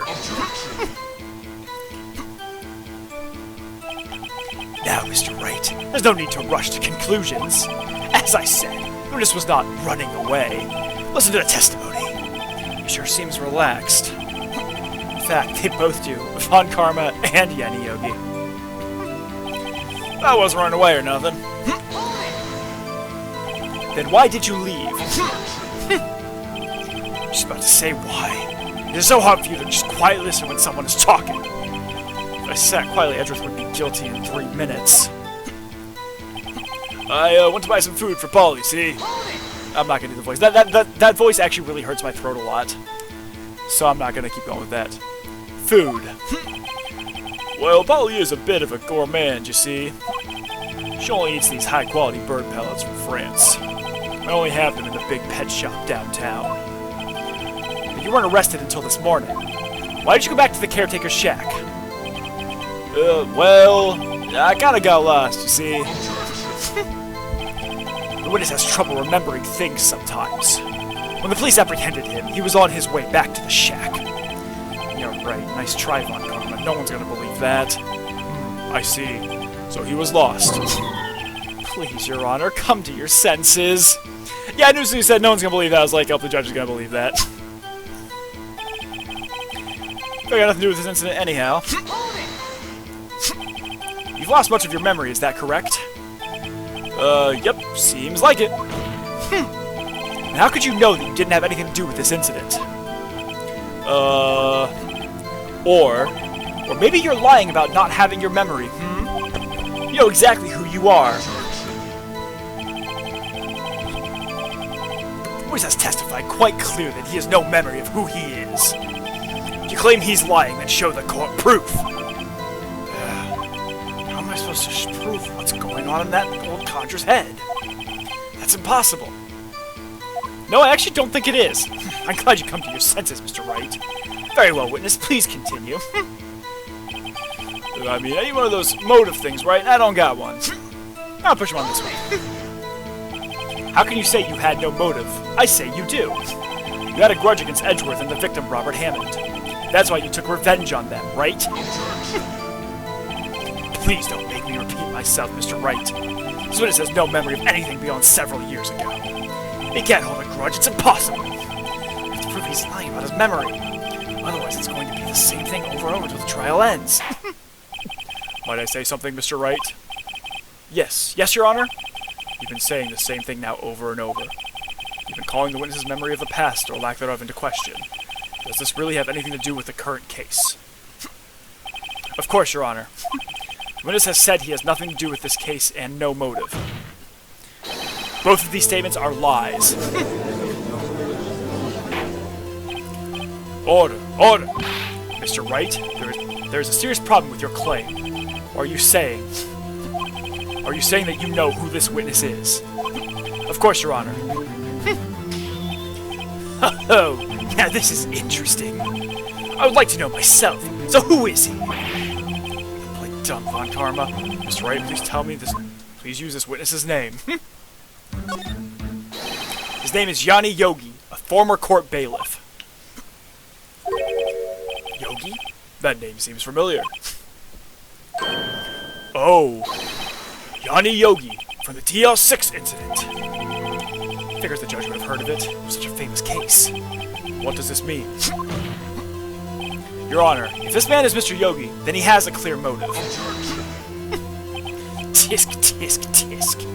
Now, Mr. Wright, there's no need to rush to conclusions. As I said, Brutus was not running away. Listen to the testimony. He sure seems relaxed. In fact, they both do. Von Karma and Yanni Yogi. I wasn't running away or nothing. Then why did you leave? Just about to say why. It is so hard for you to just quietly listen when someone is talking. If I sat quietly, Edgeworth would be guilty in 3 minutes. I went to buy some food for Polly, see? I'm not gonna do the voice. That voice actually really hurts my throat a lot. So I'm not gonna keep going with that. Food. Well, Polly is a bit of a gourmand, you see. She only eats these high-quality bird pellets from France. I only have them in the big pet shop downtown. But you weren't arrested until this morning. Why did you go back to the caretaker's shack? Well, I kinda got lost, you see. The witness has trouble remembering things sometimes. When the police apprehended him, he was on his way back to the shack. You're right, nice try, Von Karma. No one's gonna believe that. I see. So he was lost. Please, Your Honor, come to your senses. Yeah, I knew as soon as you said no one's gonna believe that, I was like, oh, the judge is gonna believe that. I got nothing to do with this incident anyhow. You've lost much of your memory, is that correct? Yep, seems like it. And how could you know that you didn't have anything to do with this incident? Or maybe you're lying about not having your memory, You know exactly who you are. The voice has testified quite clear that he has no memory of who he is. If you claim he's lying, then show the court proof. How am I supposed to prove what's going on in that old codger's head? That's impossible. No, I actually don't think it is. I'm glad you come to your senses, Mr. Wright. Very well, witness. Please continue. I mean, I need one of those motive things, right? I don't got one. I'll push him on this one. How can you say you had no motive? I say you do. You had a grudge against Edgeworth and the victim, Robert Hammond. That's why you took revenge on them, right? Please don't make me repeat myself, Mr. Wright. This witness has no memory of anything beyond several years ago. He can't hold a grudge. It's impossible. You have to prove he's lying about his memory. Otherwise, it's going to be the same thing over and over until the trial ends. Might I say something, Mr. Wright? Yes. Yes, Your Honor? You've been saying the same thing now over and over. You've been calling the witness's memory of the past, or lack thereof, into question. Does this really have anything to do with the current case? Of course, Your Honor. The witness has said he has nothing to do with this case and no motive. Both of these statements are lies. Order! Order! Mr. Wright, there is a serious problem with your claim. Are you saying that you know who this witness is? Of course, Your Honor. Oh, now this is interesting. I would like to know myself. So who is he? Don't play dumb, Von Karma. Mr. Wright, please tell me this. Please use this witness's name. His name is Yanni Yogi, a former court bailiff. Yogi? That name seems familiar. Oh, Yanni Yogi from the TL6 incident. Figures the judge would have heard of it. It was such a famous case. What does this mean? Your Honor, if this man is Mr. Yogi, then he has a clear motive. Tisk, tisk, tisk.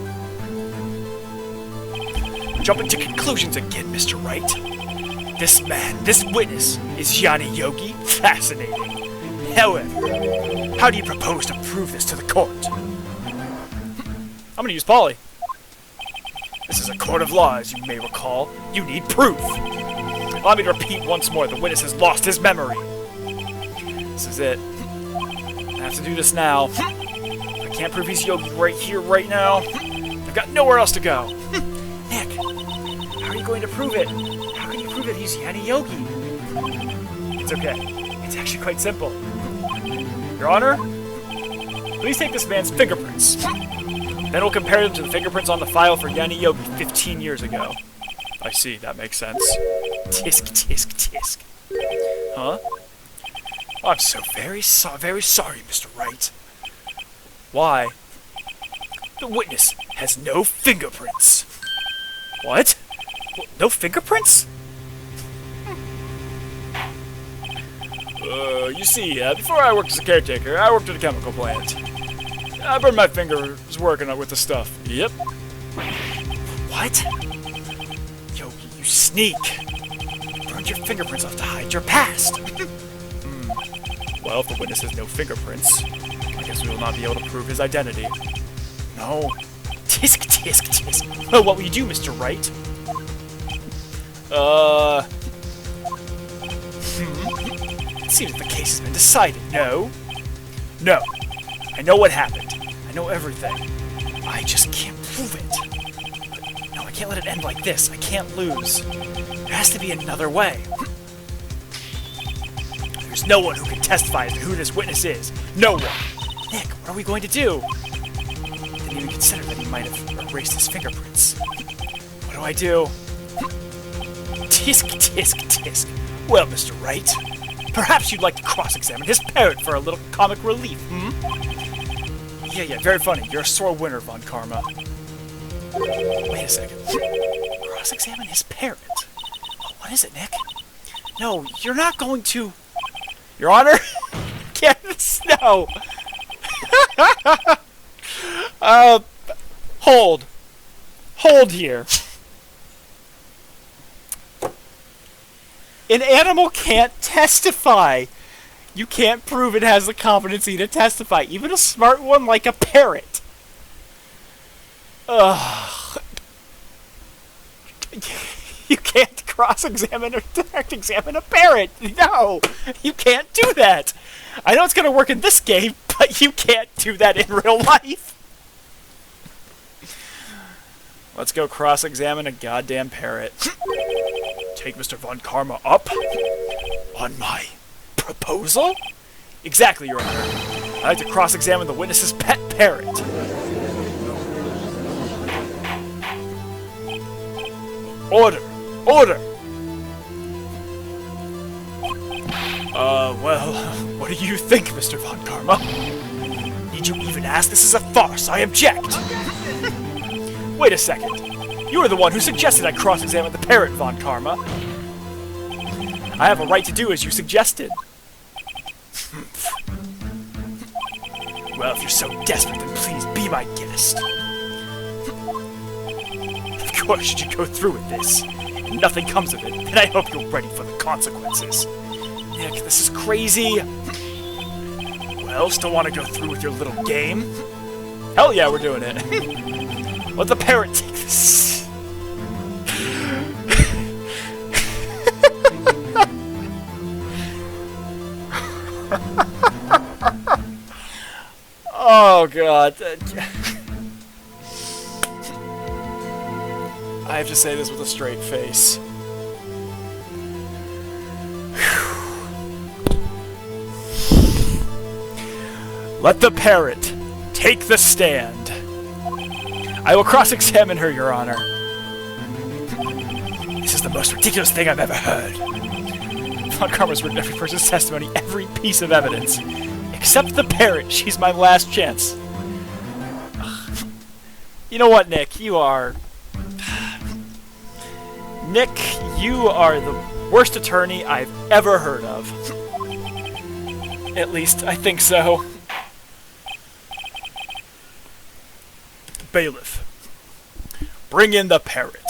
Jumping to conclusions again, Mr. Wright. This man, this witness, is Yanni Yogi? Fascinating. However, how do you propose to prove this to the court? I'm gonna use Polly. This is a court of law, as you may recall. You need proof. Allow me to repeat once more, the witness has lost his memory. This is it. I have to do this now. I can't prove he's Yogi right here, right now. I've got nowhere else to go. Nick, how are you going to prove it? How can you prove that he's Yanni Yogi? It's okay. It's actually quite simple. Your Honor, please take this man's fingerprints. Then we'll compare them to the fingerprints on the file for Yanni Yogi 15 years ago. I see, that makes sense. Tisk, tisk, tisk. Huh? Oh, I'm so very sorry, Mr. Wright. Why? The witness has no fingerprints. What? No fingerprints? You see, before I worked as a caretaker, I worked at a chemical plant. I burned my fingers working with the stuff. Yep. What? Yogi, you sneak. You burned your fingerprints off to hide your past. Well, if the witness has no fingerprints, I guess we will not be able to prove his identity. No. Tisk, tisk, tisk. Well, what will you do, Mr. Wright? It seems that the case has been decided. No. No. I know what happened. I know everything. I just can't prove it. No, I can't let it end like this. I can't lose. There has to be another way. There's no one who can testify as to who this witness is. No one. Nick, what are we going to do? Didn't even consider that he might have erased his fingerprints. What do I do? Tisk, tisk, tisk. Well, Mr. Wright, perhaps you'd like to cross-examine his parrot for a little comic relief, Yeah, very funny. You're a sore winner, Von Karma. Wait a second. Cross-examine his parrot? What is it, Nick? No, you're not going to... Your Honor? No! Hold. Hold here. An animal can't testify. You can't prove it has the competency to testify. Even a smart one like a parrot. Ugh. You can't cross-examine or direct-examine a parrot. No, you can't do that. I know it's going to work in this game, but you can't do that in real life. Let's go cross-examine a goddamn parrot. Take Mr. Von Karma up on my proposal? Exactly, Your Honor. I'd like to cross-examine the witness's pet parrot. Order! Order! Well, what do you think, Mr. Von Karma? Need you even ask? This is a farce. I object! Wait a second. You were the one who suggested I cross-examine the parrot, Von Karma. I have a right to do as you suggested. Well, if you're so desperate, then please be my guest. Of course, should you go through with this, and nothing comes of it, then I hope you're ready for the consequences. Nick, this is crazy. Well, still want to go through with your little game? Hell yeah, we're doing it. Let the parrot take this. Oh, God. I have to say this with a straight face. Let the parrot take the stand. I will cross-examine her, Your Honor. This is the most ridiculous thing I've ever heard. Von Karma's written every person's testimony, every piece of evidence. Except the parrot. She's my last chance. You know what, Nick? You are... Nick, you are the worst attorney I've ever heard of. At least, I think so. Bailiff, bring in the parrot.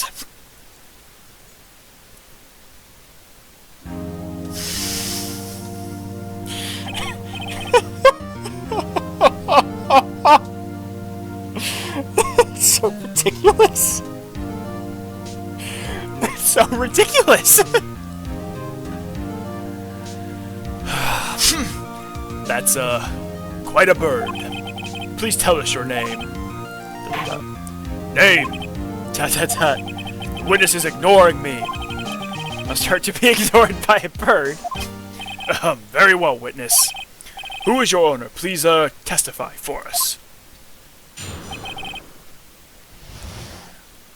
That's so ridiculous. so ridiculous! That's, quite a bird. Please tell us your name. Name! Tut. The witness is ignoring me. Must start to be ignored by a bird. Very well, witness. Who is your owner? Please, testify for us.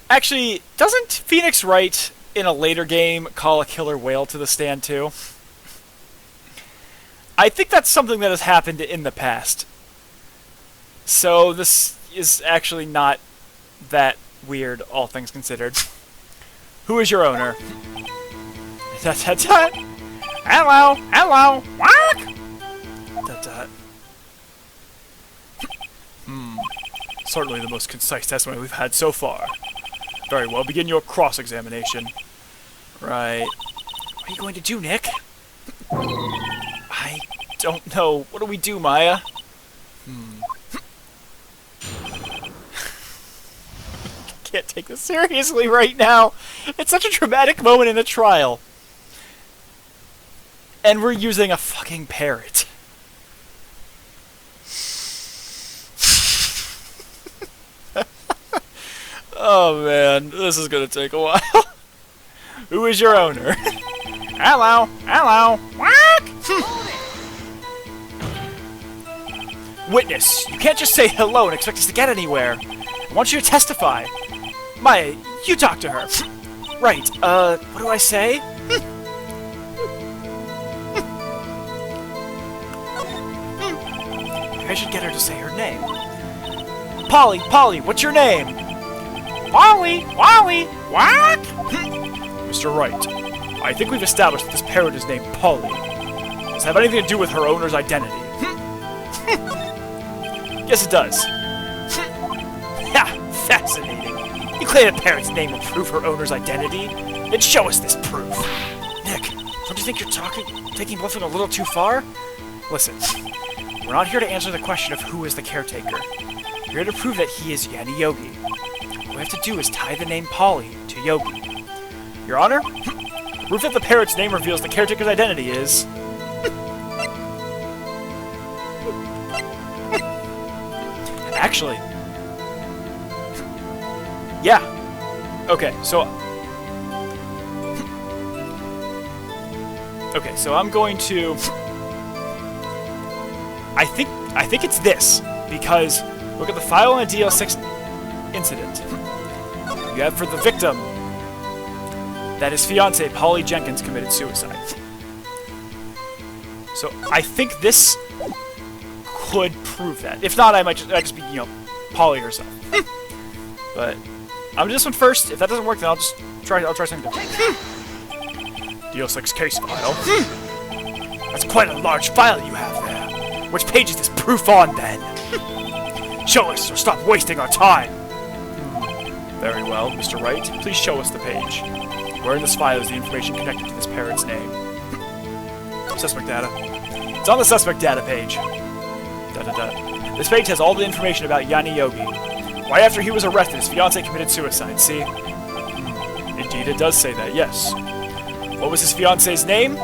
Actually, doesn't Phoenix Wright in a later game call a killer whale to the stand too? I think that's something that has happened in the past. So this is actually not that weird, all things considered. Who is your owner? Tut. Hello, what? Tut. Certainly the most concise testimony we've had so far. Very well, begin your cross-examination. Right. What are you going to do, Nick? I don't know. What do we do, Maya? Can't take this seriously right now. It's such a dramatic moment in the trial. And we're using a fucking parrot. Oh man, this is gonna take a while. Who is your owner? Hello, what? Witness, you can't just say hello and expect us to get anywhere. I want you to testify. Maya, you talk to her. Right, what do I say? I should get her to say her name. Polly, what's your name? Wally, what? Mr. Wright, I think we've established that this parrot is named Polly. Does it have anything to do with her owner's identity? Yes, it does. Ha! Fascinating. You claim a parrot's name will prove her owner's identity? Then show us this proof. Nick, don't you think you're taking bluffing a little too far? Listen, we're not here to answer the question of who is the caretaker. We're here to prove that he is Yanni Yogi. All we have to do is tie the name Polly to Yogi. Your Honor, proof that the parrot's name reveals the caretaker's identity is... Actually... Yeah. Okay, so... Okay, so I'm going to... I think it's this, because look at the file on a DL6 incident. You have for the victim that his fiancée, Polly Jenkins, committed suicide. So I think this could prove that. If not, I might just be, Polly herself. But I'm gonna do this one first. If that doesn't work, then I'll try something different. DL6 case file. That's quite a large file you have there. Which page is this proof on, then? Show us, or stop wasting our time. Very well, Mr. Wright. Please show us the page. Where in this file is the information connected to this parrot's name? Suspect data. It's on the suspect data page. This page has all the information about Yanni Yogi. Right after he was arrested, his fiancée committed suicide, see? Indeed, it does say that, yes. What was his fiancée's name?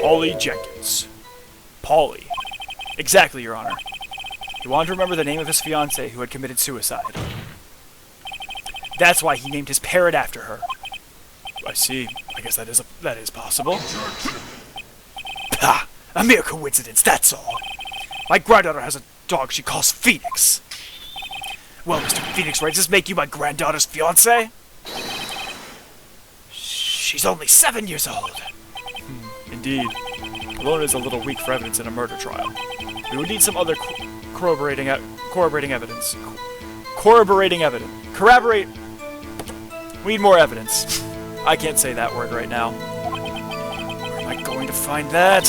Polly Jenkins. Polly. Exactly, Your Honor. He wanted to remember the name of his fiancée who had committed suicide. That's why he named his parrot after her. I see. I guess that is possible. Pah! A mere coincidence, that's all. My granddaughter has a dog she calls Phoenix. Well, Mr. Phoenix Wright, does this make you my granddaughter's fiancé? She's only 7 years old. Indeed. Alone is a little weak for evidence in a murder trial. We would need some other corroborating evidence. Corroborate. We need more evidence. I can't say that word right now. Where am I going to find that?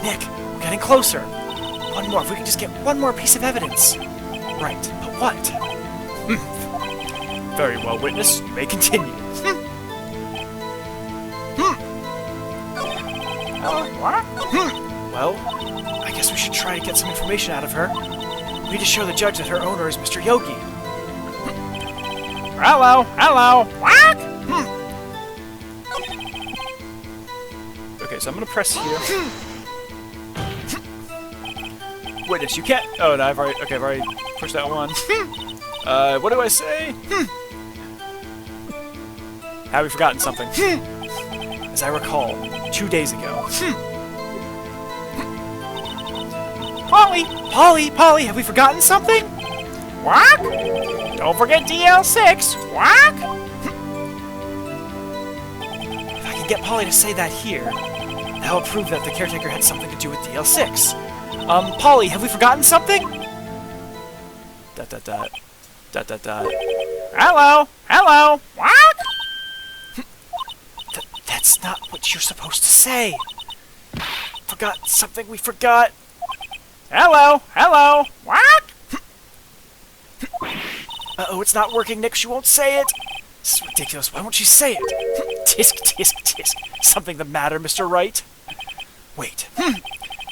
Nick, we're getting closer. One more. If we can just get one more piece of evidence. Right, but what? Very well, witness. You may continue. What? Well, I guess we should try to get some information out of her. We need to show the judge that her owner is Mr. Yogi. Hello, what? Okay, so I'm gonna press here. Witness, you can't. Oh, no, I've already pushed that one. What do I say? Have we forgotten something? As I recall, 2 days ago. Polly, have we forgotten something? What? Don't forget DL6. What? If I can get Polly to say that here, that will prove that the caretaker had something to do with DL6. Polly, have we forgotten something? Dot dot dot. Dot dot dot. Hello? Hello? What? That's not what you're supposed to say. Forgot something we forgot. Hello? Hello? What? Uh-oh, it's not working, Nick. She won't say it. This is ridiculous. Why won't she say it? Tisk, tisk, tisk. Something the matter, Mr. Wright? Wait.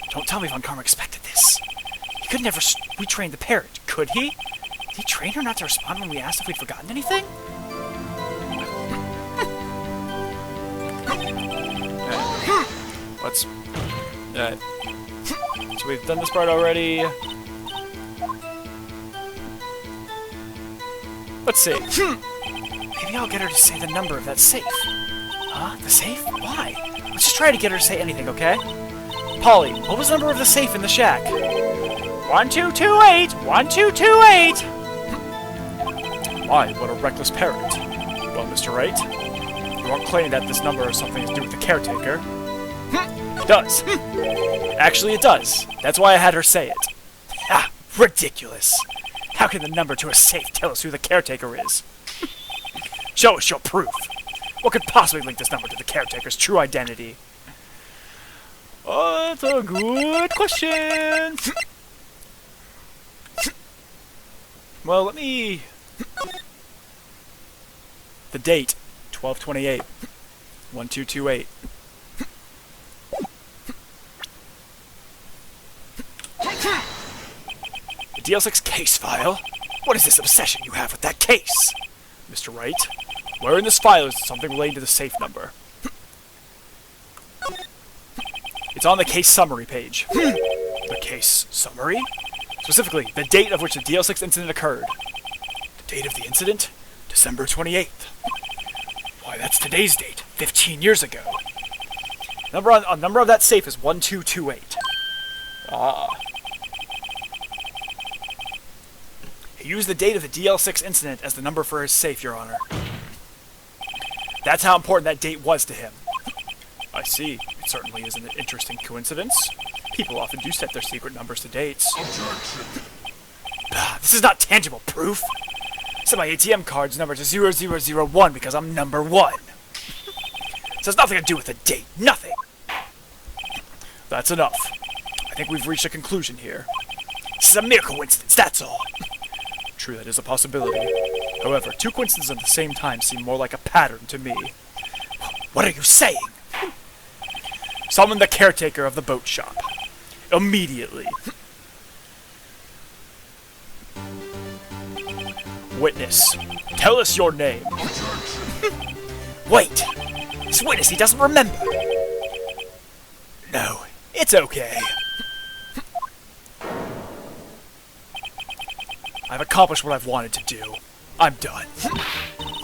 Don't tell me Von Karma expected this. He could never retrain the parrot, could he? Did he train her not to respond when we asked if we'd forgotten anything? Let's... so we've done this part already. Let's see. Maybe I'll get her to say the number of that safe. Huh? The safe? Why? Let's just try to get her to say anything, okay? Polly, what was the number of the safe in the shack? 1228! 1228! Why, what a reckless parrot. Well, Mr. Wright, you won't claim that this number has something to do with the caretaker. It does. Actually, it does. That's why I had her say it. Ah, ridiculous. How can the number to a safe tell us who the caretaker is? Show us your proof. What could possibly link this number to the caretaker's true identity? Oh, that's a good question. Well, let me... The date, 12/28, 1228. The DL6 case file? What is this obsession you have with that case? Mr. Wright, where in this file is something relating to the safe number? It's on the case summary page. The case summary? Specifically, the date of which the DL6 incident occurred. The date of the incident? December 28th. Why, that's today's date, 15 years ago. Number of that safe is 1228. Ah. He used the date of the DL6 incident as the number for his safe, Your Honor. That's how important that date was to him. I see. It certainly is an interesting coincidence. People often do set their secret numbers to dates. Objection. This is not tangible proof. I set my ATM card's number to 0001 because I'm number 1. This has nothing to do with the date. Nothing. That's enough. I think we've reached a conclusion here. This is a mere coincidence, that's all. True, that is a possibility. However, two coincidences at the same time seem more like a pattern to me. What are you saying? Summon the caretaker of the boat shop. Immediately. Witness, tell us your name. Wait! This witness, he doesn't remember! No, it's okay. I've accomplished what I've wanted to do. I'm done.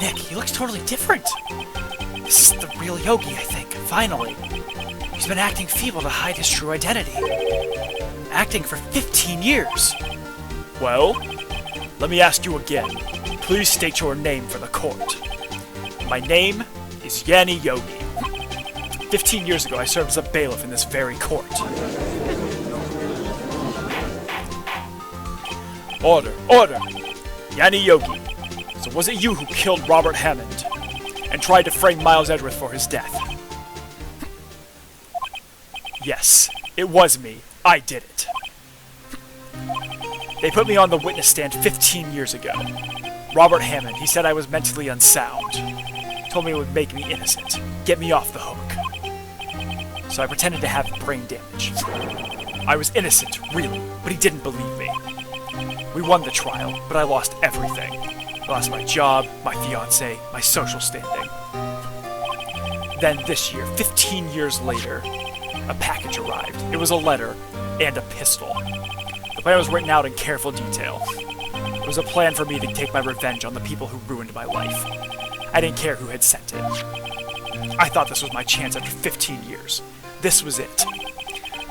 Nick, he looks totally different. This is the real Yogi, I think, finally. He's been acting feeble to hide his true identity. Acting for 15 years. Well, let me ask you again. Please state your name for the court. My name is Yanni Yogi. 15 years ago, I served as a bailiff in this very court. Order! Order! Yanni Yogi. So was it you who killed Robert Hammond and tried to frame Miles Edgeworth for his death? Yes, it was me. I did it. They put me on the witness stand 15 years ago. Robert Hammond, he said I was mentally unsound. Told me it would make me innocent. Get me off the hook. So I pretended to have brain damage. I was innocent, really, but he didn't believe me. We won the trial, but I lost everything. I lost my job, my fiancé, my social standing. Then this year, 15 years later, a package arrived. It was a letter and a pistol. The plan was written out in careful detail. It was a plan for me to take my revenge on the people who ruined my life. I didn't care who had sent it. I thought this was my chance after 15 years. This was it.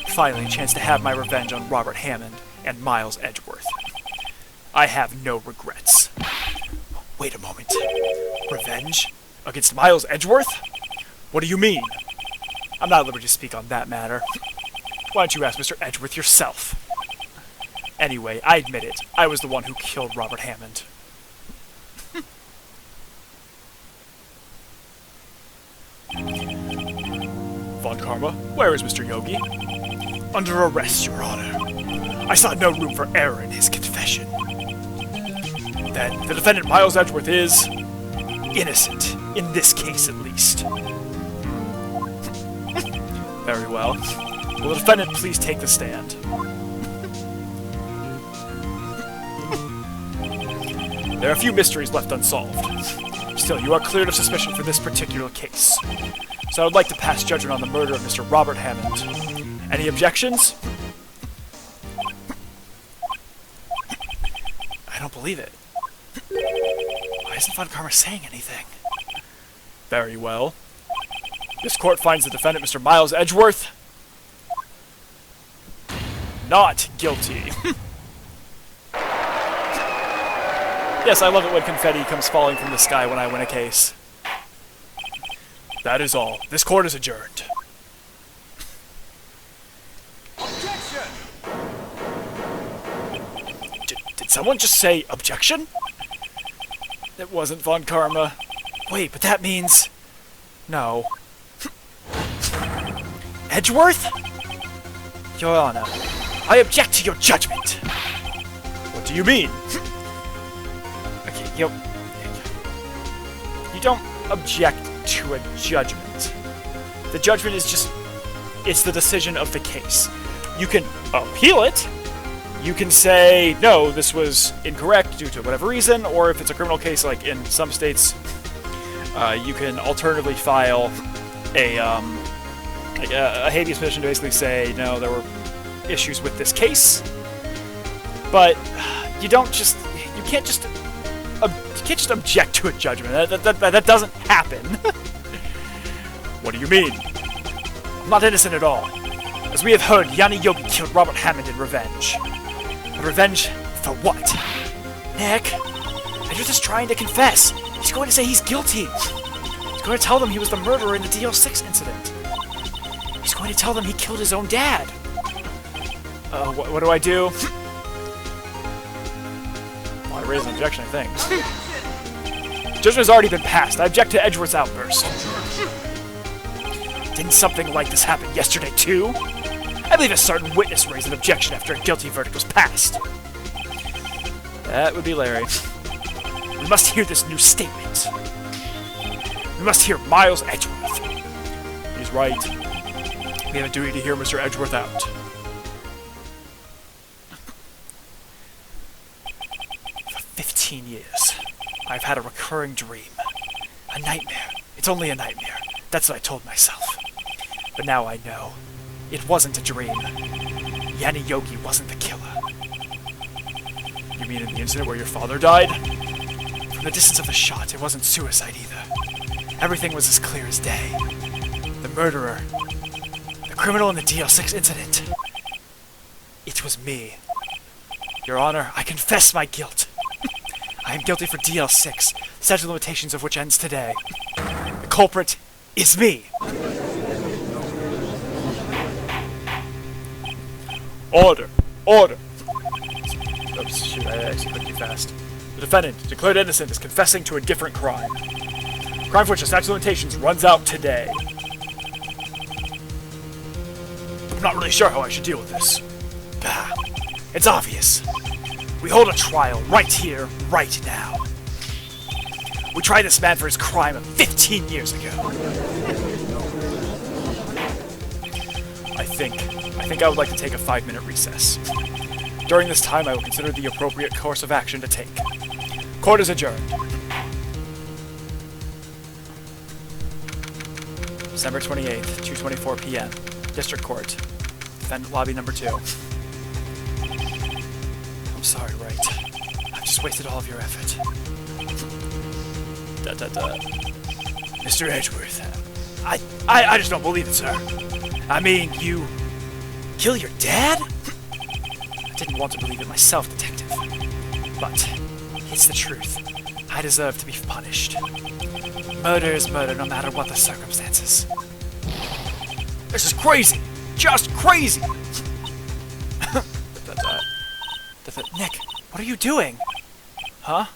Finally, a chance to have my revenge on Robert Hammond and Miles Edgeworth. I have no regrets. Wait a moment. Revenge? Against Miles Edgeworth? What do you mean? I'm not at liberty to speak on that matter. Why don't you ask Mr. Edgeworth yourself? Anyway, I admit it. I was the one who killed Robert Hammond. Von Karma, where is Mr. Yogi? Under arrest, Your Honor. I saw no room for error in his confession. Then, the defendant Miles Edgeworth is... innocent, in this case at least. Very well. Will the defendant please take the stand? There are a few mysteries left unsolved. Still, you are cleared of suspicion for this particular case. So I would like to pass judgment on the murder of Mr. Robert Hammond. Any objections? I don't believe it. Why isn't Von Karma saying anything? Very well. This court finds the defendant, Mr. Miles Edgeworth, not guilty. Yes, I love it when confetti comes falling from the sky when I win a case. That is all. This court is adjourned. Objection! Did someone just say objection? It wasn't Von Karma. Wait, but that means... No. Edgeworth? Your Honor, I object to your judgment. What do you mean? Okay, you don't object to a judgment. The judgment is just... it's the decision of the case. You can appeal it. You can say, no, this was incorrect due to whatever reason, or if it's a criminal case, like in some states, you can alternatively file a habeas petition to basically say, no, there were issues with this case. But you can't just object to a judgment. That doesn't happen. What do you mean? I'm not innocent at all. As we have heard, Yanni Yogi killed Robert Hammond in revenge. But revenge for what? Nick, Edgeworth is trying to confess. He's going to say he's guilty. He's going to tell them he was the murderer in the DL6 incident. He's going to tell them he killed his own dad. What do I do? Well, I raise an objection, I think. Judgment has already been passed. I object to Edgeworth's outburst. Didn't something like this happen yesterday, too? I believe a certain witness raised an objection after a guilty verdict was passed. That would be Larry. We must hear this new statement. We must hear Miles Edgeworth. He's right. We have a duty to hear Mr. Edgeworth out. For 15 years, I've had a recurring dream. A nightmare. It's only a nightmare. That's what I told myself. But now I know. It wasn't a dream. Yanni Yogi wasn't the killer. You mean in the incident where your father died? From the distance of the shot, it wasn't suicide either. Everything was as clear as day. The murderer, the criminal in the DL6 incident. It was me. Your Honor, I confess my guilt. I am guilty for DL6, statute of limitations of which ends today. The culprit is me. Order! Order! Oops, shoot, I actually clicked too fast. The defendant, declared innocent, is confessing to a different crime. A crime for which the statute of limitations runs out today. I'm not really sure how I should deal with this. It's obvious. We hold a trial right here, right now. We tried this man for his crime 15 years ago. I think I would like to take a 5-minute recess. During this time, I will consider the appropriate course of action to take. Court is adjourned. December 28th, 2:24 p.m. District Court. Defendant lobby number 2. I'm sorry, Wright. I've just wasted all of your effort. Mr. Edgeworth, I just don't believe it, sir. I mean, you kill your dad? I didn't want to believe it myself, Detective. But it's the truth. I deserve to be punished. Murder is murder, no matter what the circumstances. This is crazy! Just crazy! Nick, what are you doing? Huh?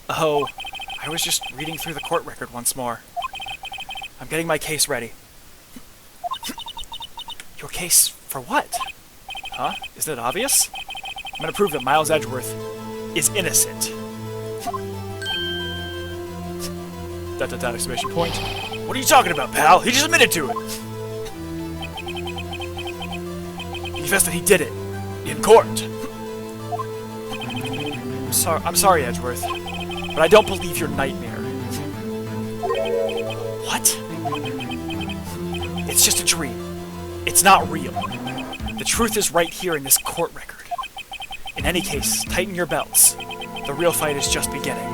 Oh, I was just reading through the court record once more. I'm getting my case ready. Your case for what? Huh? Isn't it obvious? I'm gonna prove that Miles Edgeworth is innocent. Exclamation point. What are you talking about, pal? He just admitted to it! He confessed that he did it. In court. I'm sorry, Edgeworth. But I don't believe your nightmare. What? It's just a dream. It's not real. The truth is right here in this court record. In any case, tighten your belts. The real fight is just beginning.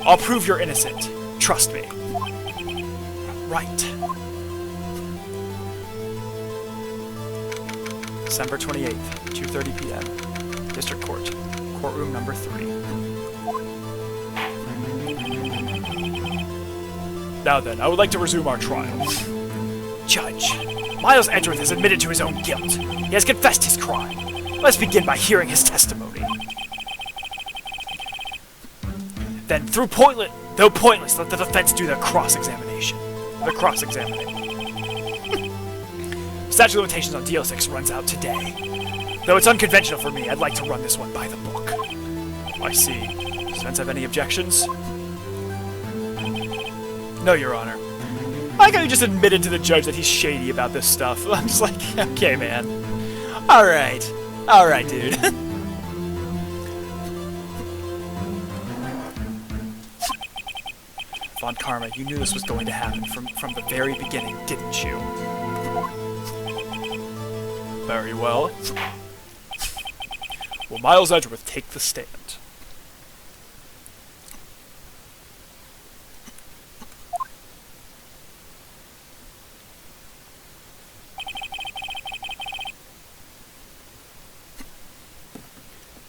I'll prove you're innocent. Trust me. Right. December 28th, 2:30 p.m. District Court. Courtroom number 3. Now then, I would like to resume our trial. Judge, Miles Edgeworth has admitted to his own guilt. He has confessed his crime. Let's begin by hearing his testimony. Then, though pointless, let the defense do their cross-examination. Statute of limitations on DL6 runs out today. Though it's unconventional for me, I'd like to run this one by the book. I see. Does defense have any objections? No, Your Honor. I like how you just admitted to the judge that he's shady about this stuff. I'm just like, okay, man. Alright, dude. Von Karma, you knew this was going to happen from the very beginning, didn't you? Very well. Will Miles Edgeworth take the stand?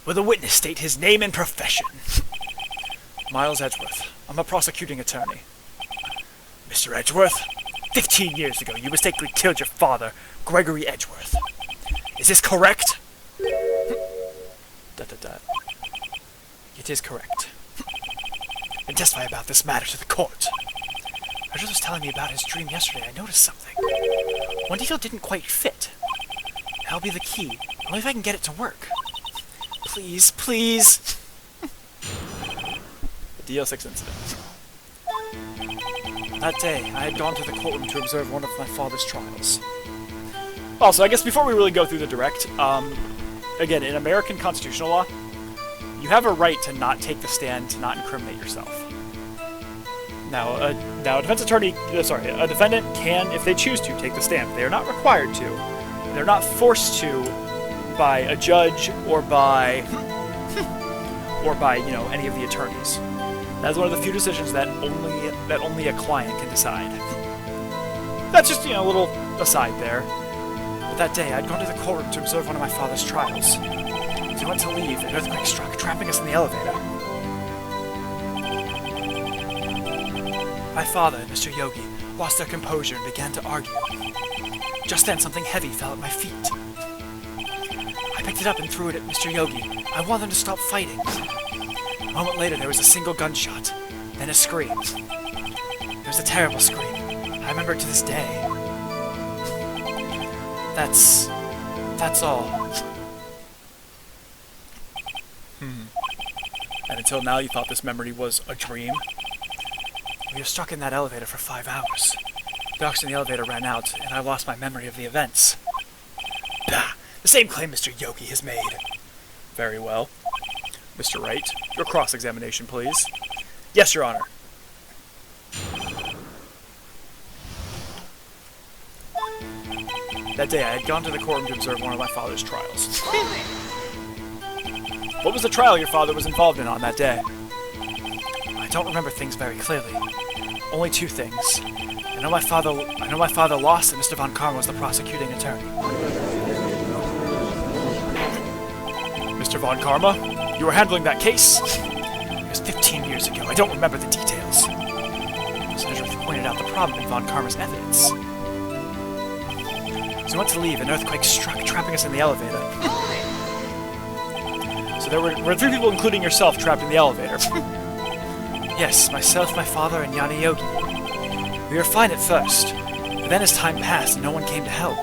Will the witness state his name and profession? Miles Edgeworth. I'm a prosecuting attorney. Mr. Edgeworth, 15 years ago you mistakenly killed your father, Gregory Edgeworth. Is this correct? It is correct. And testify about this matter to the court. Edgeworth was telling me about his dream yesterday. I noticed something. One detail didn't quite fit. That'll be the key. Only if I can get it to work. Please, please. The DL6 incident. That day, I had gone to the courtroom to observe one of my father's trials. Also, I guess before we really go through the direct, again, in American constitutional law, you have a right to not take the stand, to not incriminate yourself. Now, a defendant can, if they choose to, take the stand. They are not required to. They're not forced to by a judge or by, any of the attorneys. That's one of the few decisions that only a client can decide. That's just, a little aside there. But that day, I'd gone to the courtroom to observe one of my father's trials. As we went to leave, an earthquake struck, trapping us in the elevator. My father and Mr. Yogi lost their composure and began to argue. Just then, something heavy fell at my feet. I picked it up and threw it at Mr. Yogi. I wanted them to stop fighting. A moment later, there was a single gunshot, then a scream. It was a terrible scream. I remember it to this day. That's all. And until now, you thought this memory was a dream? We were stuck in that elevator for 5 hours. The oxygen in the elevator ran out, and I lost my memory of the events. Bah! The same claim Mr. Yogi has made. Very well. Mr. Wright, your cross-examination, please. Yes, Your Honor. That day, I had gone to the courtroom to observe one of my father's trials. What was the trial your father was involved in on that day? I don't remember things very clearly. Only two things. I know my father lost, and Mr. Von Karma was the prosecuting attorney. Mr. Von Karma, you were handling that case? It was 15 years ago. I don't remember the details. Senator pointed out the problem in Von Karma's evidence. As we went to leave, an earthquake struck, trapping us in the elevator. So there were three people, including yourself, trapped in the elevator. Yes, myself, my father, and Yanni Yogi. We were fine at first, but then as time passed, no one came to help.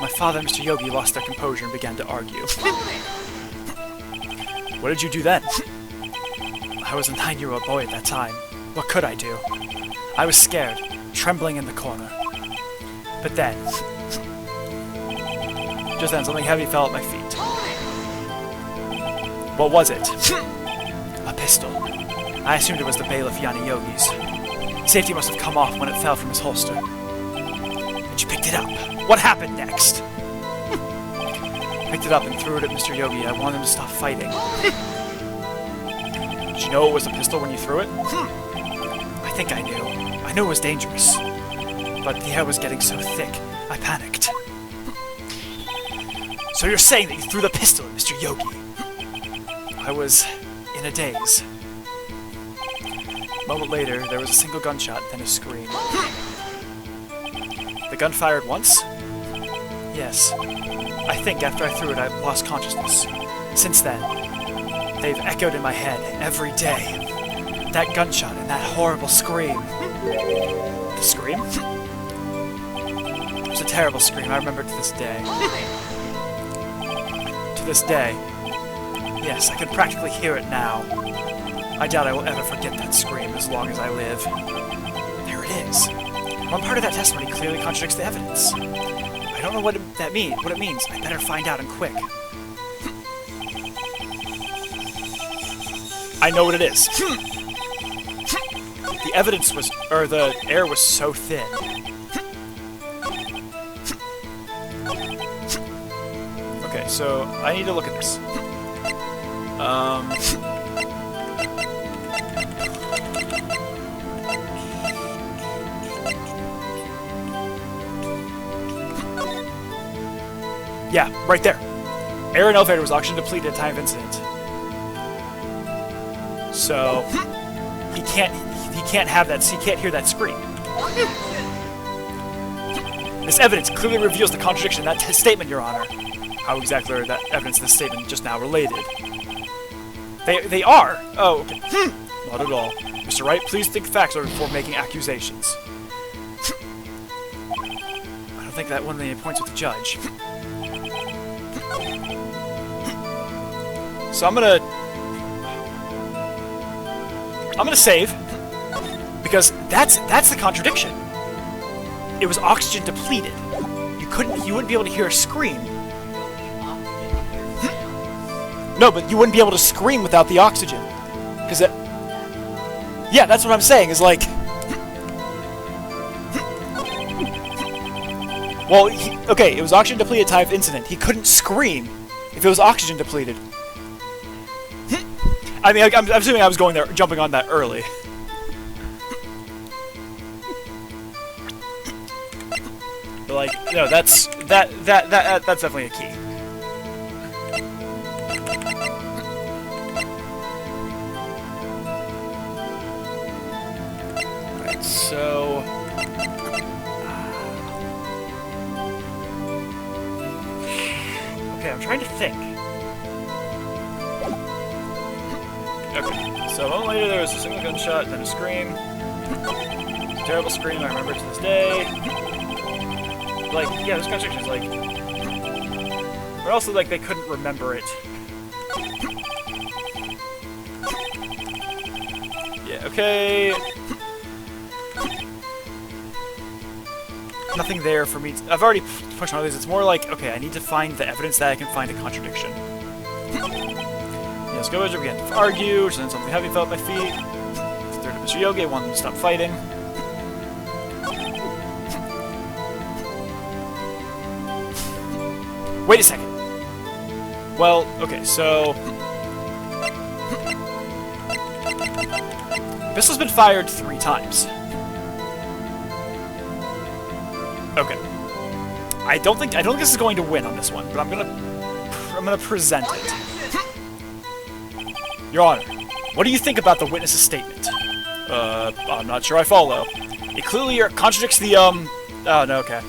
My father and Mr. Yogi lost their composure and began to argue. What did you do then? I was a 9-year-old boy at that time. What could I do? I was scared, trembling in the corner. But then... just then, something heavy fell at my feet. What was it? A pistol. I assumed it was the bailiff Yanni Yogi's. Safety must have come off when it fell from his holster. And you picked it up. What happened next? Picked it up and threw it at Mr. Yogi. I wanted him to stop fighting. Did you know it was a pistol when you threw it? I think I knew. I knew it was dangerous. But the air was getting so thick, I panicked. So you're saying that you threw the pistol at Mr. Yogi? I was in a daze. A moment later, there was a single gunshot, then a scream. The gun fired once? Yes. I think after I threw it, I lost consciousness. Since then, they've echoed in my head every day. That gunshot and that horrible scream. The scream? It was a terrible scream, I remember to this day. To this day. Yes, I can practically hear it now. I doubt I will ever forget that scream as long as I live. There it is. One part of that testimony clearly contradicts the evidence. I don't know what it means. I better find out and quick. I know what it is. The evidence was, or the air was so thin. Okay, so I need to look at this. Yeah, right there. Air in elevator was oxygen depleted at time of incident. So he can't have that. He can't hear that scream. This evidence clearly reveals the contradiction in that statement, Your Honor. How exactly are that evidence and this statement just now related? They are. Oh, okay. Not at all. Mr. Wright, please think facts before making accusations. I don't think that won any points with the judge. So I'm gonna save, because that's the contradiction. It was oxygen depleted. You wouldn't be able to hear a scream. No, but you wouldn't be able to scream without the oxygen, because yeah, that's what I'm saying. Is like, well, okay, it was oxygen depleted time of incident. He couldn't scream if it was oxygen depleted. I mean, I'm assuming I was jumping on that early. But like, no, that's definitely a key. Alright, so okay, I'm trying to think. Okay, so a moment later there was a single gunshot, then a scream. A terrible scream, I remember it to this day. Like, yeah, there's contradictions, like... But also, like, they couldn't remember it. Yeah, okay... Nothing there for me. I've already pushed on all these. It's more like, okay, I need to find the evidence that I can find a contradiction. Yes, go over again. Argue, then something heavy fell at my feet. Third to Mr. Yogi, I wanted him to stop fighting. Wait a second. Well, okay, so... Pistol's been fired 3 times. Okay. I don't think this is going to win on this one, but I'm gonna present it. Your Honor, what do you think about the witness's statement? I'm not sure I follow. It clearly contradicts the, Oh, no, okay.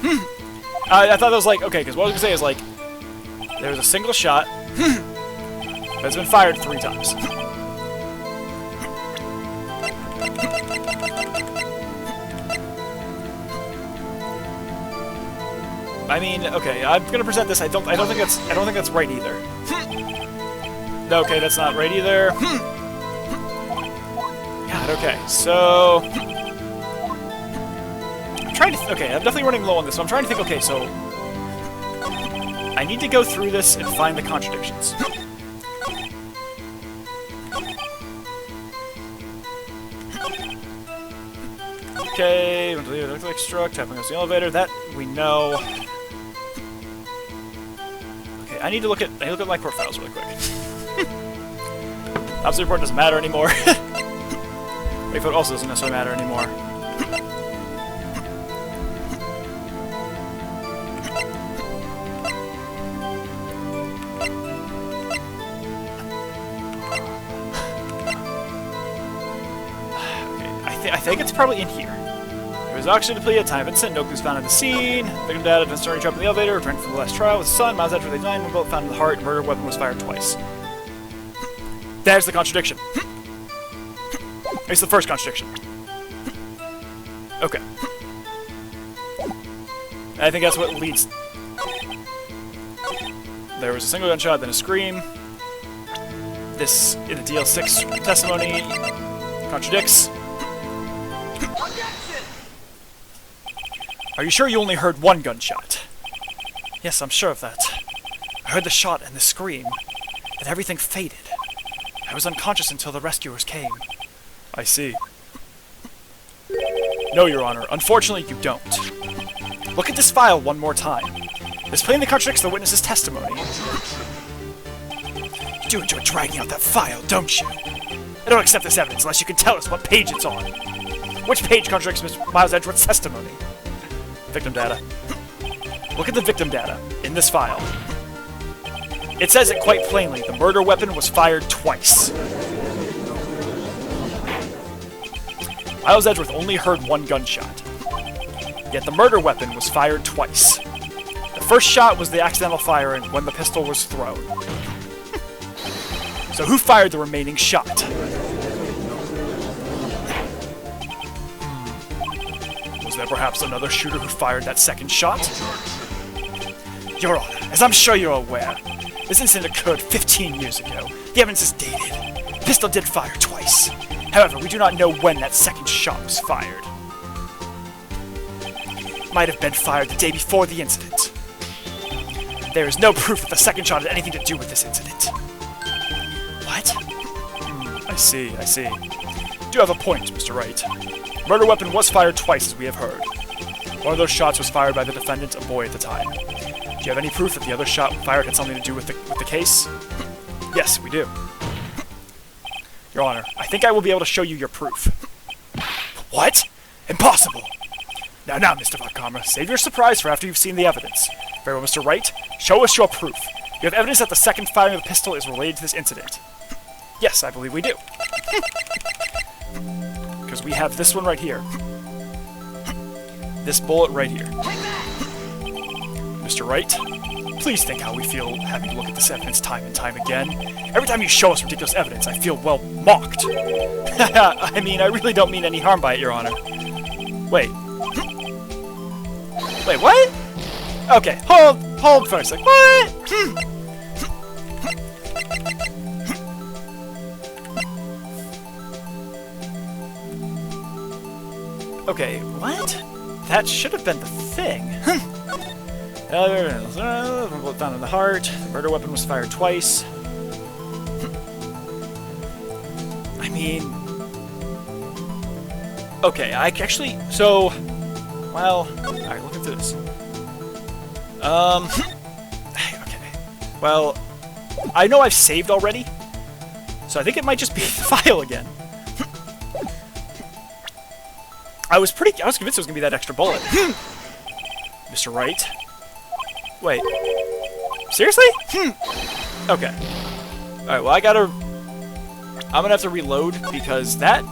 I thought that was like, okay, because what I was gonna say is like, there was a single shot that's been fired 3 times. I mean, okay, I'm gonna present this. I don't think that's right either. Okay, that's not right either. God, okay, so I'm trying to. Okay, I'm definitely running low on this. So I'm trying to think. Okay, so I need to go through this and find the contradictions. Okay, electric struck, tapping against the elevator. That we know. Okay, I need to look at my court files really quick. Obviously, report doesn't matter anymore. Bigfoot also doesn't necessarily matter anymore. Okay, I think it's probably in here. There was oxygen depleted, time of incident, Noku was found at the scene, victim data, defense attorney trapped in the elevator, returned from the last trial with his son, Miles Edgeworth 89, one bullet found in the heart, murder weapon was fired twice. There's the contradiction. It's the first contradiction. Okay. I think that's what leads... There was a single gunshot, then a scream. This, in the DL6 testimony, contradicts. Are you sure you only heard 1 gunshot? Yes, I'm sure of that. I heard the shot and the scream, and everything faded. I was unconscious until the rescuers came. I see. No, Your Honor. Unfortunately, you don't. Look at this file one more time. This plainly contradicts the witness's testimony. You do enjoy dragging out that file, don't you? I don't accept this evidence unless you can tell us what page it's on. Which page contradicts Mr. Miles Edgeworth's testimony? Victim data. Look at the victim data in this file. It says it quite plainly. The murder weapon was fired twice. Miles Edgeworth only heard 1 gunshot. Yet the murder weapon was fired twice. The first shot was the accidental firing when the pistol was thrown. So who fired the remaining shot? Was there perhaps another shooter who fired that second shot? Your Honor, as I'm sure you're aware, this incident occurred 15 years ago. The evidence is dated. The pistol did fire twice. However, we do not know when that second shot was fired. It might have been fired the day before the incident. There is no proof that the second shot had anything to do with this incident. What? I see. You do have a point, Mr. Wright. The murder weapon was fired twice, as we have heard. One of those shots was fired by the defendant, a boy at the time. Do you have any proof that the other shot fired had something to do with the case? Yes, we do. Your Honor, I think I will be able to show you your proof. What? Impossible! Now, Mr. Montgomery, save your surprise for after you've seen the evidence. Very well, Mr. Wright, show us your proof. You have evidence that the second firing of the pistol is related to this incident. Yes, I believe we do. Because we have this one right here. This bullet right here. Mr. Wright, please think how we feel having to look at this evidence time and time again. Every time you show us ridiculous evidence, I feel, well, mocked. I mean, I really don't mean any harm by it, Your Honor. Wait, what? Okay, hold for a sec. What? Okay, what? That should have been the thing. Found in the heart. The murder weapon was fired twice. I mean... Okay, I actually... So... Well... Alright, look at this. Okay, Well, I know I've saved already, so I think it might just be the file again. I was convinced it was gonna be that extra bullet. Mr. Wright. Wait. Seriously? Okay. Alright, well I'm gonna have to reload because that...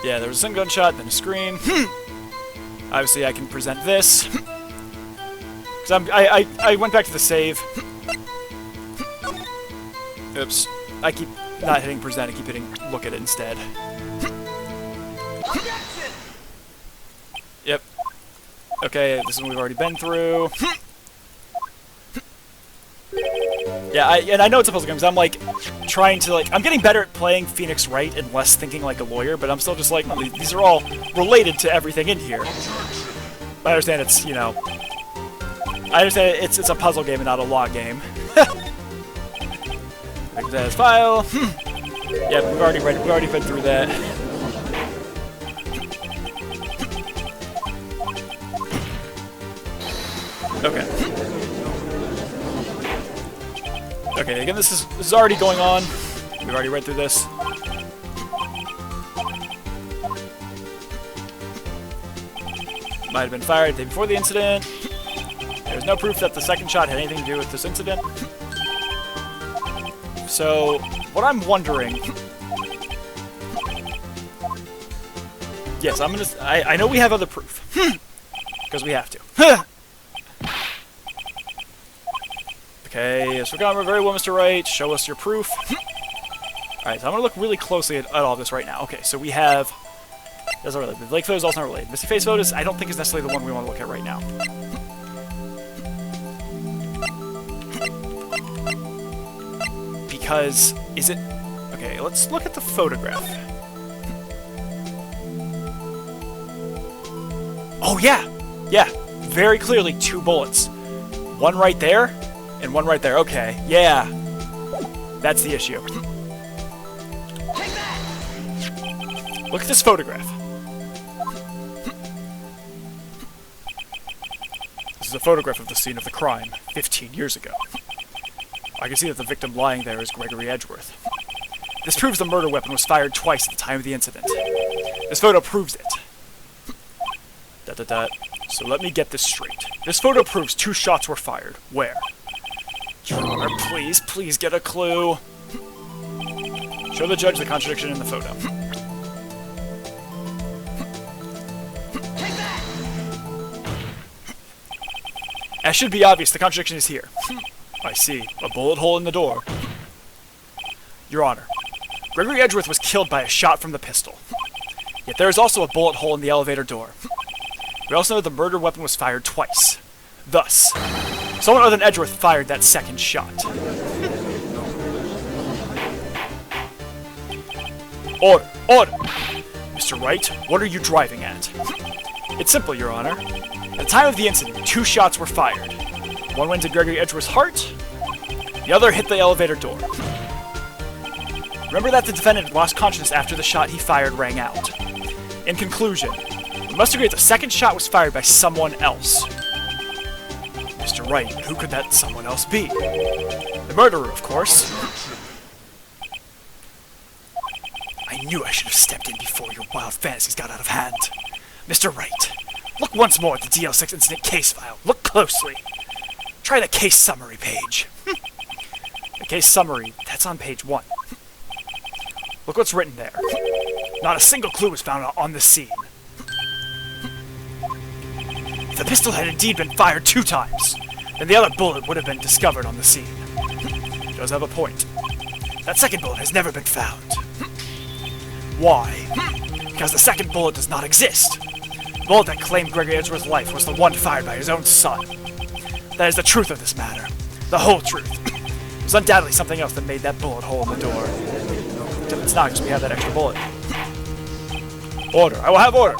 Yeah, there was a single gunshot, then a scream. Obviously I can present this. Because I went back to the save. Oops. I keep not hitting present, I keep hitting look at it instead. Yep. Okay, this is one we've already been through. Yeah, I know it's a puzzle game because I'm like trying to I'm getting better at playing Phoenix Wright and less thinking like a lawyer, but I'm still just like, no, these are all related to everything in here. I understand it's, you know, I understand it's a puzzle game and not a law game. That's file. Yeah, we've already been through that. Okay. Okay, again, this is already going on. We've already read through this. Might have been fired the day before the incident. There's no proof that the second shot had anything to do with this incident. So, what I'm wondering... Yes, I know we have other proof. Because we have to. Okay, so we're very well, Mr. Wright. Show us your proof. Alright, so I'm going to look really closely at all of this right now. Okay, so we have... That's not related. The Lake photo is also not related. Misty Face photos, I don't think is necessarily the one we want to look at right now. Because, is it... Okay, let's look at the photograph. Oh, yeah! Yeah, very clearly 2 bullets. One right there, and one right there. Okay, yeah. That's the issue. Look at this photograph. This is a photograph of the scene of the crime 15 years ago. I can see that the victim lying there is Gregory Edgeworth. This proves the murder weapon was fired twice at the time of the incident. This photo proves it. So let me get this straight. This photo proves 2 shots were fired. Where? Your Honor, please get a clue. Show the judge the contradiction in the photo. As should be obvious, the contradiction is here. I see. A bullet hole in the door. Your Honor, Gregory Edgeworth was killed by a shot from the pistol. Yet there is also a bullet hole in the elevator door. We also know the murder weapon was fired twice. Thus, someone other than Edgeworth fired that second shot. Order! Order! Mr. Wright, what are you driving at? It's simple, Your Honor. At the time of the incident, 2 shots were fired. One went to Gregory Edgeworth's heart, the other hit the elevator door. Remember that the defendant lost consciousness after the shot he fired rang out. In conclusion, we must agree that the second shot was fired by someone else. Mr. Wright, who could that someone else be? The murderer, of course. I knew I should have stepped in before your wild fantasies got out of hand. Mr. Wright, look once more at the DL6 incident case file. Look closely. Try the case summary page. The case summary, that's on page 1. Look what's written there. Not a single clue was found on the scene. If the pistol had indeed been fired 2 times, then the other bullet would have been discovered on the scene. He does have a point. That second bullet has never been found. Why? Because the second bullet does not exist. The bullet that claimed Gregory Edgeworth's life was the one fired by his own son. That is the truth of this matter. The whole truth. It was undoubtedly something else that made that bullet hole in the door. Except it's not, because we have that extra bullet. Order. I will have order.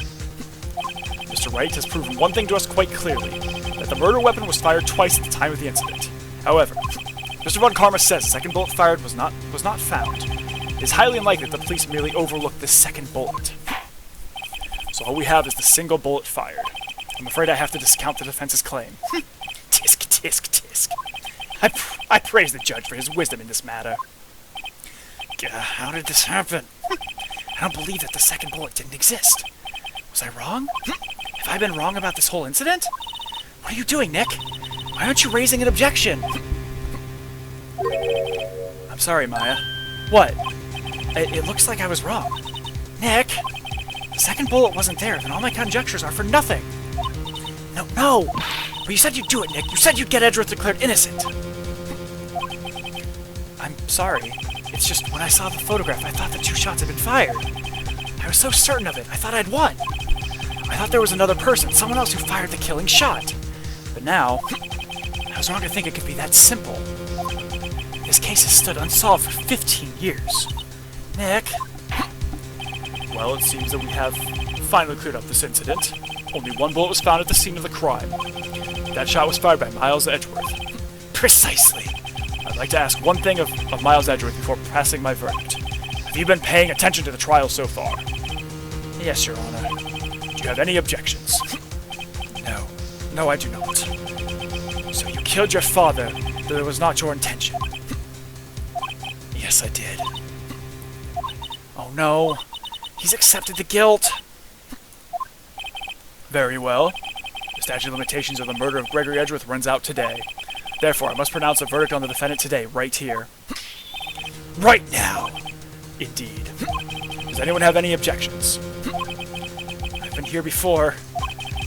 Mr. Wright has proven one thing to us quite clearly, that the murder weapon was fired twice at the time of the incident. However, Mr. Von Karma says the second bullet fired was not found. It is highly unlikely that the police merely overlooked this second bullet. So all we have is the single bullet fired. I'm afraid I have to discount the defense's claim. Tisk, tisk, tisk. I praise the judge for his wisdom in this matter. How did this happen? I don't believe that the second bullet didn't exist. Was I wrong? Have I been wrong about this whole incident? What are you doing, Nick? Why aren't you raising an objection? I'm sorry, Maya. What? It looks like I was wrong. Nick! The second bullet wasn't there, then all my conjectures are for nothing. No! But you said you'd do it, Nick. You said you'd get Edgeworth declared innocent. I'm sorry. It's just, when I saw the photograph, I thought the 2 shots had been fired. I was so certain of it. I thought I'd won. I thought there was another person, someone else who fired the killing shot. But now, I was wrong to think it could be that simple. This case has stood unsolved for 15 years. Nick? Well, it seems that we have finally cleared up this incident. Only 1 bullet was found at the scene of the crime. That shot was fired by Miles Edgeworth. Precisely. I'd like to ask one thing of Miles Edgeworth before passing my verdict. Have you been paying attention to the trial so far? Yes, Your Honor. Do you have any objections? No. No, I do not. So you killed your father, though it was not your intention? Yes, I did. Oh no. He's accepted the guilt. Very well. The statute of limitations of the murder of Gregory Edgeworth runs out today. Therefore, I must pronounce a verdict on the defendant today, right here. Right now! Indeed. Does anyone have any objections? I've been here before.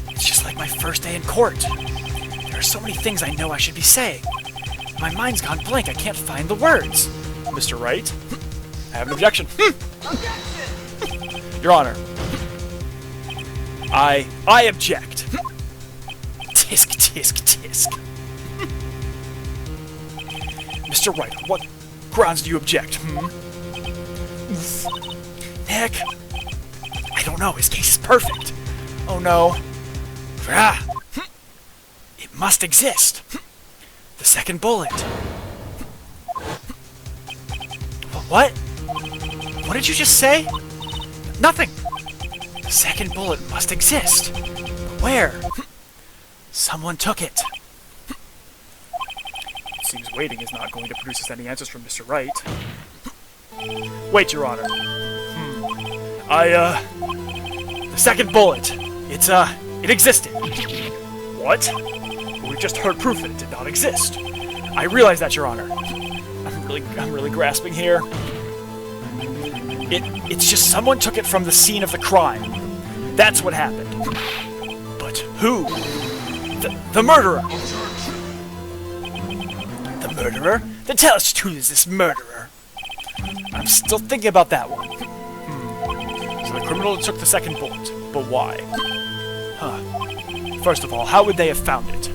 It's just like my first day in court. There are so many things I know I should be saying. My mind's gone blank. I can't find the words. Mr. Wright, I have an objection. Your Honor, I object. Tisk, tisk, tisk. Mr. Wright, what grounds do you object? Nick, I don't know. His case is perfect. Oh no. It must exist. The second bullet. What? What did you just say? Nothing. The second bullet must exist. But where? Someone took it. It seems waiting is not going to produce us any answers from Mr. Wright. Wait, Your Honor. The second bullet. It existed. What? But we just heard proof that it did not exist. I realize that, Your Honor. I'm really grasping here. It's just someone took it from the scene of the crime. That's what happened. But who? The murderer. The murderer? Then tell us who is this murderer. I'm still thinking about that one. So the criminal took the second bullet, but why? First of all, how would they have found it?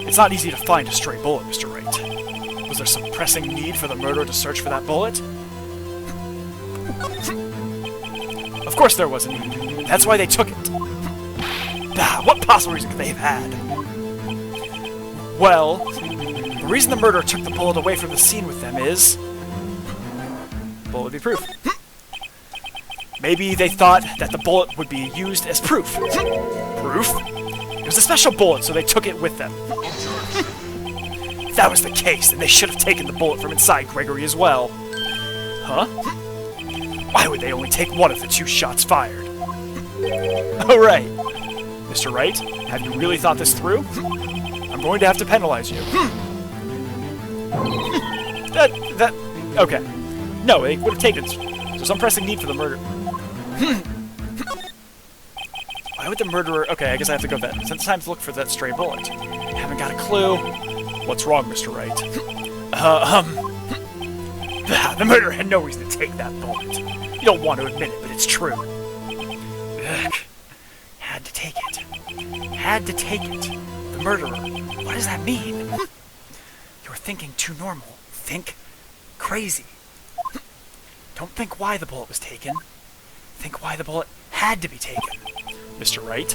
It's not easy to find a stray bullet, Mr. Wright. Was there some pressing need for the murderer to search for that bullet? Of course there was a need. That's why they took it. What possible reason could they have had? Well, the reason the murderer took the bullet away from the scene with them is... Bullet would be proof. Maybe they thought that the bullet would be used as proof. Proof? It was a special bullet, so they took it with them. If that was the case, then they should have taken the bullet from inside Gregory as well. Huh? Why would they only take one of the 2 shots fired? Oh, right. Mr. Wright, have you really thought this through? I'm going to have to penalize you. Okay. No, they would have taken... So some pressing need for the murder... Why would the murderer... Okay, I guess I have to go then. Since it's time to look for that stray bullet. Haven't got a clue. What's wrong, Mr. Wright? The murderer had no reason to take that bullet. You don't want to admit it, but it's true. Ugh. Had to take it. Had to take it. The murderer. What does that mean? You're thinking too normal. Think crazy. Don't think why the bullet was taken. Think why the bullet had to be taken. Mr. Wright?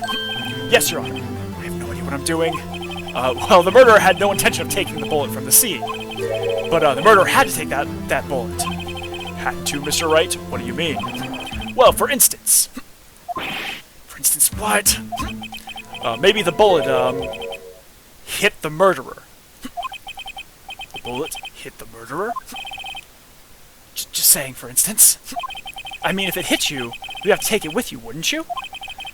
Yes, Your Honor. I have no idea what I'm doing. Well, the murderer had no intention of taking the bullet from the scene. But the murderer had to take that bullet. Had to, Mr. Wright? What do you mean? Well, for instance. For instance, what? Maybe the bullet, hit the murderer. The bullet hit the murderer? Just saying, for instance. I mean, if it hit you, you'd have to take it with you, wouldn't you?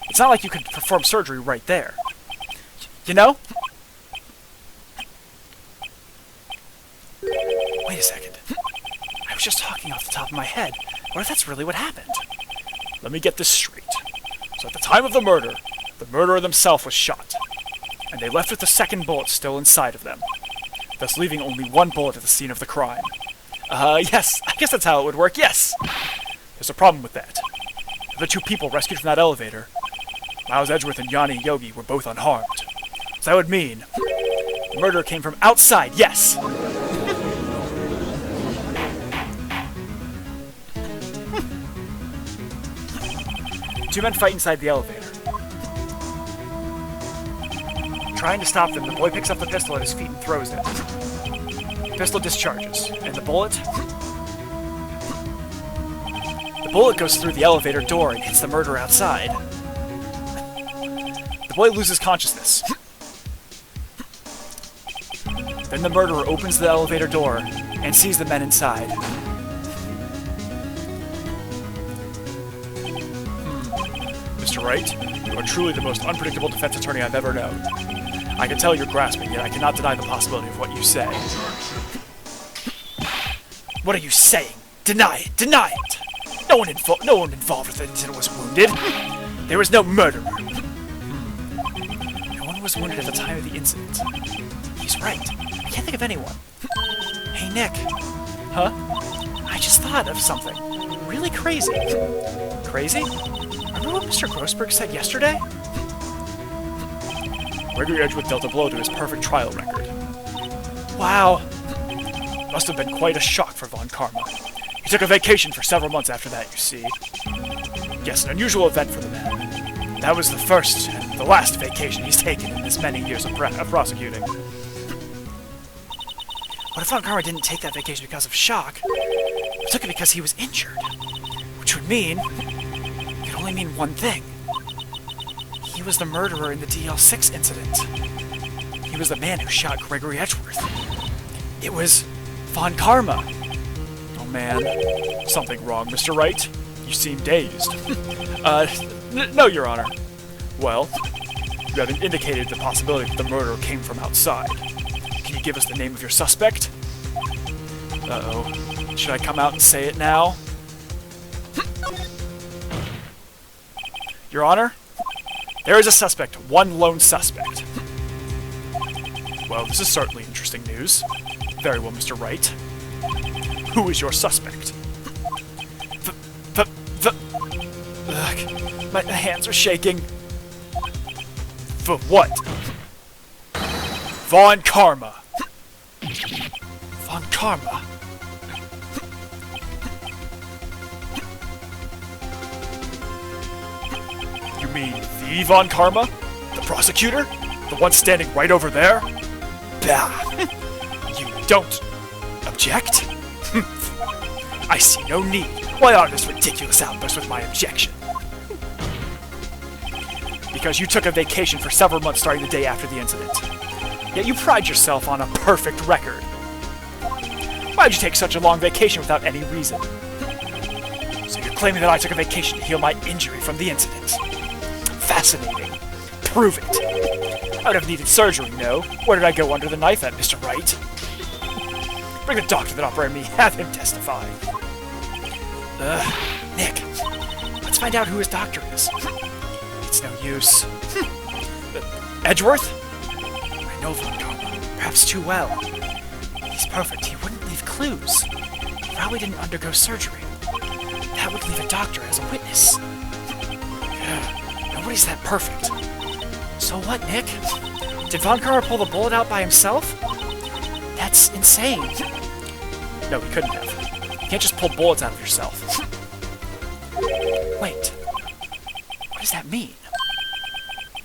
It's not like you could perform surgery right there. You know? Wait a second. I was just talking off the top of my head. What if that's really what happened? Let me get this straight. So at the time of the murderer themselves was shot, and they left with the second bullet still inside of them, thus leaving only one bullet at the scene of the crime. Yes, I guess that's how it would work, yes! There's a problem with that. The two people rescued from that elevator, Miles Edgeworth and Yanni Yogi, were both unharmed. So that would mean the murder came from outside, yes! Two men fight inside the elevator. Trying to stop them, the boy picks up the pistol at his feet and throws it. The pistol discharges, and the bullet... The bullet goes through the elevator door and hits the murderer outside. The boy loses consciousness. Then the murderer opens the elevator door and sees the men inside. Mr. Wright, you are truly the most unpredictable defense attorney I've ever known. I can tell you're grasping, yet I cannot deny the possibility of what you say. What are you saying? Deny it! Deny it! No one involved with the incident was wounded. There was no murderer. No one was wounded at the time of the incident. He's right. I can't think of anyone. Hey, Nick. Huh? I just thought of something. Really crazy. Crazy? Remember what Mr. Grossberg said yesterday? Gregory Edgeworth dealt a blow to his perfect trial record. Wow. Must have been quite a shock for Von Karma. He took a vacation for several months after that, you see. Yes, an unusual event for the man. That was the first and the last vacation he's taken in his many years of prosecuting. What if Von Karma didn't take that vacation because of shock? He took it because he was injured. Which would mean... it could only mean one thing. He was the murderer in the DL6 incident. He was the man who shot Gregory Edgeworth. It was Von Karma. Oh man, something wrong, Mr. Wright? You seem dazed. No, Your Honor. Well, you haven't indicated the possibility that the murder came from outside. Can you give us the name of your suspect? Uh-oh. Should I come out and say it now? Your Honor? There is a suspect, one lone suspect. Well, this is certainly interesting news. Very well, Mr. Wright. Who is your suspect? Ugh, my hands are shaking. What? Von Karma. Von Karma. You mean the Von Karma? The prosecutor? The one standing right over there? Bah! You don't object? I see no need. Why honor this ridiculous outburst with my objection? Because you took a vacation for several months starting the day after the incident. Yet you pride yourself on a perfect record. Why'd you take such a long vacation without any reason? So you're claiming that I took a vacation to heal my injury from the incident. Fascinating. Prove it. I would have needed surgery, no? Where did I go under the knife at, Mr. Wright? Bring the doctor that operated me. Have him testify. Nick. Let's find out who his doctor is. It's no use. Edgeworth? I know Von Karma. Perhaps too well. He's perfect. He wouldn't leave clues. He probably didn't undergo surgery. That would leave a doctor as a witness. Nobody's that perfect. So what, Nick? Did Von Karma pull the bullet out by himself? That's insane. No, he couldn't have. You can't just pull bullets out of yourself. Wait. What does that mean?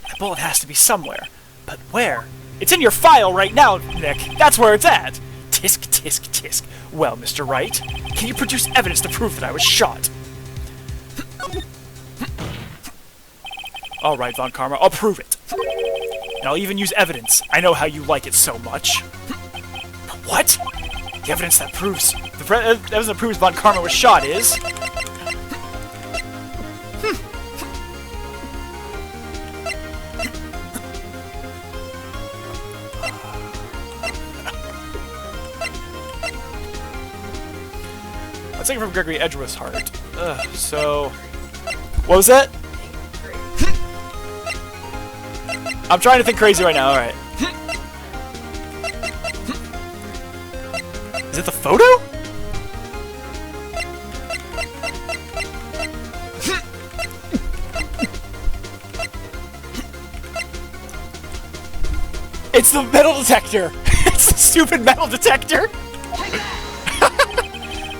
That bullet has to be somewhere. But where? It's in your file right now, Nick. That's where it's at. Tisk, tisk, tisk. Well, Mr. Wright, can you produce evidence to prove that I was shot? All right, Von Karma, I'll prove it. And I'll even use evidence. I know how you like it so much. What? The evidence that proves... evidence that proves Von Karma was shot is... Let's take it from Gregory Edgeworth's heart. So... What was that? I'm trying to think crazy right now, alright. Is it the photo? It's the metal detector! It's the stupid metal detector!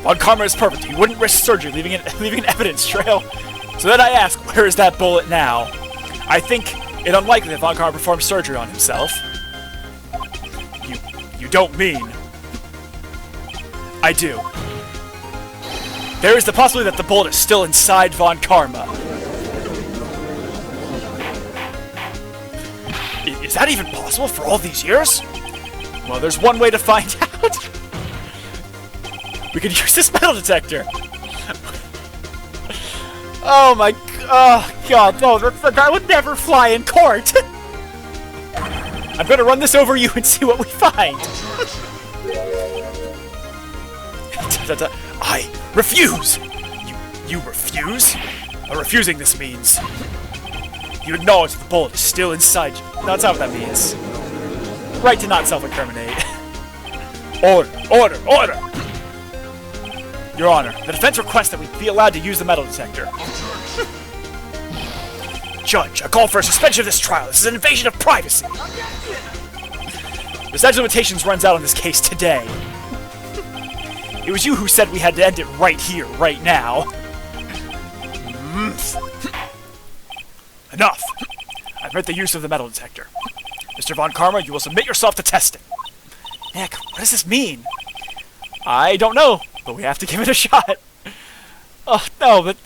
Von Karma is perfect. He wouldn't risk surgery, leaving an evidence trail. So then I ask, where is that bullet now? I think it unlikely that Von Karma performed surgery on himself. You don't mean... I do. There is the possibility that the bullet is still inside Von Karma. Is that even possible for all these years? Well, there's one way to find out. We could use this metal detector. Oh my... Oh, God, no, that would never fly in court. I'm gonna run this over you and see what we find. I refuse! You refuse? Well, refusing this means... You acknowledge that the bullet is still inside you. No, that's not what that means. Right to not self-incriminate. Order! Order! Order! Your Honor, the defense requests that we be allowed to use the metal detector. Judge, I call for a suspension of this trial. This is an invasion of privacy. The statute of limitations runs out on this case today. It was you who said we had to end it right here, right now. Enough! I permit the use of the metal detector. Mr. Von Karma, you will submit yourself to testing. Nick, what does this mean? I don't know, but we have to give it a shot. Oh, no, but...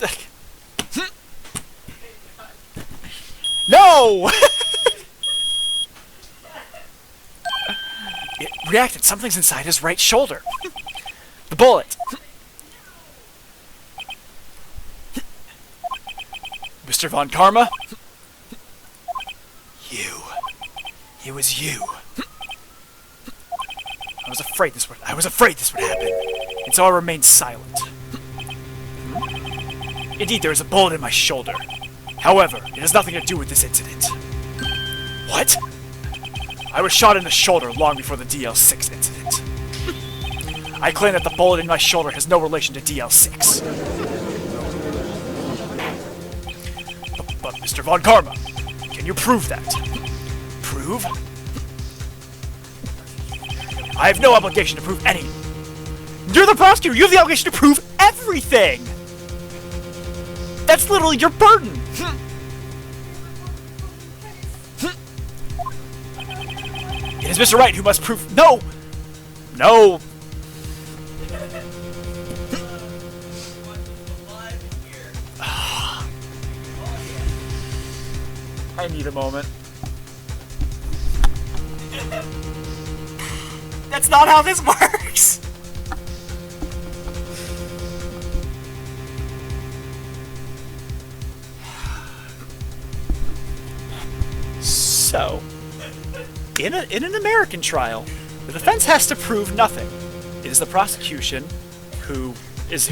No! It reacted. Something's inside his right shoulder. The bullet. Mr. Von Karma? You. It was you. I was afraid this would happen, and so I remained silent. Indeed, there is a bullet in my shoulder. However, it has nothing to do with this incident. What? I was shot in the shoulder long before the DL6 incident. I claim that the bullet in my shoulder has no relation to DL6. But Mr. Von Karma, can you prove that? Prove? I have no obligation to prove any. You're the prosecutor! You have the obligation to prove everything! That's literally your burden! It is Mr. Wright who must prove... No! No! I need a moment. That's not how this works! So, in an American trial, the defense has to prove nothing. It is the prosecution who is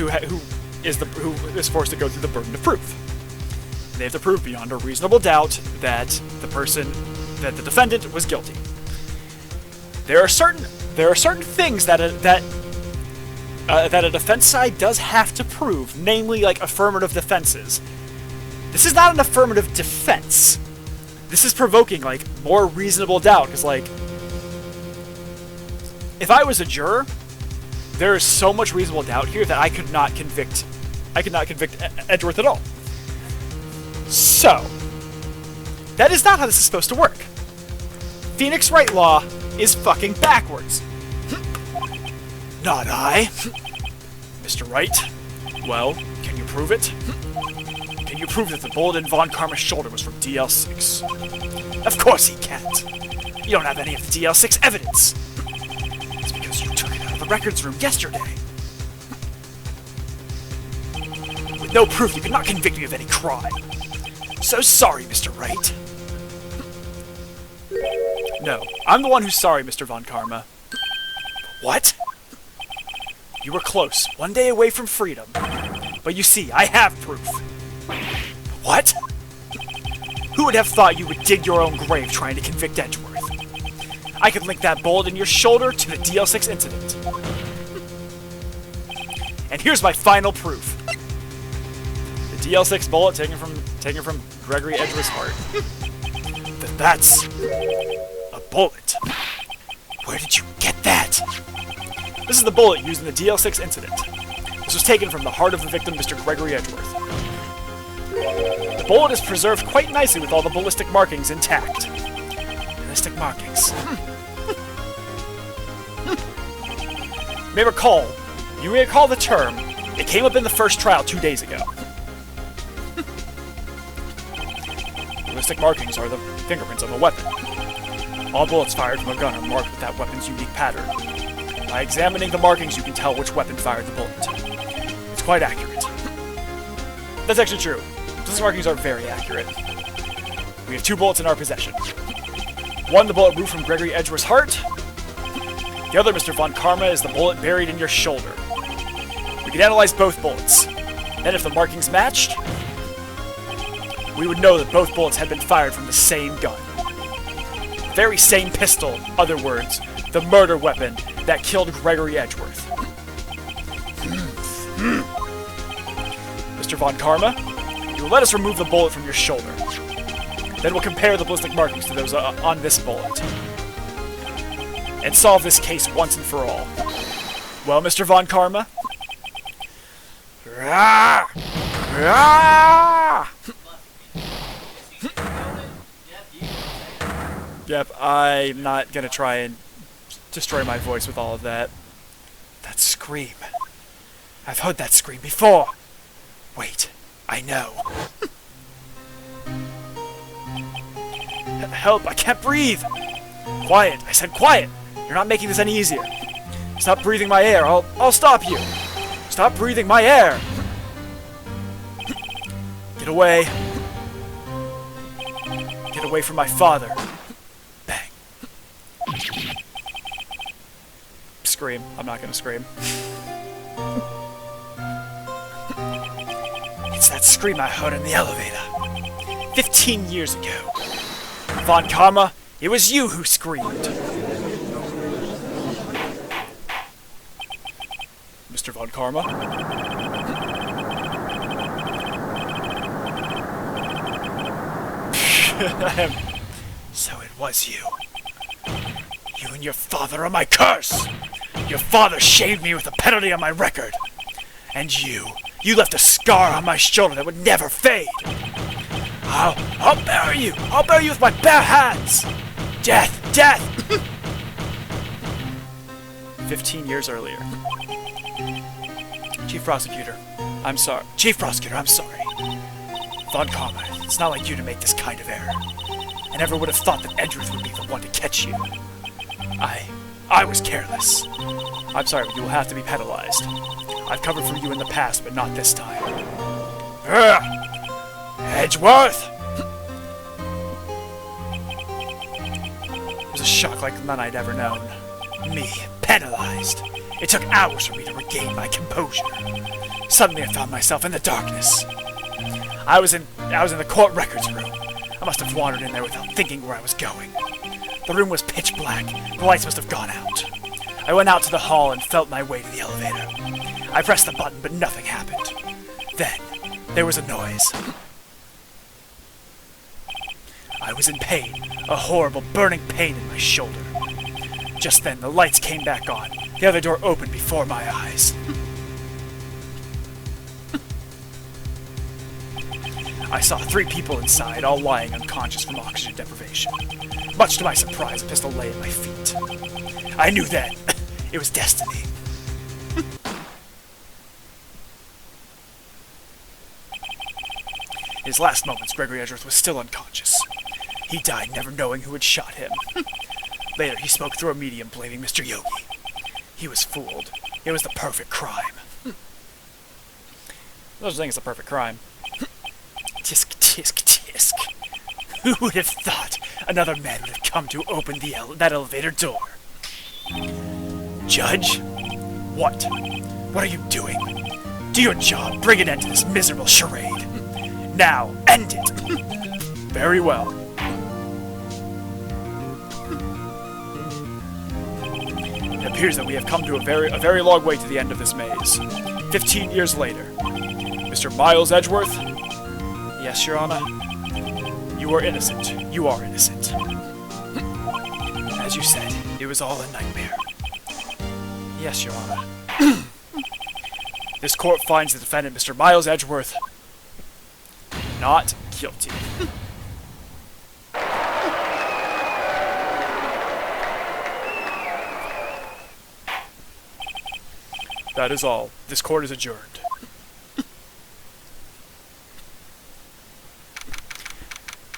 forced to go through the burden of proof. They have to prove beyond a reasonable doubt that the defendant was guilty. There are certain things that a defense side does have to prove, namely like affirmative defenses. This is not an affirmative defense. This is provoking like more reasonable doubt, because like if I was a juror, there is so much reasonable doubt here that I could not convict Edgeworth at all. So that is not how this is supposed to work. Phoenix Wright law is fucking backwards. Not I. Mr. Wright. Well, can you prove it? Can you prove that the bullet in Von Karma's shoulder was from DL6? Of course he can't. You don't have any of the DL6 evidence. It's because you took it out of the records room yesterday. With no proof, you could not convict me of any crime. So sorry, Mr. Wright. No, I'm the one who's sorry, Mr. Von Karma. What? You were close, one day away from freedom. But you see, I have proof. What? Who would have thought you would dig your own grave trying to convict Edgeworth? I could link that bullet in your shoulder to the DL6 incident. And here's my final proof. The DL6 bullet taken from Gregory Edgeworth's heart. That's a bullet. Where did you get that? This is the bullet used in the DL6 incident. This was taken from the heart of the victim, Mr. Gregory Edgeworth. The bullet is preserved quite nicely with all the ballistic markings intact. Ballistic markings. You may recall the term. It came up in the first trial 2 days ago. Ballistic markings are the fingerprints of a weapon. All bullets fired from a gun are marked with that weapon's unique pattern. By examining the markings, you can tell which weapon fired the bullet. It's quite accurate. That's actually true. Ballistic markings are very accurate. We have 2 bullets in our possession. One, the bullet blew from Gregory Edgeworth's heart. The other, Mr. Von Karma, is the bullet buried in your shoulder. We can analyze both bullets. Then if the markings matched, we would know that both bullets had been fired from the same gun. The very same pistol, in other words, the murder weapon that killed Gregory Edgeworth. Mr. Von Karma, you will let us remove the bullet from your shoulder. Then we'll compare the ballistic markings to those on this bullet. And solve this case once and for all. Well, Mr. Von Karma? Yep, I'm not gonna try and destroy my voice with all of that. That scream. I've heard that scream before. Wait, I know. Help, I can't breathe. Quiet, I said quiet. You're not making this any easier. Stop breathing my air, I'll stop you. Stop breathing my air. Get away. Get away from my father. Bang. Scream. I'm not gonna scream. It's that scream I heard in the elevator. 15 years ago. Von Karma, it was you who screamed. Mr. Von Karma? So it was you. You and your father are my curse! Your father shaved me with a penalty on my record. And you left a scar on my shoulder that would never fade. I'll bury you! I'll bury you with my bare hands! Death! Death! 15 years earlier. Chief Prosecutor, I'm sorry. Chief Prosecutor, I'm sorry. Von Karma, it's not like you to make this kind of error. I never would have thought that Edgeworth would be the one to catch you. I was careless. I'm sorry, but you will have to be penalized. I've covered for you in the past, but not this time. Edgeworth! It was a shock like none I'd ever known. Me, penalized. It took hours for me to regain my composure. Suddenly I found myself in the darkness. I was in the court records room. I must have wandered in there without thinking where I was going. The room was pitch black. The lights must have gone out. I went out to the hall and felt my way to the elevator. I pressed the button, but nothing happened. Then, there was a noise. I was in pain, a horrible burning pain in my shoulder. Just then, the lights came back on. The other door opened before my eyes. I saw 3 people inside, all lying unconscious from oxygen deprivation. Much to my surprise, a pistol lay at my feet. I knew then it was destiny. In his last moments, Gregory Edgeworth was still unconscious. He died never knowing who had shot him. Later, he spoke through a medium blaming Mr. Yogi. He was fooled. It was the perfect crime. Those things, the perfect crime. Tisk, tisk, tisk. Who would have thought another man would have come to open that elevator door? Judge? What? What are you doing? Do your job. Bring an end to this miserable charade. Now, end it. Very well. It appears that we have come to a very long way to the end of this maze. 15 years later. Mr. Miles Edgeworth? Yes, Your Honor? You are innocent. You are innocent. As you said, it was all a nightmare. Yes, Your Honor. This court finds the defendant, Mr. Miles Edgeworth, not guilty. That is all. This court is adjourned.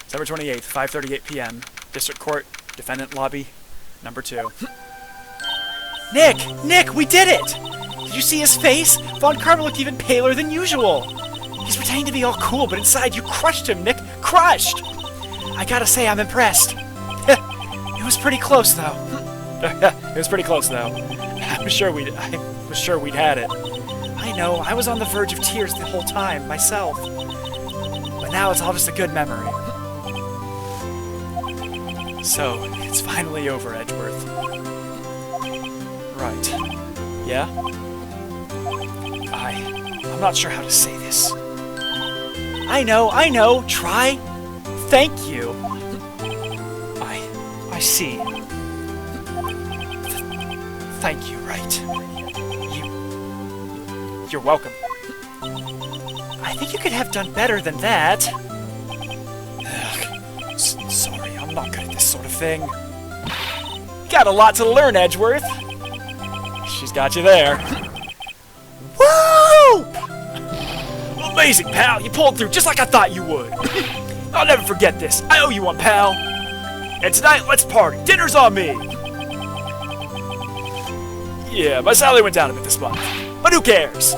December 28th, 5:38 p.m. District Court, Defendant Lobby, number 2. Nick! Nick, we did it! Did you see his face? Von Karma looked even paler than usual. He's pretending to be all cool, but inside you crushed him, Nick. Crushed! I gotta say, I'm impressed. It was pretty close, though. It was pretty close, though. I was sure we'd had it. I know, I was on the verge of tears the whole time, myself. But now it's all just a good memory. So, it's finally over, Edgeworth. Right. Yeah? I'm not sure how to say this. I know, try. Thank you. I see. Thank you, Wright. You're welcome. I think you could have done better than that. Sorry, I'm not good at this sort of thing. Got a lot to learn, Edgeworth. She's got you there. Woo! Amazing, pal. You pulled through just like I thought you would. I'll never forget this. I owe you one, pal. And tonight, let's party. Dinner's on me. Yeah, my salary went down a bit this month. But who cares?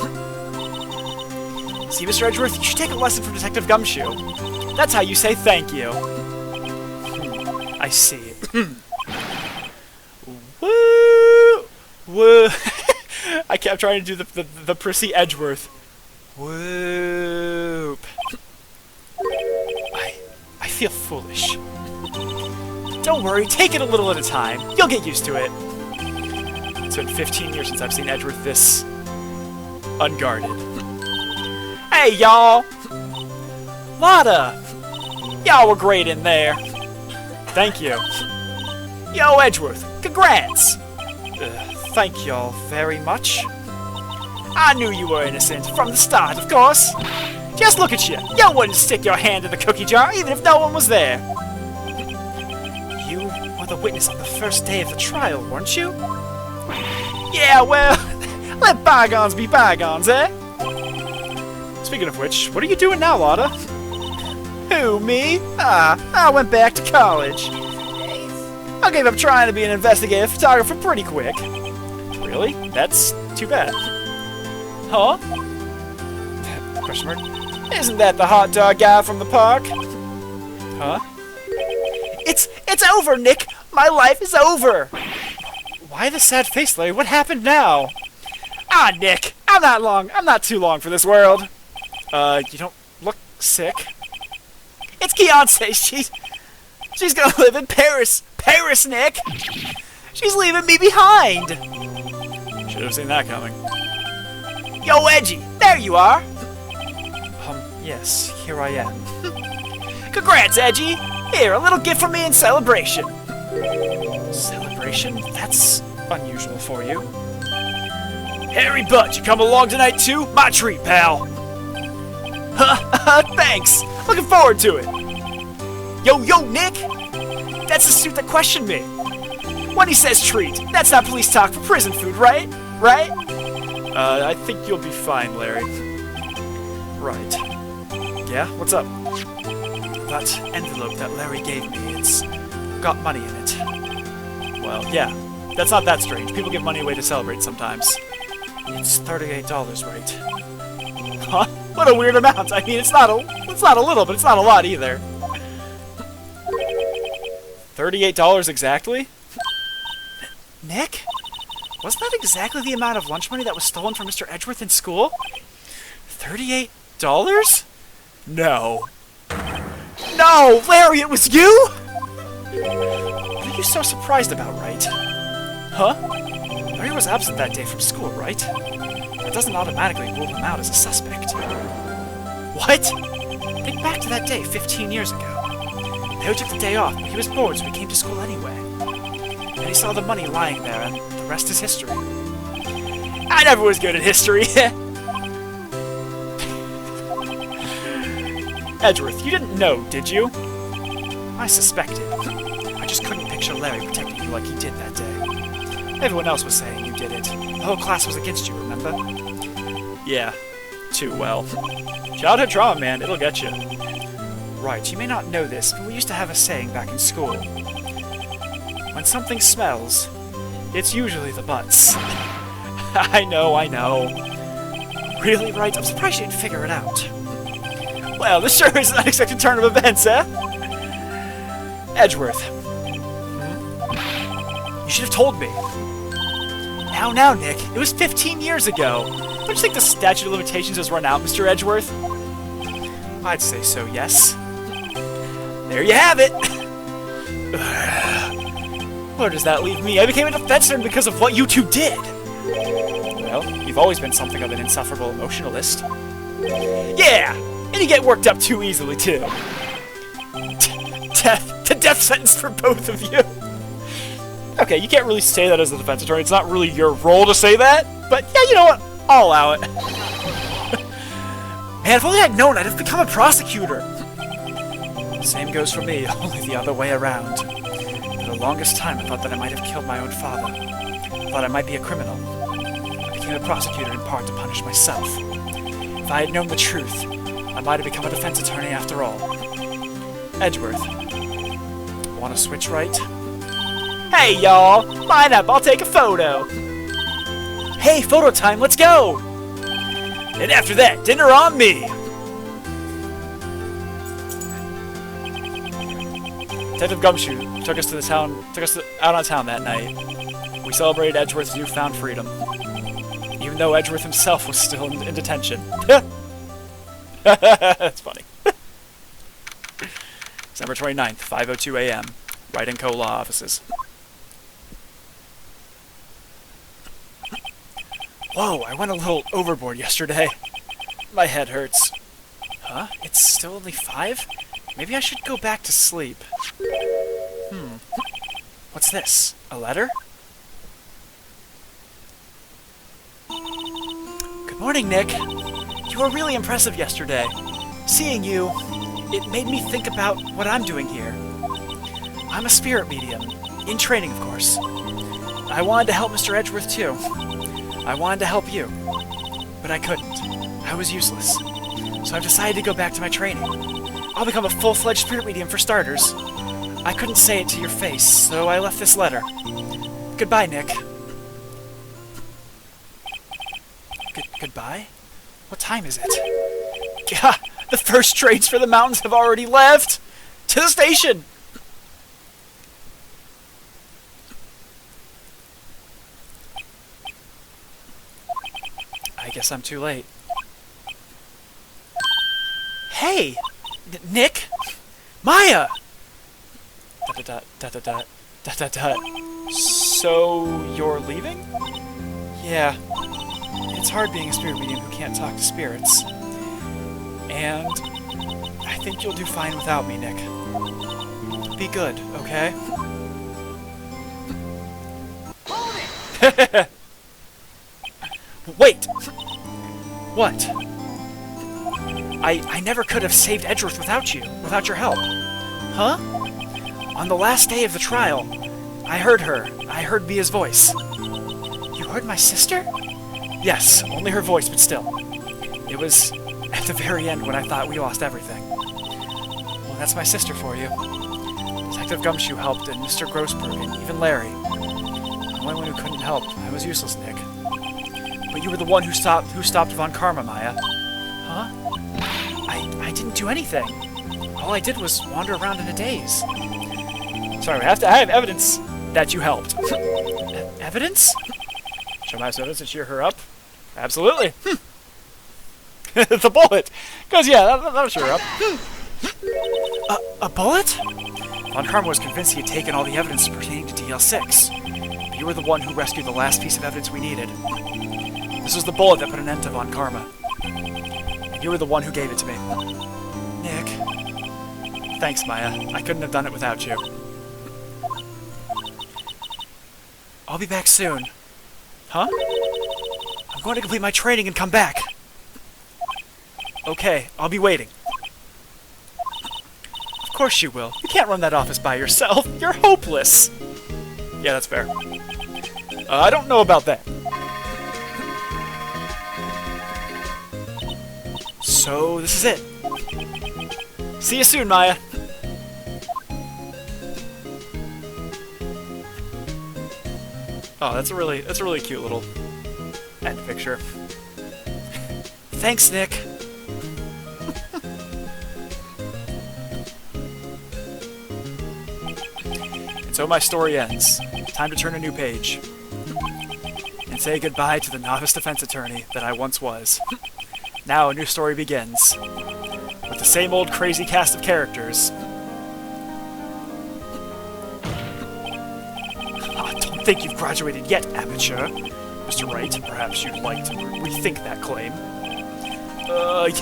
See, Mr. Edgeworth, you should take a lesson from Detective Gumshoe. That's how you say thank you. I see. Woo! Woo! I kept trying to do the prissy Edgeworth. Whoop! I feel foolish. Don't worry, take it a little at a time. You'll get used to it. It's been 15 years since I've seen Edgeworth this unguarded. Hey, y'all! Lotta! Y'all were great in there. Thank you. Yo, Edgeworth, congrats! Thank y'all very much. I knew you were innocent, from the start, of course. Just look at you. You wouldn't stick your hand in the cookie jar, even if no one was there. You were the witness on the first day of the trial, weren't you? Yeah, well, let bygones be bygones, eh? Speaking of which, what are you doing now, Lotta? Who, me? I went back to college. I gave up trying to be an investigative photographer pretty quick. Really? That's too bad. Huh? Question mark. Isn't that the hot dog guy from the park? Huh? It's over, Nick! My life is over! Why the sad face, Larry? What happened now? Ah, Nick! I'm not too long for this world. You don't look sick. It's Beyonce. She's gonna live in Paris. Paris, Nick! She's leaving me behind! Should have seen that coming. Yo, Edgy! There you are! Yes, here I am. Congrats, Edgy! Here, a little gift from me in celebration. Celebration? That's unusual for you. Harry Butt, you come along tonight too? My treat, pal! Thanks! Looking forward to it! Yo, Nick! That's the suit that questioned me. When he says treat, that's not police talk for prison food, right? Right? I think you'll be fine, Larry. Right. Yeah, what's up? that envelope that Larry gave me. It's got money in it. Well, yeah. That's not that strange. People give money away to celebrate sometimes. It's $38, right? Huh? What a weird amount. I mean, it's not a little, but it's not a lot either. $38 exactly? Nick? Wasn't that exactly the amount of lunch money that was stolen from Mr. Edgeworth in school? $38? No. No! Larry, it was you?! What are you so surprised about, Wright? Huh? Larry was absent that day from school, right? That doesn't automatically rule him out as a suspect. What? Think back to that day 15 years ago. Leo took the day off, but he was bored, so he came to school anyway. And he saw the money lying there, and the rest is history. I never was good at history. Edgeworth, you didn't know, did you? I suspected. I just couldn't picture Larry protecting you like he did that day. Everyone else was saying you did it. The whole class was against you, remember? Yeah, too well. Childhood trauma, man, it'll get you. Right, you may not know this, but we used to have a saying back in school. When something smells, it's usually the butts. I know. Really, Wright? I'm surprised you didn't figure it out. Well, this sure is an unexpected turn of events, eh? Edgeworth. You should have told me. Now, Nick. It was 15 years ago. Don't you think the statute of limitations has run out, Mr. Edgeworth? I'd say so, yes. There you have it! Where does that leave me? I became a defense nerd because of what you two did! Well, you've always been something of an insufferable emotionalist. Yeah! And you get worked up too easily, too. Death sentence for both of you. Okay, you can't really say that as a defense attorney. It's not really your role to say that. But, yeah, you know what? I'll allow it. Man, if only I'd known, I'd have become a prosecutor. Same goes for me, only the other way around. For the longest time, I thought that I might have killed my own father. I thought I might be a criminal. I became a prosecutor in part to punish myself. If I had known the truth, I might have become a defense attorney after all. Edgeworth. Want to switch, Wright? Hey, y'all! Line up, I'll take a photo! Hey, photo time, let's go! And after that, dinner on me! Detective Gumshoe took us out on town that night. We celebrated Edgeworth's newfound freedom. Even though Edgeworth himself was still in detention. That's funny. December 29th, 5:02 a.m. Wright & Co. Law Offices. Whoa, I went a little overboard yesterday. My head hurts. Huh? It's still only 5? Maybe I should go back to sleep. What's this? A letter? Good morning, Nick. You were really impressive yesterday. Seeing you, it made me think about what I'm doing here. I'm a spirit medium, in training, of course. I wanted to help Mr. Edgeworth, too. I wanted to help you, but I couldn't. I was useless. So I've decided to go back to my training. I'll become a full-fledged spirit medium for starters. I couldn't say it to your face, so I left this letter. Goodbye, Nick. Goodbye? What time is it? God, the first trains for the mountains have already left! To the station! I guess I'm too late. Hey! Nick? Maya! So, you're leaving? Yeah. It's hard being a spirit medium who can't talk to spirits. And I think you'll do fine without me, Nick. Be good, okay? Wait! What? I never could have saved Edgeworth without you, without your help. Huh? On the last day of the trial, I heard her. I heard Mia's voice. You heard my sister? Yes, only her voice, but still. It was at the very end when I thought we lost everything. Well, That's my sister for you. Detective Gumshoe helped, and Mr. Grossberg, and even Larry. I'm the only one who couldn't help. I was useless, Nick. But you were the one who stopped Von Karma, Maya. Huh? I didn't do anything. All I did was wander around in a daze. Sorry, I have evidence that you helped. Evidence? Show my evidence to cheer her up? Absolutely. The bullet! Because, yeah, that'll cheer her up. A bullet? Von Karma was convinced he had taken all the evidence pertaining to DL6. But you were the one who rescued the last piece of evidence we needed. This was the bullet that put an end to Von Karma. And you were the one who gave it to me. Nick. Thanks, Maya. I couldn't have done it without you. I'll be back soon. Huh? I'm going to complete my training and come back. Okay, I'll be waiting. Of course you will. You can't run that office by yourself. You're hopeless. Yeah, that's fair. I don't know about that. So, this is it. See you soon, Maya. Oh, that's a really cute little end picture. Thanks, Nick. And so my story ends. Time to turn a new page. And say goodbye to the novice defense attorney that I once was. Now a new story begins. With the same old crazy cast of characters. Don't think you've graduated yet, amateur. Mr. Wright, perhaps you'd like to rethink that claim.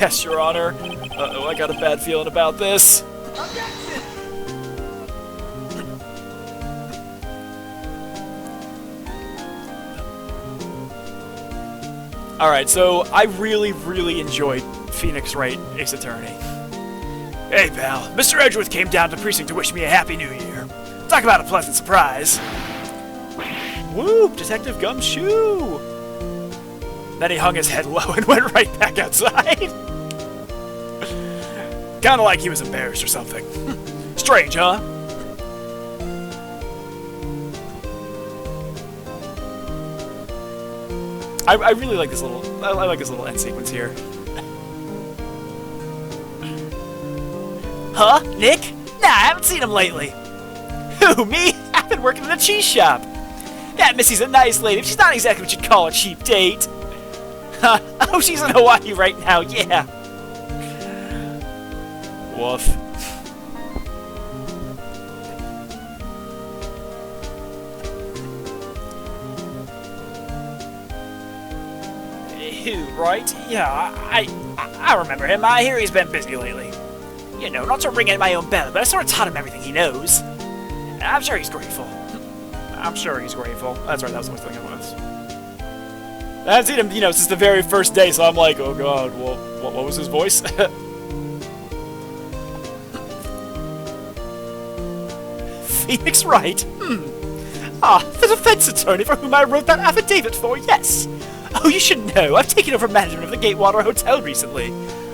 Yes, Your Honor. I got a bad feeling about this. Objection! Alright, so I really enjoyed Phoenix Wright, Ace Attorney. Hey, pal. Mr. Edgeworth came down to precinct to wish me a happy new year. Talk about a pleasant surprise. Whoop, Detective Gumshoe! Then he hung his head low and went right back outside. Kinda like he was embarrassed or something. Strange, huh? I really like this little... I like this little end sequence here. Huh? Nick? Nah, I haven't seen him lately. Who, me? I've been working in a cheese shop. That Missy's a nice lady, but she's not exactly what you'd call a cheap date. Huh? Oh, she's in Hawaii right now, yeah. Woof. Who, Wright? Yeah, I remember him. I hear he's been busy lately. You know, not to ring in my own bell, but I sort of taught him everything he knows. I'm sure he's grateful. I'm sure he's grateful. That's right, that was the thing it was. I haven't seen him, you know, since the very first day, so I'm like, oh god, well, what was his voice? Phoenix Wright? Ah, the defense attorney for whom I wrote that affidavit for, yes. Oh, you should know, I've taken over management of the Gatewater Hotel recently.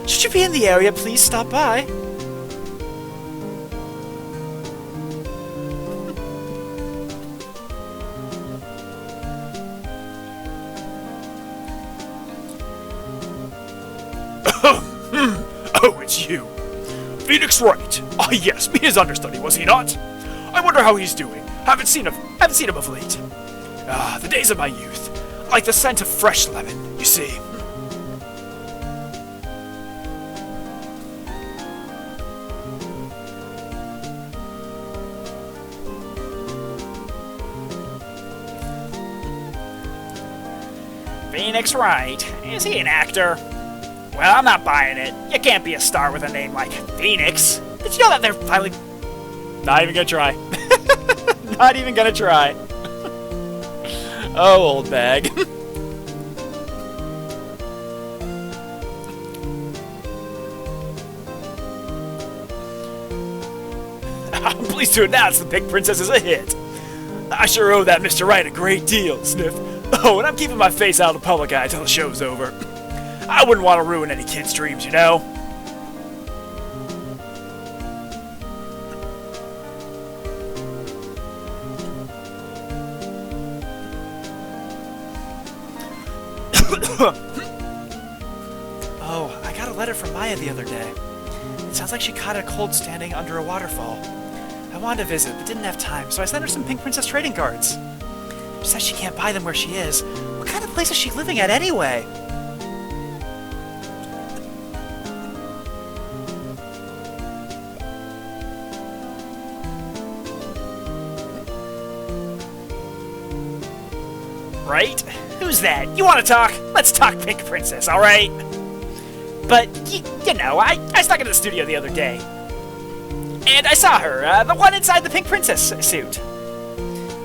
Should you be in the area, please stop by. Oh, it's you. Phoenix Wright. Ah, yes, me his understudy, was he not? I wonder how he's doing. Haven't seen him of late. Ah, the days of my youth. Like the scent of fresh lemon, you see. Phoenix Wright? Is he an actor? Well, I'm not buying it. You can't be a star with a name like Phoenix. Did you know that they're finally... Not even gonna try. Not even gonna try. Oh, old bag. I'm pleased to announce the Pink Princess is a hit. I sure owe that Mr. Wright a great deal, Sniff. Oh, and I'm keeping my face out of the public eye until the show's over. I wouldn't want to ruin any kid's dreams, you know? Oh, I got a letter from Maya the other day. It sounds like she caught a cold standing under a waterfall. I wanted to visit, but didn't have time, so I sent her some Pink Princess trading cards. She says she can't buy them where she is. What kind of place is she living at anyway? Right? Who's that? You want to talk? Let's talk Pink Princess, alright? But, you know, I snuck into the studio the other day. And I saw her, the one inside the Pink Princess suit.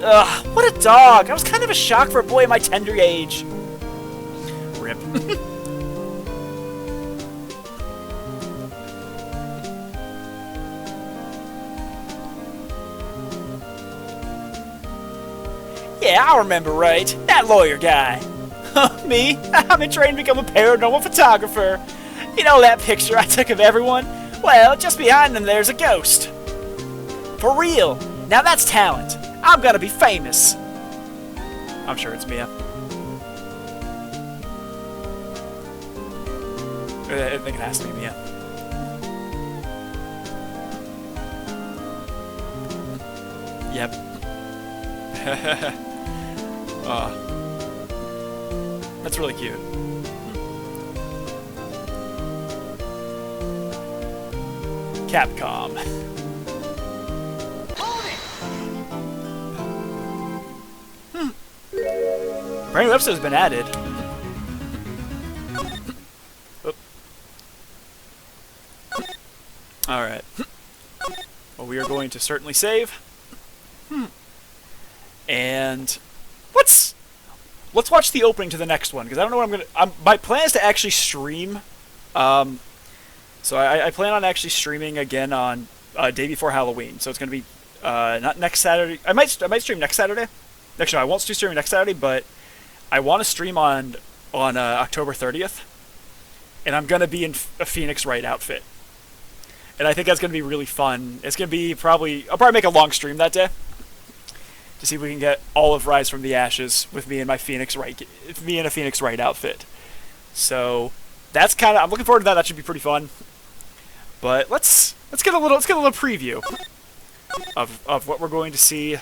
Ugh, what a dog! I was kind of a shock for a boy my tender age. Rip. Yeah, I remember right. That lawyer guy. Me? I'm in training to become a paranormal photographer. You know that picture I took of everyone? Well, just behind them there's a ghost. For real. Now that's talent. I'm gonna be famous. I'm sure it's Mia. I think it has to be Mia. Yep. That's really cute. Capcom. Brand new episode has been added. Alright. Well, we are going to certainly save. And let's watch the opening to the next one, because I don't know what I'm gonna. My plan is to actually stream. So I plan on actually streaming again on day before Halloween. So it's gonna be not next Saturday. I might stream next Saturday. Actually, no, I won't stream next Saturday, but I want to stream on October 30th, and I'm gonna be in a Phoenix Wright outfit, and I think that's gonna be really fun. It's gonna be I'll probably make a long stream that day to see if we can get all of Rise from the Ashes with me in my Phoenix Wright, me in a Phoenix Wright outfit. So that's I'm looking forward to that. That should be pretty fun. But let's get a little preview of what we're going to see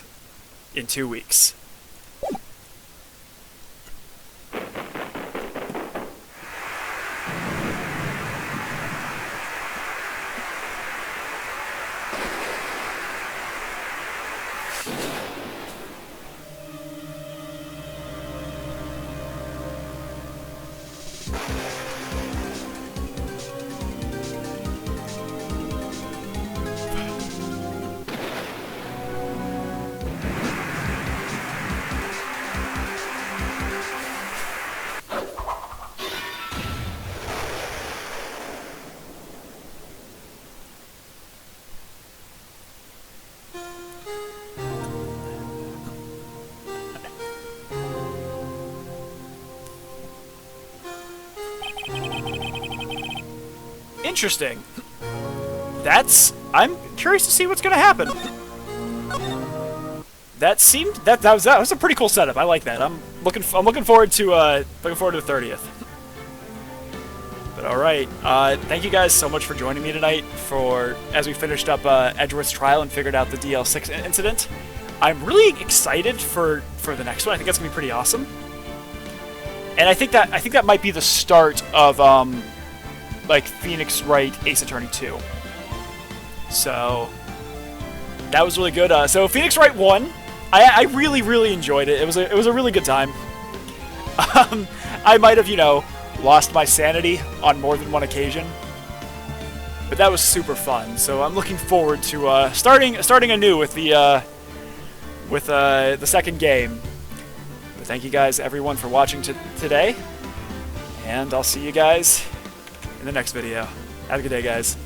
in 2 weeks. Interesting. I'm curious to see what's gonna happen. That was a pretty cool setup. I like that. I'm looking forward to the 30th. But all right, thank you guys so much for joining me tonight as we finished up Edgeworth's trial and figured out the DL6 incident. I'm really excited for the next one. I think that's gonna be pretty awesome. And I think that might be the start of like Phoenix Wright Ace Attorney 2. So that was really good. So Phoenix Wright 1, I really, really enjoyed it. It was a really good time. I might have, lost my sanity on more than one occasion, but that was super fun. So I'm looking forward to starting anew with the second game. But thank you guys, everyone, for watching today, and I'll see you guys in the next video. Have a good day, guys.